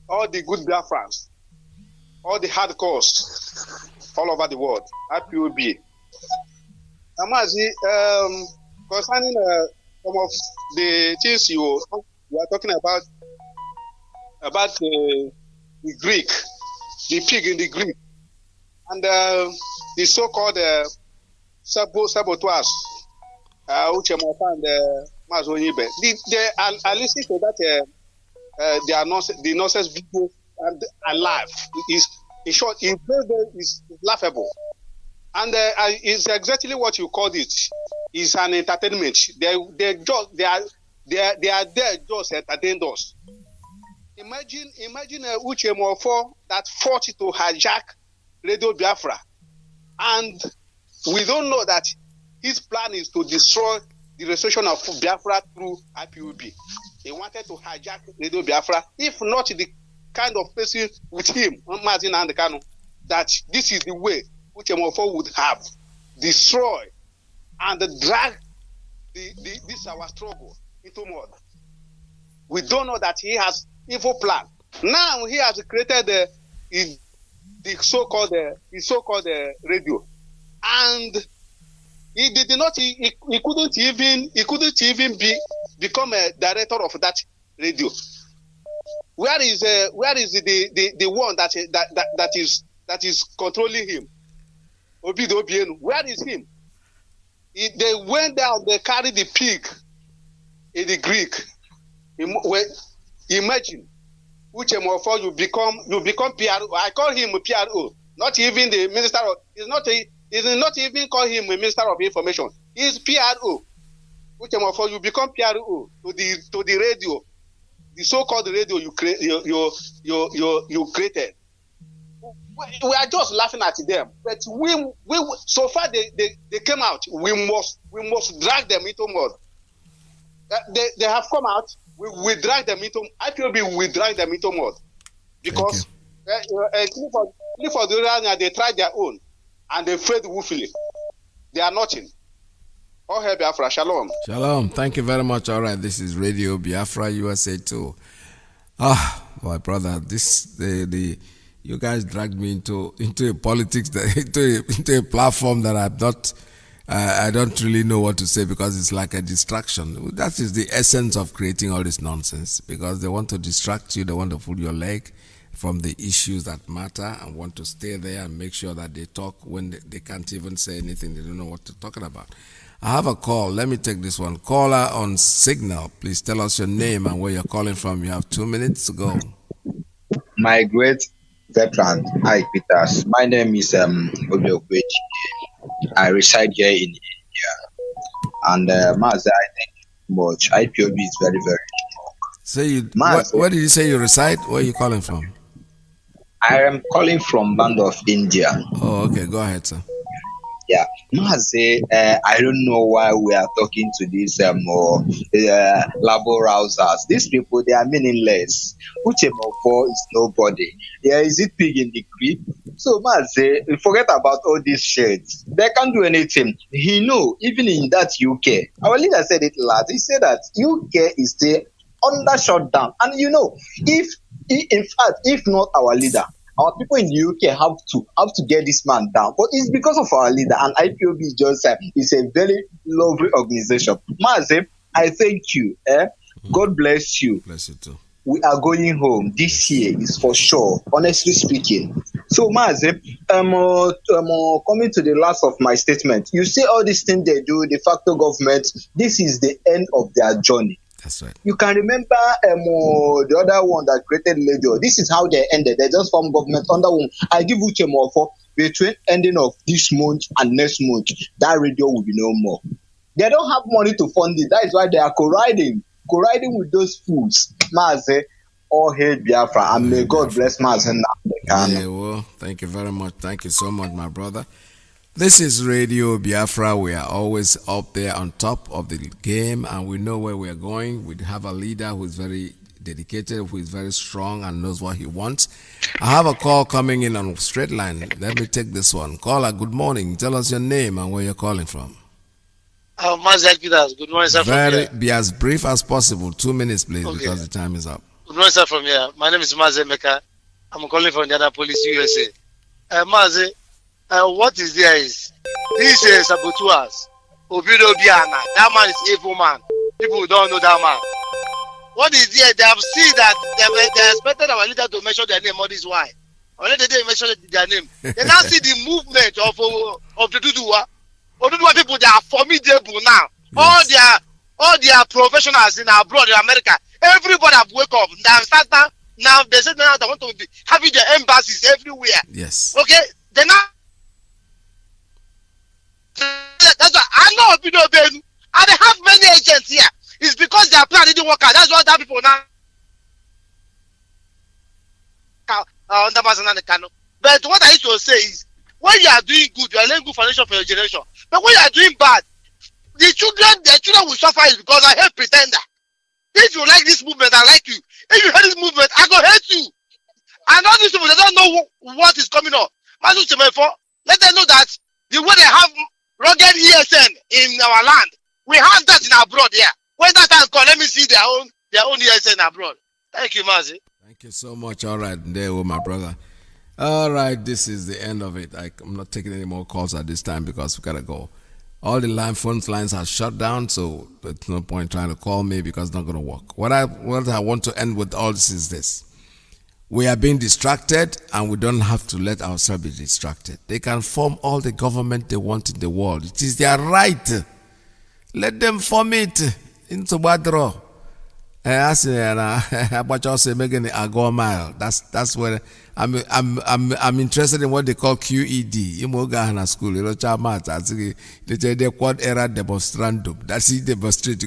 good Biafrans, all the hardcores all over the world, IPOB. Mazi, concerning some of the things you are talking about the Greek, the pig in the Greek, and the so-called saboteurs, Uchemota and Mazi Iyke. I listened to that. The nonsense video and alive is, in short, is laughable. And it's exactly what you called it. It's an entertainment. They are there just entertain us. Imagine Uche Mofo that fought to hijack Radio Biafra, and we don't know that his plan is to destroy the restoration of Biafra through IPOB. He wanted to hijack Radio Biafra, if not the kind of person with him, Mazi Iyke, that this is the way Uche Mofo would have destroy and drag this our struggle into mud. We don't know that he has evil plan. Now he has created the so-called radio, and he did not. He couldn't even become a director of that radio. Where is the one that is controlling him? Obido Obienu. Where is him? They went down. They carried the pig in the Greek. Imagine, Uche Mofo, you become PRO. I call him a PRO. Not even the minister of. He's not even call him a minister of information. He's PRO. Uche Mofo, you become PRO to the radio, the so-called radio you created. We are just laughing at them, but we so far they came out. We must drag them into mud. They have come out. We drag them into IPOB. We drag them into mud because for the area they tried their own and they failed woefully. They are nothing. Oh, hey, Biafra, shalom. Shalom. Thank you very much. All right, this is Radio Biafra USA 2. My brother, you guys dragged me into a politics, into a platform that I'm not. I don't really know what to say because it's like a distraction. That is the essence of creating all this nonsense, because they want to distract you. They want to pull your leg from the issues that matter and want to stay there and make sure that they talk when they can't even say anything. They don't know what to talk about. I have a call. Let me take this one. Caller on Signal. Please tell us your name and where you're calling from. You have 2 minutes to go. My great veteran, Ike Peters. My name is Obiokwechi. I reside here in India. And Mazi, I think much. IPOB is very, very strong. Where did you say you reside? Where are you calling from? I am calling from Band of India. Oh, okay. Go ahead, sir. Yeah, Mazi, I don't know why we are talking to these labor rousers. These people, they are meaningless. Uche Mofo is nobody. Yeah, is it pig in the creek? So Mazi, forget about all these shades. They can't do anything. He know, even in that UK, our leader said it last. He said that UK is still under shutdown. And if not our leader, our people in the UK have to get this man down. But it's because of our leader, and IPOB is a very lovely organization. Mazi, I thank you. God bless you. Bless you too. We are going home this year, is for sure, honestly speaking. So Mazi, coming to the last of my statement, you see all these things they do, de facto government, this is the end of their journey. That's right. You can remember the other one that created radio. This is how they ended. They just formed government under one. I give Uche Mofo between ending of this month and next month, that radio will be no more. They don't have money to fund it. That is why they are colliding with those fools. Mazi, all hail Biafra, and may God bless Mazi. Yeah, well, thank you very much. Thank you so much, my brother. This is Radio Biafra. We are always up there on top of the game, and we know where we are going. We have a leader who is very dedicated, who is very strong and knows what he wants. I have a call coming in on straight line. Let me take this one. Caller, good morning. Tell us your name and where you're calling from. Mazi Iyke, good morning, sir. Be as brief as possible. 2 minutes, please, because the time is up. Good morning, sir, from here. My name is Mazi Iyke. I'm calling from Indianapolis, USA. Mazi, what is there is these saboteurs, Obido Biana, that man is evil man. People don't know that man. What is there? They have seen that they expected our leader to mention their name. What is why? Only they didn't mention their name. They now see the movement of the Duduwa. Oduduwa people, they are formidable now. Yes. All their professionals in abroad in America, everybody have wake up. Now they said now they want to be having their embassies everywhere. Yes. Okay. They now know and they have many agents here. It's because their plan didn't work out. That's why that people now under Kano. But what I used to say is, when you are doing good, you are laying good foundation for your generation. But when you are doing bad, their children will suffer it because I hate pretender. If you like this movement, I like you. If you hate this movement, I go hate you. And all these people, they don't know what is coming up. Let them know that the way they have rugged ESN in our land, we have that in abroad here. When that time comes, let me see their own ESN abroad. Thank you, Mazi. Thank you so much. All right, there, my brother. All right, this is the end of it. I'm not taking any more calls at this time because we gotta go. All the phone lines are shut down, so there's no point trying to call me because it's not gonna work. What I want to end with all this is this: we are being distracted, and we don't have to let ourselves be distracted. They can form all the government they want in the world. It is their right. Let them form it into Badro. That's making a go mile. That's where I'm interested in what they call QED. In school, the quad era demonstrandum. That's it, demonstrate.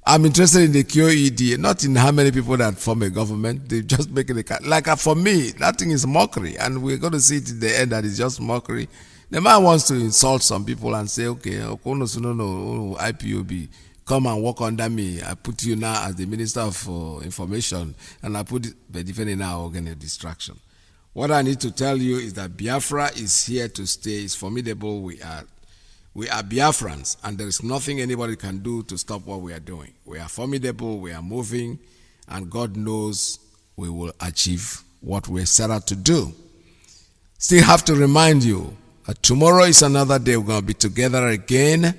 I'm interested in the QED, not in how many people that form a government. They just make it like for me, that thing is mockery, and we're going to see it in the end that it's just mockery. The man wants to insult some people and say, okay, IPOB. Come and work under me. I put you now as the Minister of Information, and I put it by defending our organic distraction. What I need to tell you is that Biafra is here to stay. It's formidable. We are Biafrans, and there is nothing anybody can do to stop what we are doing. We are formidable. We are moving, and God knows we will achieve what we're set out to do. Still have to remind you that tomorrow is another day. We're going to be together again,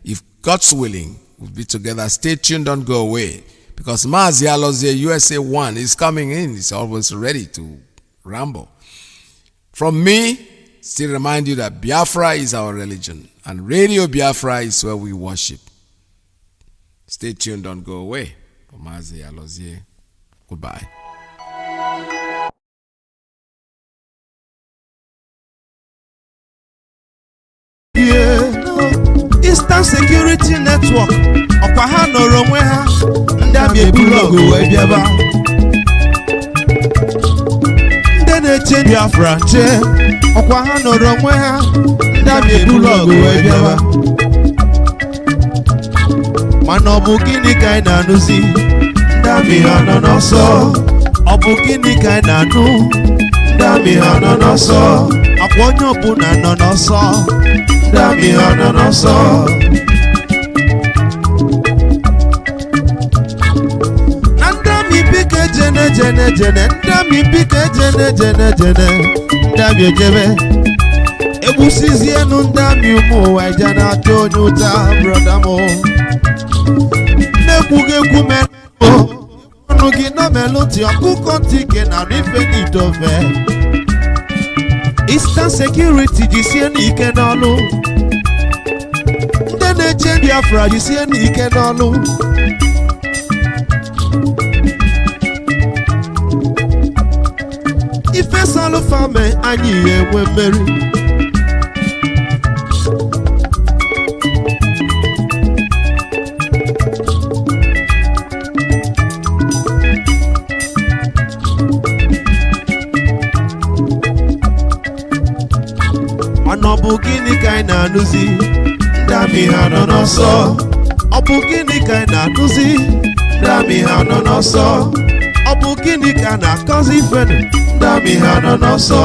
if God's willing. We'll be together. Stay tuned, don't go away. Because Mazi Iyke USA 1 is coming in. He's always ready to ramble. From me, still remind you that Biafra is our religion. And Radio Biafra is where we worship. Stay tuned, don't go away. For Mazi Iyke, goodbye. Eastern Security Network ọkwa ha nọrọ onwe ha ndị amị ebulọgụ wee bịaba ndị na-eche Biafra nche ọkwa ha nọrọ onwe ha ndị amị ebulọgụ wee bịaba mana ọ bụ gịnị ka anyị na-anụzi ndị amị ha nọ n'ọsọ ọ bụ gịnị ka anyị na-anụ ndị amị ha nọ n'ọsọ akwa onye ọbụla nọ n'ọsọ Dami hana naso Ndami pike jene Ndami pike jene Ndami ejebe Ebusizi enu ndami umu Wajana tonyuta brother mo Nebuge kumeno Nugi na meloti Akuko tike na rife nitove Eastern Security, Mazi Iyke n'ọlụ. Ndị na-eche Biafra, Mazi Iyke n'ọlụ. Ife salụ fame anyị enwe mmeri. Ọ bụ gịnị ka anyị na-anụzi ndị amị ha nọ n'ọsọ ọ bụ gịnị ka anyị na-anụzi ndị amị ha nọ n'ọsọ ọ bụ gịnị ka na-akọzi ifenu ndị amị ha nọ n'ọsọ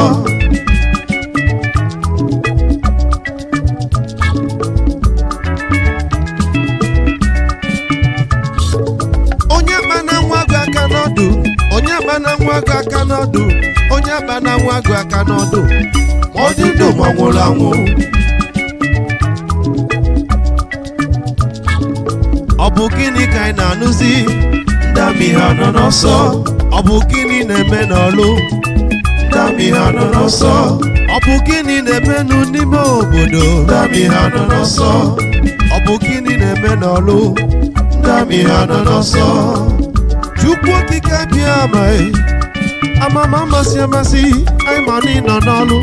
onye kpana nwa gị aka n'ọdụ onye kpana nwa gị aka n'ọdụ onye kpana nwa gị aka n'ọdụ Odindo mwangulangu Obukini kaina nuzi Ndami hano noso Obukini neme nolu Ndami hano noso Obukini neme nunimo obodo Ndami hano noso Obukini neme nolu Ndami hano noso Chukwu kika biyama Ama mama si amasi Ay mani nanolu